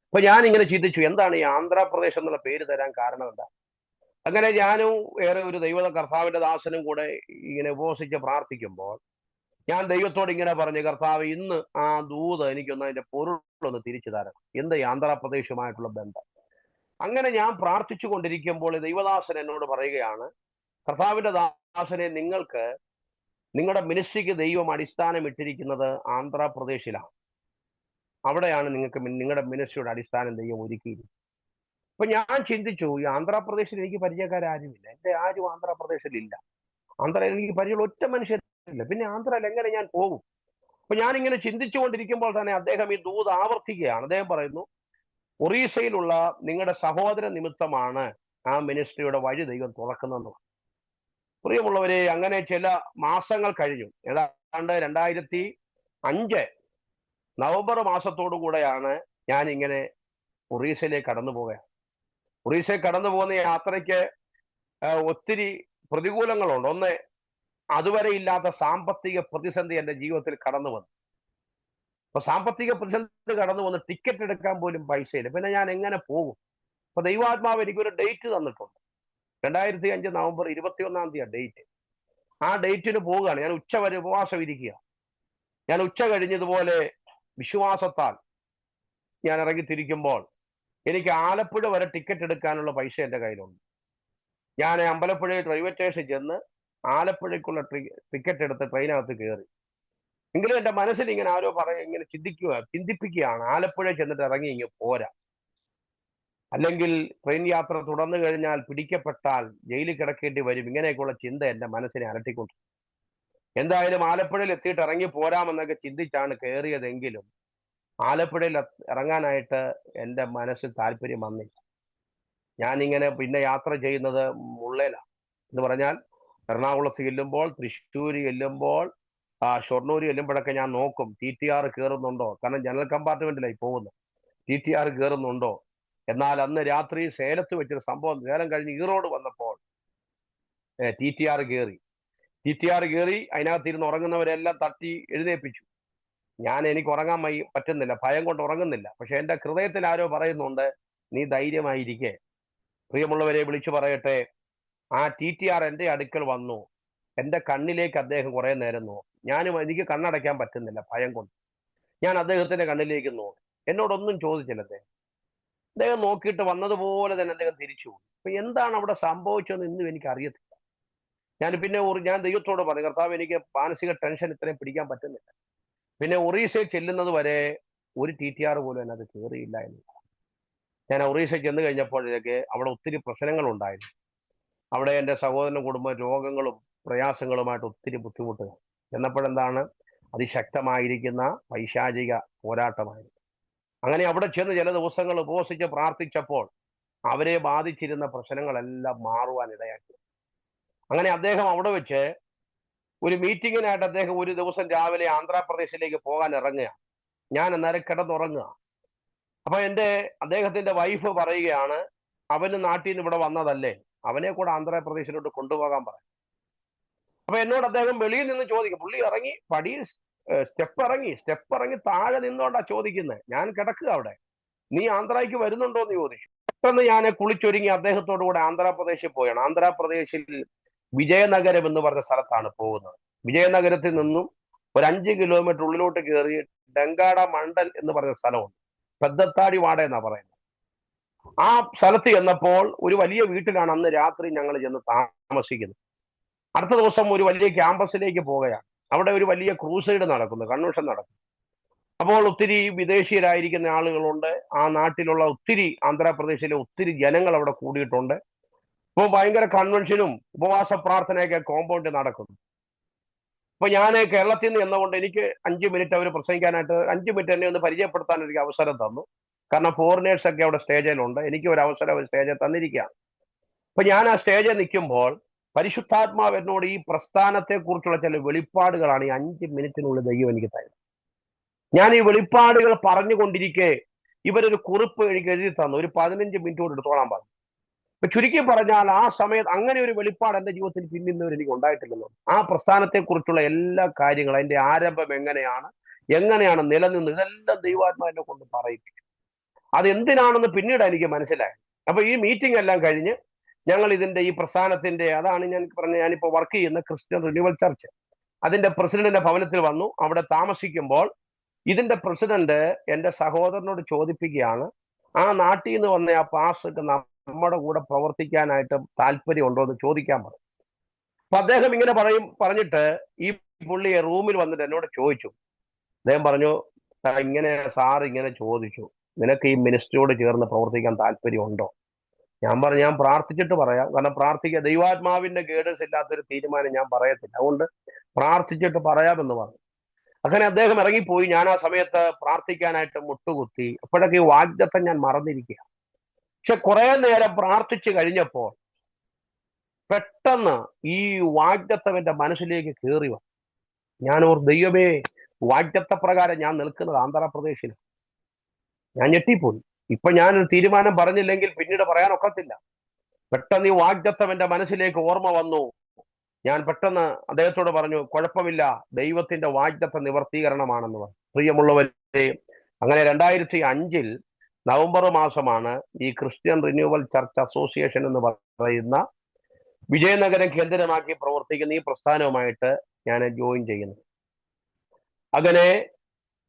അപ്പൊ ഞാൻ ഇങ്ങനെ ചിന്തിച്ചു, എന്താണ് ഈ ആന്ധ്രാപ്രദേശ് എന്നുള്ള പേര് തരാൻ കാരണം എന്താ? അങ്ങനെ ഞാനും ഏറെ ഒരു കർത്താവിന്റെ ദാസനും കൂടെ ഇങ്ങനെ ഉപവസിച്ച് പ്രാർത്ഥിക്കുമ്പോൾ ഞാൻ ദൈവത്തോട് ഇങ്ങനെ പറഞ്ഞു, കർത്താവ്, ഇന്ന് ആ ദൂത് എനിക്കൊന്ന് അതിന്റെ പൊരുളൊന്ന് തിരിച്ചു തരണം, എന്ത് ഈ ആന്ധ്രാപ്രദേശുമായിട്ടുള്ള ബന്ധം. അങ്ങനെ ഞാൻ പ്രാർത്ഥിച്ചു കൊണ്ടിരിക്കുമ്പോൾ ദൈവദാസൻ എന്നോട് പറയുകയാണ്, കർത്താവിന്റെ ദാസനെ, നിങ്ങളുടെ മിനിസ്ട്രിക്ക് ദൈവം അടിസ്ഥാനം ഇട്ടിരിക്കുന്നത് ആന്ധ്രാപ്രദേശിലാണ്. അവിടെയാണ് നിങ്ങളുടെ മിനിസ്ട്രിയുടെ അടിസ്ഥാനം ദൈവം ഒരുക്കിയിരിക്കുന്നത്. അപ്പൊ ഞാൻ ചിന്തിച്ചു, ഈ ആന്ധ്രാപ്രദേശിൽ എനിക്ക് പരിചയക്കാരുമില്ല, എന്റെ ആരും ആന്ധ്രാപ്രദേശിലില്ല. ആന്ധ്രയിൽ എനിക്ക് പരിചയമുള്ള ഒറ്റ മനുഷ്യരില്ല, പിന്നെ ആന്ധ്രയിൽ എങ്ങനെ ഞാൻ പോകും? അപ്പൊ ഞാനിങ്ങനെ ചിന്തിച്ചു കൊണ്ടിരിക്കുമ്പോൾ തന്നെ അദ്ദേഹം ഈ ദൂത് ആവർത്തിക്കുകയാണ്. അദ്ദേഹം പറയുന്നു, ഒറീസയിലുള്ള നിങ്ങളുടെ സഹോദര നിമിത്തമാണ് ആ മിനിസ്ട്രിയുടെ വഴി ദൈവം തുറക്കുന്നതെന്ന്. പ്രിയമുള്ളവരെ, അങ്ങനെ ചില മാസങ്ങൾ കഴിഞ്ഞു. ഏതാണ്ട് 2005 നവംബർ മാസത്തോടു കൂടെയാണ് ഞാൻ ഇങ്ങനെ ഒറീസയിലേക്ക് കടന്നു പോകുകയാണ്. ഒറീസയിൽ കടന്നു പോകുന്ന യാത്രയ്ക്ക് ഒത്തിരി പ്രതികൂലങ്ങളുണ്ട്. ഒന്ന്, അതുവരെ ഇല്ലാത്ത സാമ്പത്തിക പ്രതിസന്ധി എൻ്റെ ജീവിതത്തിൽ കടന്നു വന്നു. അപ്പൊ സാമ്പത്തിക പ്രതിസന്ധി കടന്നു വന്ന് ടിക്കറ്റ് എടുക്കാൻ പോലും പൈസയില്ല. പിന്നെ ഞാൻ എങ്ങനെ പോകും? അപ്പൊ ദൈവാത്മാവ് എനിക്കൊരു ഡേറ്റ് തന്നിട്ടുണ്ട്. 2005 നവംബർ 21 ഡേറ്റ്. ആ ഡേറ്റിന് പോവുകയാണ്. ഞാൻ ഉച്ച വരെ ഉപവാസം ഇരിക്കുക. ഞാൻ ഉച്ച കഴിഞ്ഞതുപോലെ വിശ്വാസത്താൽ ഞാൻ ഇറങ്ങിത്തിരിക്കുമ്പോൾ എനിക്ക് ആലപ്പുഴ വരെ ടിക്കറ്റ് എടുക്കാനുള്ള പൈസ എൻ്റെ കയ്യിലുണ്ട്. ഞാൻ അമ്പലപ്പുഴ റെയിൽവേ സ്റ്റേഷനിൽ ചെന്ന് ആലപ്പുഴയ്ക്കുള്ള ടിക്കറ്റ് എടുത്ത് ട്രെയിനകത്ത് കയറി. എങ്കിലും എൻ്റെ മനസ്സിൽ ഇങ്ങനെ ആരോ ഇങ്ങനെ ചിന്തിപ്പിക്കുകയാണ്, ആലപ്പുഴ ചെന്നിട്ട് ഇറങ്ങി ഇങ്ങ് പോരാ, അല്ലെങ്കിൽ ട്രെയിൻ യാത്ര തുടർന്നു കഴിഞ്ഞാൽ പിടിക്കപ്പെട്ടാൽ ജയിലിൽ കിടക്കേണ്ടി വരും. ഇങ്ങനെയൊക്കെയുള്ള ചിന്ത എൻ്റെ മനസ്സിനെ അലട്ടിക്കൊണ്ട് എന്തായാലും ആലപ്പുഴയിൽ എത്തിയിട്ട് ഇറങ്ങി പോരാമെന്നൊക്കെ ചിന്തിച്ചാണ് കയറിയതെങ്കിലും ആലപ്പുഴയിൽ ഇറങ്ങാനായിട്ട് എൻ്റെ മനസ്സിൽ താല്പര്യം വന്നില്ല. ഞാനിങ്ങനെ പിന്നെ യാത്ര ചെയ്യുന്നത് മുള്ളേലാണ്. എന്ന് പറഞ്ഞാൽ എറണാകുളത്ത് ചെല്ലുമ്പോൾ, തൃശ്ശൂർ ചെല്ലുമ്പോൾ, ഷൊർണൂർ ചെല്ലുമ്പോഴൊക്കെ ഞാൻ നോക്കും TTR കയറുന്നുണ്ടോ. കാരണം ജനറൽ കമ്പാർട്ട്മെന്റിലായി പോകുന്നത്. TTR കയറുന്നുണ്ടോ. എന്നാൽ അന്ന് രാത്രി സേലത്ത് വെച്ചൊരു സംഭവം, സേലം കഴിഞ്ഞ് ഈറോഡ് വന്നപ്പോൾ TTR കയറി അതിനകത്ത് ഇരുന്ന് ഉറങ്ങുന്നവരെല്ലാം തട്ടി എഴുന്നേൽപ്പിച്ചു. എനിക്ക് ഉറങ്ങാൻ പറ്റുന്നില്ല, ഭയം കൊണ്ട് ഉറങ്ങുന്നില്ല. പക്ഷെ എൻ്റെ ഹൃദയത്തിൽ ആരോ പറയുന്നുണ്ട്, നീ ധൈര്യമായിരിക്കെ. പ്രിയമുള്ളവരെ, വിളിച്ചു പറയട്ടെ, ആ TTR എൻ്റെ അടുക്കൽ വന്നു. എൻ്റെ കണ്ണിലേക്ക് അദ്ദേഹം കുറെ നേരം നോക്കി. എനിക്ക് കണ്ണടയ്ക്കാൻ പറ്റുന്നില്ല ഭയം കൊണ്ട്. ഞാൻ അദ്ദേഹത്തിന്റെ കണ്ണിലേക്ക് നോക്കി. എന്നോടൊന്നും ചോദിച്ചില്ല. അദ്ദേഹം നോക്കിയിട്ട് വന്നതുപോലെ തന്നെ അദ്ദേഹം തിരിച്ചു പോയി. അപ്പൊ എന്താണ് അവിടെ സംഭവിച്ചതെന്ന് ഇന്നും എനിക്ക് അറിയത്തില്ല. ഞാൻ ദൈവത്തോട് പറഞ്ഞു, കർത്താവ്, എനിക്ക് മാനസിക ടെൻഷൻ ഇത്രയും പിടിക്കാൻ പറ്റുന്നില്ല. പിന്നെ ഒറീസയിൽ ചെല്ലുന്നത് വരെ ഒരു TTR പോലും എന്നത് കയറിയില്ല എന്നില്ല. ഞാൻ ഒറീസയിൽ ചെന്ന് കഴിഞ്ഞപ്പോഴേക്ക് അവിടെ ഒത്തിരി പ്രശ്നങ്ങൾ ഉണ്ടായിരുന്നു. അവിടെ എൻ്റെ സഹോദരനും കുടുംബം രോഗങ്ങളും പ്രയാസങ്ങളുമായിട്ട് ഒത്തിരി ബുദ്ധിമുട്ടുകൾ. എന്നപ്പോഴെന്താണ്, അതിശക്തമായിരിക്കുന്ന പൈശാചിക പോരാട്ടമായിരുന്നു. അങ്ങനെ അവിടെ ചെന്ന് ചില ദിവസങ്ങൾ ഉപവസിച്ച് പ്രാർത്ഥിച്ചപ്പോൾ അവരെ ബാധിച്ചിരുന്ന പ്രശ്നങ്ങളെല്ലാം മാറുവാൻ ഇടയാക്കി. അങ്ങനെ അദ്ദേഹം അവിടെ വെച്ച് ഒരു മീറ്റിങ്ങിനായിട്ട് അദ്ദേഹം ഒരു ദിവസം രാവിലെ ആന്ധ്രാപ്രദേശിലേക്ക് പോകാൻ ഇറങ്ങുക. ഞാൻ അന്നേരം കിടന്നുറങ്ങുക. അപ്പൊ അദ്ദേഹത്തിന്റെ വൈഫ് പറയുകയാണ്, അവന് നാട്ടിൽ നിന്ന് ഇവിടെ വന്നതല്ലേ, അവനെ കൂടെ ആന്ധ്രാപ്രദേശിലോട്ട് കൊണ്ടുപോകാൻ പറയും. അപ്പൊ എന്നോട് അദ്ദേഹം വെളിയിൽ നിന്ന് ചോദിക്കും. പുള്ളി ഇറങ്ങി പടിയിൽ സ്റ്റെപ്പ് ഇറങ്ങി താഴെ നിന്നോണ്ടാ ചോദിക്കുന്നത്. ഞാൻ കിടക്കുക അവിടെ. നീ ആന്ധ്രയ്ക്ക് വരുന്നുണ്ടോ എന്ന് ചോദിച്ചു. പെട്ടെന്ന് ഞാൻ കുളിച്ചൊരുങ്ങി അദ്ദേഹത്തോടു കൂടെ ആന്ധ്രാപ്രദേശിൽ പോയാണ്. ആന്ധ്രാപ്രദേശിൽ വിജയനഗരം എന്ന് പറഞ്ഞ സ്ഥലത്താണ് പോകുന്നത്. വിജയനഗരത്തിൽ നിന്നും ഒരു 5 കിലോമീറ്റർ ഉള്ളിലോട്ട് കയറി ഡങ്കാട മണ്ഡൽ എന്ന് പറഞ്ഞ സ്ഥലമുണ്ട്. പെദ്ദത്താടി വാട എന്നാ പറയുന്നത്. ആ സ്ഥലത്ത് ചെന്നപ്പോൾ ഒരു വലിയ വീട്ടിലാണ് അന്ന് രാത്രി ഞങ്ങൾ ചെന്ന് താമസിക്കുന്നത്. അടുത്ത ദിവസം ഒരു വലിയ ക്യാമ്പസിലേക്ക് പോവുകയാണ്. അവിടെ ഒരു വലിയ ക്രൂസൈഡ് നടക്കുന്നു, കൺവെൻഷൻ നടക്കുന്നു. അപ്പോൾ ഒത്തിരി വിദേശീയരായിരിക്കുന്ന ആളുകളുണ്ട്. ആ നാട്ടിലുള്ള ഒത്തിരി, ആന്ധ്രാപ്രദേശിലെ ഒത്തിരി ജനങ്ങൾ അവിടെ കൂടിയിട്ടുണ്ട്. ഇപ്പോൾ ഭയങ്കര കൺവെൻഷനും ഉപവാസ പ്രാർത്ഥനയൊക്കെ കോമ്പൗണ്ടിൽ നടക്കുന്നു. അപ്പൊ ഞാൻ കേരളത്തിൽ നിന്ന് എന്നുകൊണ്ട് എനിക്ക് 5 മിനിറ്റ് അവർ പ്രസംഗിക്കാനായിട്ട് 5 മിനിറ്റ് എന്നെ ഒന്ന് പരിചയപ്പെടുത്താൻ എനിക്ക് അവസരം തന്നു. കാരണം ഫോറിനേഴ്സ് ഒക്കെ അവിടെ സ്റ്റേജിലുണ്ട്. എനിക്ക് ഒരു അവസരം ഒരു സ്റ്റേജിൽ തന്നിരിക്കുകയാണ്. അപ്പൊ ഞാൻ ആ സ്റ്റേജിൽ നിൽക്കുമ്പോൾ പരിശുദ്ധാത്മാവ് എന്നോട് ഈ പ്രസ്ഥാനത്തെ കുറിച്ചുള്ള ചില വെളിപ്പാടുകളാണ് ഈ 5 മിനിറ്റിനുള്ളിൽ ദൈവം എനിക്ക് തരുന്നത്. ഞാൻ ഈ വെളിപ്പാടുകൾ പറഞ്ഞുകൊണ്ടിരിക്കെ ഇവരൊരു കുറിപ്പ് എനിക്ക് എഴുതി തന്നു. ഒരു 15 മിനിറ്റ് കൊണ്ട് എടുത്തോളാൻ പറഞ്ഞു. അപ്പൊ ചുരുക്കി പറഞ്ഞാൽ ആ സമയത്ത് അങ്ങനെ ഒരു വെളിപ്പാട് എൻ്റെ ജീവിതത്തിൽ പിന്നിന്നവർ എനിക്ക് ഉണ്ടായിട്ടില്ലെന്നോ. ആ പ്രസ്ഥാനത്തെ കുറിച്ചുള്ള എല്ലാ കാര്യങ്ങളും, അതിന്റെ ആരംഭം എങ്ങനെയാണ് നിലനിന്ന്, ഇതെല്ലാം ദൈവാത്മാ എന്നെ കൊണ്ട് പറയിപ്പിച്ചു. അതെന്തിനാണെന്ന് പിന്നീട് എനിക്ക് മനസ്സിലായി. അപ്പൊ ഈ മീറ്റിംഗ് എല്ലാം കഴിഞ്ഞ് ഞങ്ങൾ ഈ പ്രസ്ഥാനത്തിന്റെ, അതാണ് ഞാൻ പറഞ്ഞ, ഞാനിപ്പോൾ വർക്ക് ചെയ്യുന്ന ക്രിസ്ത്യൻ റിന്യൂവൽ ചർച്ച്, അതിന്റെ പ്രസിഡന്റിന്റെ ഭവനത്തിൽ വന്നു. അവിടെ താമസിക്കുമ്പോൾ ഇതിന്റെ പ്രസിഡന്റ് എൻ്റെ സഹോദരനോട് ചോദിപ്പിക്കുകയാണ്, ആ നാട്ടിൽ നിന്ന് വന്ന ആ പാസ്റ്റർക്ക് നമ്മുടെ കൂടെ പ്രവർത്തിക്കാനായിട്ട് താല്പര്യമുണ്ടോ എന്ന് ചോദിക്കാൻ പറഞ്ഞു. അപ്പൊ അദ്ദേഹം ഇങ്ങനെ പറഞ്ഞിട്ട് ഈ പുള്ളിയെ റൂമിൽ വന്നിട്ട് എന്നോട് ചോദിച്ചു. അദ്ദേഹം പറഞ്ഞു, ഇങ്ങനെ സാർ ഇങ്ങനെ ചോദിച്ചു, നിനക്ക് ഈ മിനിസ്ട്രിയോട് ചേർന്ന് പ്രവർത്തിക്കാൻ താല്പര്യമുണ്ടോ? ഞാൻ പറഞ്ഞു, ഞാൻ പ്രാർത്ഥിച്ചിട്ട് പറയാം. കാരണം ദൈവാത്മാവിന്റെ ഗൈഡൻസ് ഇല്ലാത്തൊരു തീരുമാനം ഞാൻ പറയത്തില്ല, അതുകൊണ്ട് പ്രാർത്ഥിച്ചിട്ട് പറയാമെന്ന് പറഞ്ഞു. അങ്ങനെ അദ്ദേഹം ഇറങ്ങിപ്പോയി. ഞാൻ ആ സമയത്ത് പ്രാർത്ഥിക്കാനായിട്ട് മുട്ടുകുത്തി. അപ്പോഴൊക്കെ ഈ വാഗ്ദത്തം ഞാൻ മറന്നിരിക്കുക. പക്ഷെ കുറെ നേരം പ്രാർത്ഥിച്ചു കഴിഞ്ഞപ്പോൾ പെട്ടെന്ന് ഈ വാഗ്ദത്തം എൻ്റെ മനസ്സിലേക്ക് കയറി വന്നു. ഞാൻ ദൈവമേ, വാഗ്ദത്തപ്രകാരം ഞാൻ നിൽക്കുന്നത് ആന്ധ്രാപ്രദേശിൽ. ഞാൻ ഞെട്ടിപ്പോയി. ഇപ്പൊ ഞാനൊരു തീരുമാനം പറഞ്ഞില്ലെങ്കിൽ പിന്നീട് പറയാനൊക്കത്തില്ല. പെട്ടെന്ന് ഈ വാഗ്ദത്തം എൻ്റെ മനസ്സിലേക്ക് ഓർമ്മ വന്നു. ഞാൻ പെട്ടെന്ന് അദ്ദേഹത്തോട് പറഞ്ഞു, കുഴപ്പമില്ല, ദൈവത്തിന്റെ വാഗ്ദത്ത നിവർത്തീകരണമാണെന്ന് പറഞ്ഞു. പ്രിയമുള്ളവരെ, അങ്ങനെ 2005 നവംബർ മാസമാണ് ഈ ക്രിസ്ത്യൻ റിന്യൂവൽ ചർച്ച് അസോസിയേഷൻ എന്ന് പറയുന്ന വിജയനഗരം കേന്ദ്രമാക്കി പ്രവർത്തിക്കുന്ന ഈ പ്രസ്ഥാനവുമായിട്ട് ഞാൻ ജോയിൻ ചെയ്യുന്നു. അങ്ങനെ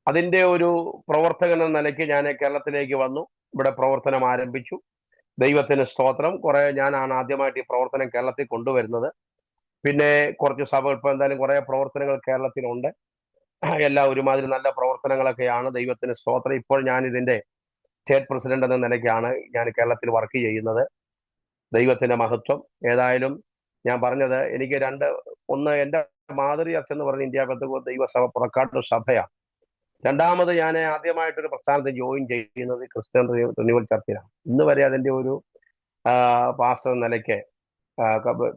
അതിന്റെ ഒരു പ്രവർത്തകൻ എന്ന നിലയ്ക്ക് ഞാൻ കേരളത്തിലേക്ക് വന്നു. ഇവിടെ പ്രവർത്തനം ആരംഭിച്ചു. ദൈവത്തിന് സ്തോത്രം. ഞാനാണ് ആദ്യമായിട്ട് ഈ പ്രവർത്തനം കേരളത്തിൽ കൊണ്ടുവരുന്നത്. പിന്നെ കുറച്ച് സഭ ഇപ്പൊ എന്തായാലും കുറെ പ്രവർത്തനങ്ങൾ കേരളത്തിലുണ്ട്. എല്ലാം ഒരുമാതിരി നല്ല പ്രവർത്തനങ്ങളൊക്കെയാണ്. ദൈവത്തിന് സ്തോത്രം. ഇപ്പോൾ ഞാൻ ഇതിന്റെ സ്റ്റേറ്റ് പ്രസിഡന്റ് എന്ന നിലയ്ക്കാണ് ഞാൻ കേരളത്തിൽ വർക്ക് ചെയ്യുന്നത്. ദൈവത്തിന്റെ മഹത്വം. ഏതായാലും ഞാൻ പറഞ്ഞത്, എനിക്ക് ഒന്ന് എന്റെ മാതൃ ചർച്ച എന്ന് പറഞ്ഞ ഇന്ത്യ പെന്തക്കോസ്ത് ദൈവസഭ പുറക്കാട്ടൂർ സഭയാണ്. രണ്ടാമത് ഞാൻ ആദ്യമായിട്ടൊരു പ്രസ്ഥാനത്ത് ജോയിൻ ചെയ്യുന്നത് ക്രിസ്ത്യൻ റിന്യൂവൽ ചർച്ചിലാണ്. ഇന്ന് വരെ അതിന്റെ ഒരു പാസ്റ്റർ എന്ന നിലയ്ക്ക്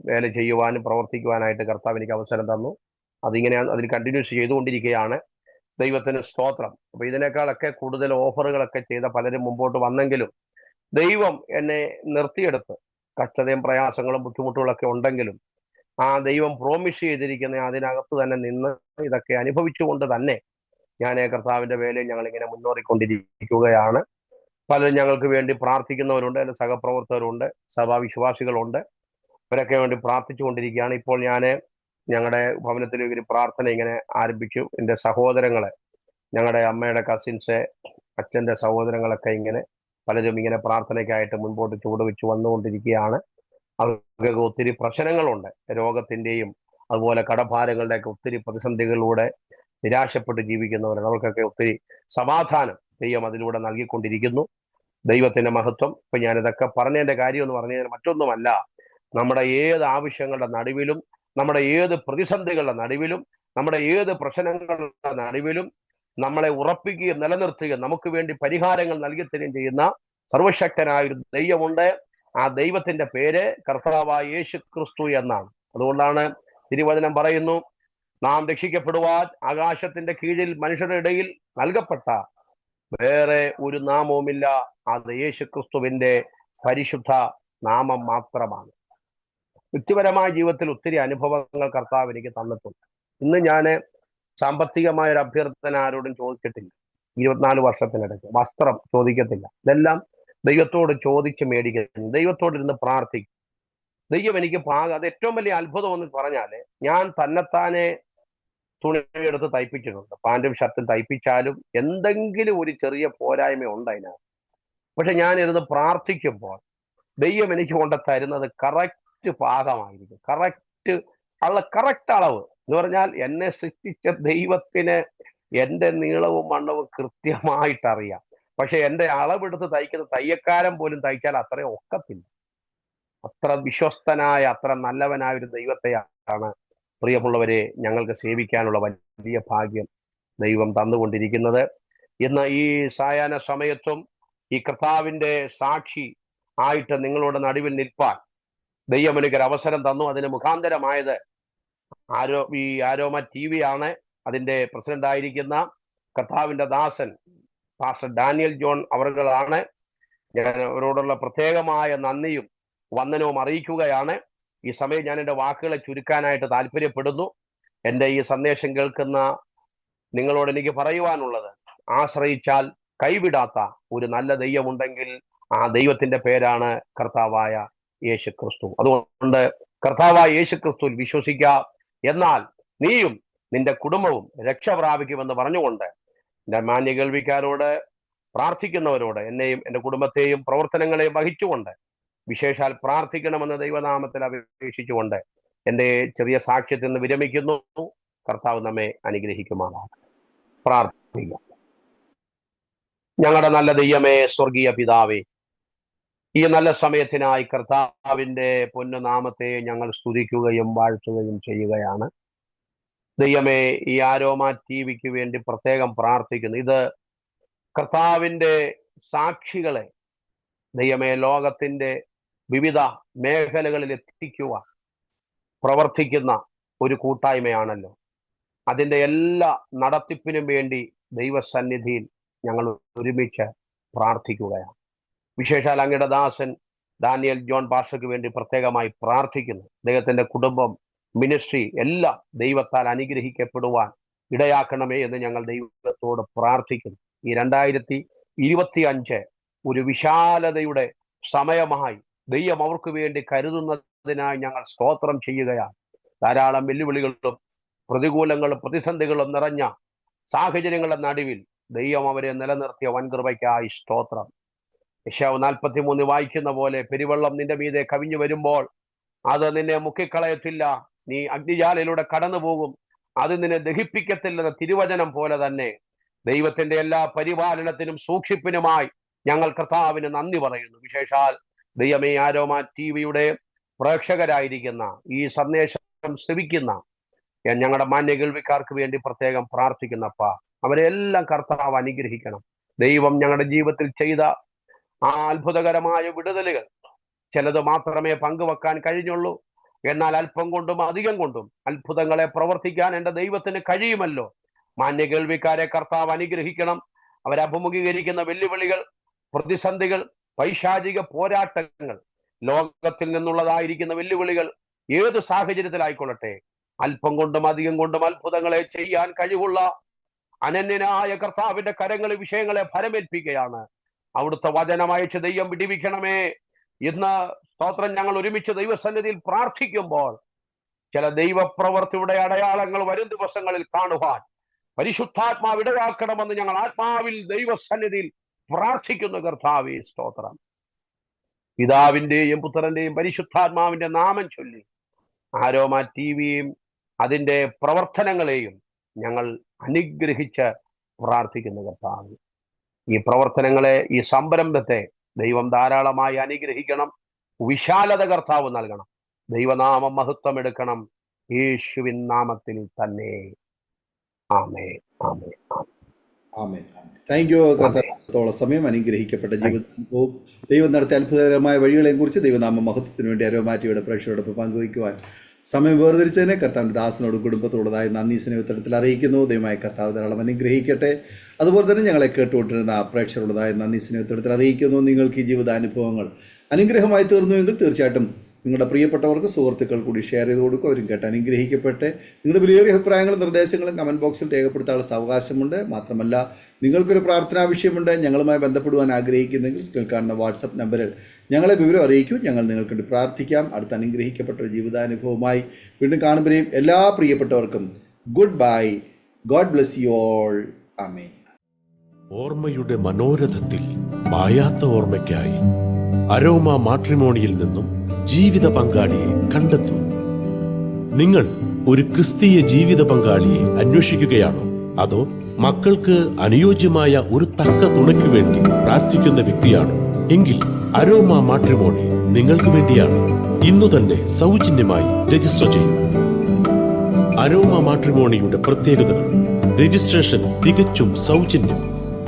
വേല ചെയ്യുവാനും പ്രവർത്തിക്കുവാനായിട്ട് കർത്താവ് എനിക്ക് അവസരം തന്നു. അതിൽ കണ്ടിന്യൂസ് ചെയ്തുകൊണ്ടിരിക്കുകയാണ്. ദൈവത്തിന് സ്തോത്രം. അപ്പൊ ഇതിനേക്കാളൊക്കെ കൂടുതൽ ഓഫറുകളൊക്കെ ചെയ്ത പലരും മുമ്പോട്ട് വന്നെങ്കിലും ദൈവം എന്നെ നിർത്തിയെടുത്ത്, കഷ്ടതയും പ്രയാസങ്ങളും ബുദ്ധിമുട്ടുകളൊക്കെ ഉണ്ടെങ്കിലും ആ ദൈവം പ്രോമിസ് ചെയ്തിരിക്കുന്ന അതിനകത്ത് തന്നെ നിന്ന് ഇതൊക്കെ അനുഭവിച്ചുകൊണ്ട് തന്നെ ഞാൻ കർത്താവിന്റെ വേലയിൽ ഞങ്ങൾ ഇങ്ങനെ മുന്നേറിക്കൊണ്ടിരിക്കുകയാണ്. പലരും ഞങ്ങൾക്ക് വേണ്ടി പ്രാർത്ഥിക്കുന്നവരുണ്ട്, എൻ്റെ സഹപ്രവർത്തകരുണ്ട്, സഭാവിശ്വാസികളുണ്ട്. ഇവരൊക്കെ വേണ്ടി പ്രാർത്ഥിച്ചുകൊണ്ടിരിക്കുകയാണ്. ഇപ്പോൾ ഞാൻ ഞങ്ങളുടെ ഭവനത്തിൽ ഒരു പ്രാർത്ഥന ഇങ്ങനെ ആരംഭിച്ചു. എൻ്റെ സഹോദരങ്ങളെ, ഞങ്ങളുടെ അമ്മയുടെ കസിൻസ്, അച്ഛൻ്റെ സഹോദരങ്ങളൊക്കെ ഇങ്ങനെ പലരും ഇങ്ങനെ പ്രാർത്ഥനയ്ക്കായിട്ട് മുൻപോട്ട് ചുവടുവെച്ച് വന്നുകൊണ്ടിരിക്കുകയാണ്. അവർക്കൊക്കെ ഒത്തിരി പ്രശ്നങ്ങളുണ്ട്, രോഗത്തിൻ്റെയും അതുപോലെ കടഭാരങ്ങളുടെയൊക്കെ ഒത്തിരി പ്രതിസന്ധികളിലൂടെ നിരാശപ്പെട്ട് ജീവിക്കുന്നവരാണ്. അവർക്കൊക്കെ ഒത്തിരി സമാധാനം ദൈവം അതിലൂടെ നൽകിക്കൊണ്ടിരിക്കുന്നു. ദൈവത്തിന്റെ മഹത്വം. ഇപ്പൊ ഞാനിതൊക്കെ പറഞ്ഞതിന്റെ കാര്യം എന്ന് പറഞ്ഞു കഴിഞ്ഞാൽ മറ്റൊന്നുമല്ല, നമ്മുടെ ഏത് ആവശ്യങ്ങളുടെ നടുവിലും, നമ്മുടെ ഏത് പ്രതിസന്ധികളുടെ നടുവിലും, നമ്മുടെ ഏത് പ്രശ്നങ്ങളുടെ നടുവിലും നമ്മളെ ഉറപ്പിക്കുകയും നിലനിർത്തുകയും നമുക്ക് വേണ്ടി പരിഹാരങ്ങൾ നൽകി തരികയും ചെയ്യുന്ന സർവശക്തനായ ഒരു ദൈവമുണ്ട്. ആ ദൈവത്തിന്റെ പേര് കർത്താവായ യേശു ക്രിസ്തു എന്നാണ്. അതുകൊണ്ടാണ് തിരുവചനം പറയുന്നു, നാം രക്ഷിക്കപ്പെടുവാൻ ആകാശത്തിന്റെ കീഴിൽ മനുഷ്യരുടെ ഇടയിൽ നൽകപ്പെട്ട വേറെ ഒരു നാമവുമില്ല, അത് യേശു ക്രിസ്തുവിന്റെ പരിശുദ്ധ നാമം മാത്രമാണ്. വ്യക്തിപരമായ ജീവിതത്തിൽ ഒത്തിരി അനുഭവങ്ങൾ കർത്താവ് എനിക്ക് തന്നിട്ടുണ്ട്. ഇന്ന് ഞാൻ സാമ്പത്തികമായ ഒരു അഭ്യർത്ഥന ആരോടും ചോദിച്ചിട്ടില്ല. 24 വർഷത്തിനിടയ്ക്ക് വസ്ത്രം ചോദിക്കത്തില്ല. ഇതെല്ലാം ദൈവത്തോട് ചോദിച്ച് മേടിക്കുന്നു, ദൈവത്തോടിരുന്ന് പ്രാർത്ഥിക്കും. ദൈവം എനിക്ക് അത് ഏറ്റവും വലിയ അത്ഭുതം എന്ന് പറഞ്ഞാല്, ഞാൻ തന്നെത്താനെ തുണിയെടുത്ത് തയ്പ്പിച്ചിട്ടുണ്ട്. പാന്റും ഷർട്ടും തയ്പ്പിച്ചാലും എന്തെങ്കിലും ഒരു ചെറിയ പോരായ്മ ഉണ്ട് അതിനകത്ത്. പക്ഷെ ഞാനിരുന്ന് പ്രാർത്ഥിക്കുമ്പോൾ ദൈവം എനിക്ക് കൊണ്ട് തരുന്നത് കറക്റ്റ് പാകമായിരിക്കും. കറക്റ്റ് അളവ് എന്ന് പറഞ്ഞാൽ, എന്നെ സൃഷ്ടിച്ച ദൈവത്തിന് എൻ്റെ നീളവും വണ്ണവും കൃത്യമായിട്ടറിയാം. പക്ഷെ എൻ്റെ അളവെടുത്ത് തയ്ക്കുന്ന തയ്യക്കാരൻ പോലും തയ്ച്ചാൽ അത്രയും ഒക്കത്തില്ല. അത്ര വിശ്വസ്തനായ, അത്ര നല്ലവനായ ഒരു ദൈവത്തെയാണ് പ്രിയമുള്ളവരെ ഞങ്ങൾക്ക് സേവിക്കാനുള്ള വലിയ ഭാഗ്യം ദൈവം തന്നുകൊണ്ടിരിക്കുന്നത്. ഇന്ന് ഈ സായാഹ്ന സമയത്തും ഈ കർത്താവിന്റെ സാക്ഷി ആയിട്ട് നിങ്ങളുടെ നടുവിൽ നിൽപ്പാൻ ദൈവം എനിക്കൊരു അവസരം തന്നു. അതിന് മുഖാന്തരമായത് ഈ ആരോമ TV ആണ്. അതിന്റെ പ്രസിഡന്റ് ആയിരിക്കുന്ന കർത്താവിന്റെ ദാസൻ പാസ്റ്റർ ഡാനിയൽ ജോൺ അവറുകളാണ്. ഞാൻ അവരോടുള്ള പ്രത്യേകമായ നന്ദിയും വന്ദനവും അറിയിക്കുകയാണ്. ഈ സമയം ഞാൻ എൻ്റെ വാക്കുകളെ ചുരുക്കാനായിട്ട് താല്പര്യപ്പെടുന്നു. എൻ്റെ ഈ സന്ദേശം കേൾക്കുന്ന നിങ്ങളോട് എനിക്ക് പറയുവാനുള്ളത്, ആശ്രയിച്ചാൽ കൈവിടാത്ത ഒരു നല്ല ദൈവമുണ്ടെങ്കിൽ ആ ദൈവത്തിന്റെ പേരാണ് കർത്താവായ യേശു ക്രിസ്തു. അതുകൊണ്ട് കർത്താവായ യേശു ക്രിസ്തുവിൽ വിശ്വസിക്കുക, എന്നാൽ നീയും നിന്റെ കുടുംബവും രക്ഷ പ്രാപിക്കുമെന്ന് പറഞ്ഞുകൊണ്ട് എൻ്റെ മാന്യ കേൾവിക്കാരോട്, പ്രാർത്ഥിക്കുന്നവരോട്, എന്നെയും എൻ്റെ കുടുംബത്തെയും പ്രവർത്തനങ്ങളെയും വഹിച്ചുകൊണ്ട് വിശേഷാൽ പ്രാർത്ഥിക്കണമെന്ന് ദൈവനാമത്തിൽ അപേക്ഷിച്ചുകൊണ്ട് എൻ്റെ ചെറിയ സാക്ഷ്യത്തിൽ നിന്ന് വിരമിക്കുന്നു. കർത്താവ് നമ്മെ അനുഗ്രഹിക്കുമാറാണ്. പ്രാർത്ഥിക്കാം. ഞങ്ങളുടെ നല്ല ദൈവമേ, സ്വർഗീയ പിതാവേ, ഈ നല്ല സമയത്തിനായി കർത്താവിന്റെ പൊന്നുനാമത്തെ ഞങ്ങൾ സ്തുതിക്കുകയും വാഴ്ത്തുകയും ചെയ്യുകയാണ്. ദൈവമേ, ഈ ആരോമ TVക്ക് വേണ്ടി പ്രത്യേകം പ്രാർത്ഥിക്കുന്നു. ഇത് കർത്താവിന്റെ സാക്ഷികളെ ദൈവമേ ലോകത്തിന്റെ വിവിധ മേഖലകളിൽ എത്തിക്കുവാൻ പ്രവർത്തിക്കുന്ന ഒരു കൂട്ടായ്മയാണല്ലോ. അതിൻ്റെ എല്ലാ നടത്തിപ്പിനും വേണ്ടി ദൈവസന്നിധിയിൽ ഞങ്ങൾ ഒരുമിച്ച് പ്രാർത്ഥിക്കുകയാണ്. വിശേഷാൽ അങ്ങയുടെ ദാസൻ ഡാനിയൽ ജോൺ പാസ്റ്റർക്ക് വേണ്ടി പ്രത്യേകമായി പ്രാർത്ഥിക്കുന്നു. അദ്ദേഹത്തിന്റെ കുടുംബം, മിനിസ്ട്രി എല്ലാം ദൈവത്താൽ അനുഗ്രഹിക്കപ്പെടുവാൻ ഇടയാക്കണമേ എന്ന് ഞങ്ങൾ ദൈവത്തോട് പ്രാർത്ഥിക്കുന്നു. ഈ 2025 ഒരു വിശാലതയുടെ സമയമായി ദൈവം അവർക്ക് വേണ്ടി കരുതുന്നത് തന്നതിനായി ഞങ്ങൾ സ്തോത്രം ചെയ്യുകയാണ്. ധാരാളം വെല്ലുവിളികളും പ്രതികൂലങ്ങളും പ്രതിസന്ധികളും നിറഞ്ഞ സാഹചര്യങ്ങളുടെ നടുവിൽ ദൈവം അവരെ നിലനിർത്തിയ വൻകൃപയ്ക്കായി സ്തോത്രം. യെശയ്യാവ് 43 വായിക്കുന്ന പോലെ, പെരുവെള്ളം നിന്റെ മീതെ കവിഞ്ഞു വരുമ്പോൾ അത് നിന്നെ മുക്കിക്കളയത്തില്ല, നീ അഗ്നിജാലയിലൂടെ കടന്നു പോകും, അത് നിന്നെ ദഹിപ്പിക്കത്തില്ലെന്ന തിരുവചനം പോലെ തന്നെ ദൈവത്തിന്റെ എല്ലാ പരിപാലനത്തിനും സൂക്ഷിപ്പിനുമായി ഞങ്ങൾ കർത്താവിന് നന്ദി പറയുന്നു. വിശേഷാൽ ദൈവമേ, ആരോമ ടിവിയുടെ പ്രേക്ഷകരായിരിക്കുന്ന ഈ സന്ദേശം ശ്രവിക്കുന്ന ഞങ്ങളുടെ മാന്യ കേൾവിക്കാർക്ക് വേണ്ടി പ്രത്യേകം പ്രാർത്ഥിക്കുന്നപ്പ, അവരെല്ലാം കർത്താവ് അനുഗ്രഹിക്കണം. ദൈവം ഞങ്ങളുടെ ജീവിതത്തിൽ ചെയ്ത ആ അത്ഭുതകരമായ വിടുതലുകൾ ചിലത് മാത്രമേ പങ്കുവെക്കാൻ കഴിഞ്ഞുള്ളൂ. എന്നാൽ അല്പം കൊണ്ടും അധികം കൊണ്ടും അത്ഭുതങ്ങളെ പ്രവർത്തിക്കാൻ എൻ്റെ ദൈവത്തിന് കഴിയുമല്ലോ. മാന്യ കേൾവിക്കാരെ കർത്താവ് അനുഗ്രഹിക്കണം. അവരഭിമുഖീകരിക്കുന്ന വെല്ലുവിളികൾ, പ്രതിസന്ധികൾ, പൈശാചിക പോരാട്ടങ്ങൾ, ലോകത്തിൽ നിന്നുള്ളതായിരിക്കുന്ന വെല്ലുവിളികൾ ഏത് സാഹചര്യത്തിലായിക്കൊള്ളട്ടെ, അല്പം കൊണ്ടും അധികം കൊണ്ടും അത്ഭുതങ്ങളെ ചെയ്യാൻ കഴിവുള്ള അനന്യനായ കർത്താവിന്റെ കരങ്ങളിൽ വിഷയങ്ങളെ ഫലമേൽപ്പിക്കുകയാണ്. അവിടുത്തെ വചനമയച്ച് ദൈവം വിടിവിക്കണമേ. ഇന്ന് സ്തോത്രം, ഞങ്ങൾ ഒരുമിച്ച് ദൈവസന്നിധിയിൽ പ്രാർത്ഥിക്കുമ്പോൾ ചില ദൈവപ്രവർത്തിയുടെ അടയാളങ്ങൾ വരും ദിവസങ്ങളിൽ കാണുവാൻ പരിശുദ്ധാത്മാവ് ഇടയാക്കണമെന്ന് ഞങ്ങൾ ആത്മാവിൽ ദൈവസന്നിധിയിൽ പ്രാർത്ഥിക്കുന്നു. കർത്താവേ സ്തോത്രം. പിതാവിന്റെയും പുത്രന്റെയും പരിശുദ്ധാത്മാവിന്റെ നാമം ചൊല്ലി ആരോമ ടിവിയും അതിന്റെ പ്രവർത്തനങ്ങളെയും ഞങ്ങൾ അനുഗ്രഹിച്ച് പ്രാർത്ഥിക്കുന്നു. കർത്താവ്, ഈ പ്രവർത്തനങ്ങളെ, ഈ സംരംഭത്തെ ദൈവം ധാരാളമായി അനുഗ്രഹിക്കണം. വിശാലത കർത്താവ് നൽകണം. ദൈവനാമം മഹത്വം എടുക്കണം. യേശുവിൻ നാമത്തിൽ തന്നെ. ആമേൻ, ആമേൻ, ആമേൻ. Thank you. കർത്താവത്തോളം സമയം അനുഗ്രഹിക്കപ്പെട്ട ജീവിതവും ദൈവം നടത്തിയ അത്ഭുതകരമായ വഴികളെയും കുറിച്ച് ദൈവനാമ മഹത്വത്തിന് വേണ്ടി അരോമ ടിവിയുടെ പ്രേക്ഷകരോടൊപ്പം പങ്കുവയ്ക്കുവാൻ സമയം വേർതിരിച്ചതിനെ കർത്താവിൻ്റെ ദാസനോടും കുടുംബത്തോടതായി നന്ദി സ്നേഹത്തിൽ അറിയിക്കുന്നു. ദൈവമായ കർത്താവ് ധാരാളം അനുഗ്രഹിക്കട്ടെ. അതുപോലെ തന്നെ ഞങ്ങളെ കേട്ടുകൊണ്ടിരുന്ന പ്രേക്ഷകരുടേതായ നന്ദി സ്നേഹത്തിൽ അറിയിക്കുന്നു. നിങ്ങൾക്ക് ഈ ജീവിതാനുഭവങ്ങൾ അനുഗ്രഹമായി തീർന്നുവെങ്കിൽ തീർച്ചയായിട്ടും നിങ്ങളുടെ പ്രിയപ്പെട്ടവർക്ക്, സുഹൃത്തുക്കൾ കൂടി ഷെയർ ചെയ്ത് കൊടുക്കും. അവരും കേട്ട് അനുഗ്രഹിക്കട്ടെ. നിങ്ങളുടെ വിലയേറിയ അഭിപ്രായങ്ങളും നിർദ്ദേശങ്ങളും കമൻറ്റ് ബോക്സിൽ രേഖപ്പെടുത്താനുള്ള അവകാശമുണ്ട്. മാത്രമല്ല, നിങ്ങൾക്കൊരു പ്രാർത്ഥനാ വിഷയമുണ്ട്, ഞങ്ങളുമായി ബന്ധപ്പെടുവാൻ ആഗ്രഹിക്കുന്നെങ്കിൽ സ്ക്രീനിൽ കാണുന്ന വാട്സപ്പ് നമ്പറിൽ ഞങ്ങളെ വിവരം അറിയിക്കൂ. ഞങ്ങൾ നിങ്ങൾക്ക് വേണ്ടി പ്രാർത്ഥിക്കാം. അടുത്ത അനുഗ്രഹിക്കപ്പെട്ട ഒരു ജീവിതാനുഭവമായി വീണ്ടും കാണുമ്പോഴേയും എല്ലാ പ്രിയപ്പെട്ടവർക്കും goodbye. God bless you all. ആമേൻ. ഓർമ്മയുടെ മനോരഥത്തിൽ മായാത്ത ഓർമ്മയ്ക്കായി അരോമ മാട്രിമോണിയിൽ നിന്നും ജീവിത പങ്കാളിയെ കണ്ടെത്തൂ. നിങ്ങൾ ഒരു ക്രിസ്തീയ ജീവിത പങ്കാളിയെ അന്വേഷിക്കുകയാണോ? അതോ മക്കൾക്ക് അനുയോജ്യമായ ഒരു തക്ക തുണയ്ക്ക് വേണ്ടി പ്രാർത്ഥിക്കുന്ന വ്യക്തിയാണോ? എങ്കിൽ അരോമ മാട്രിമോണി നിങ്ങൾക്ക് വേണ്ടിയാണ്. ഇന്നു തന്നെ സൗജന്യമായി രജിസ്റ്റർ ചെയ്യൂ. അരോമ മാട്രിമോണിയുടെ പ്രത്യേകതകൾ: രജിസ്ട്രേഷൻ തികച്ചും സൗജന്യം.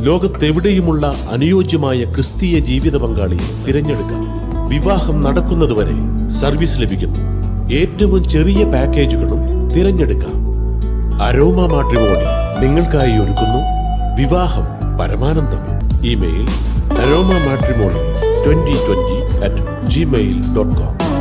ലോകത്തെവിടെയുമുള്ള അനുയോജ്യമായ ക്രിസ്തീയ ജീവിത പങ്കാളിയെ തിരഞ്ഞെടുക്കാം. വിവാഹം നടക്കുന്നതുവരെ സർവീസ് ലഭിക്കുന്നു. ഏറ്റവും ചെറിയ പാക്കേജുകളും തിരഞ്ഞെടുക്കാം. അരോമ മാട്രിമോണി നിങ്ങൾക്കായി ഒരുക്കുന്നു വിവാഹം പരമാനന്ദം. Email aroma matrimony2020@gmail.com.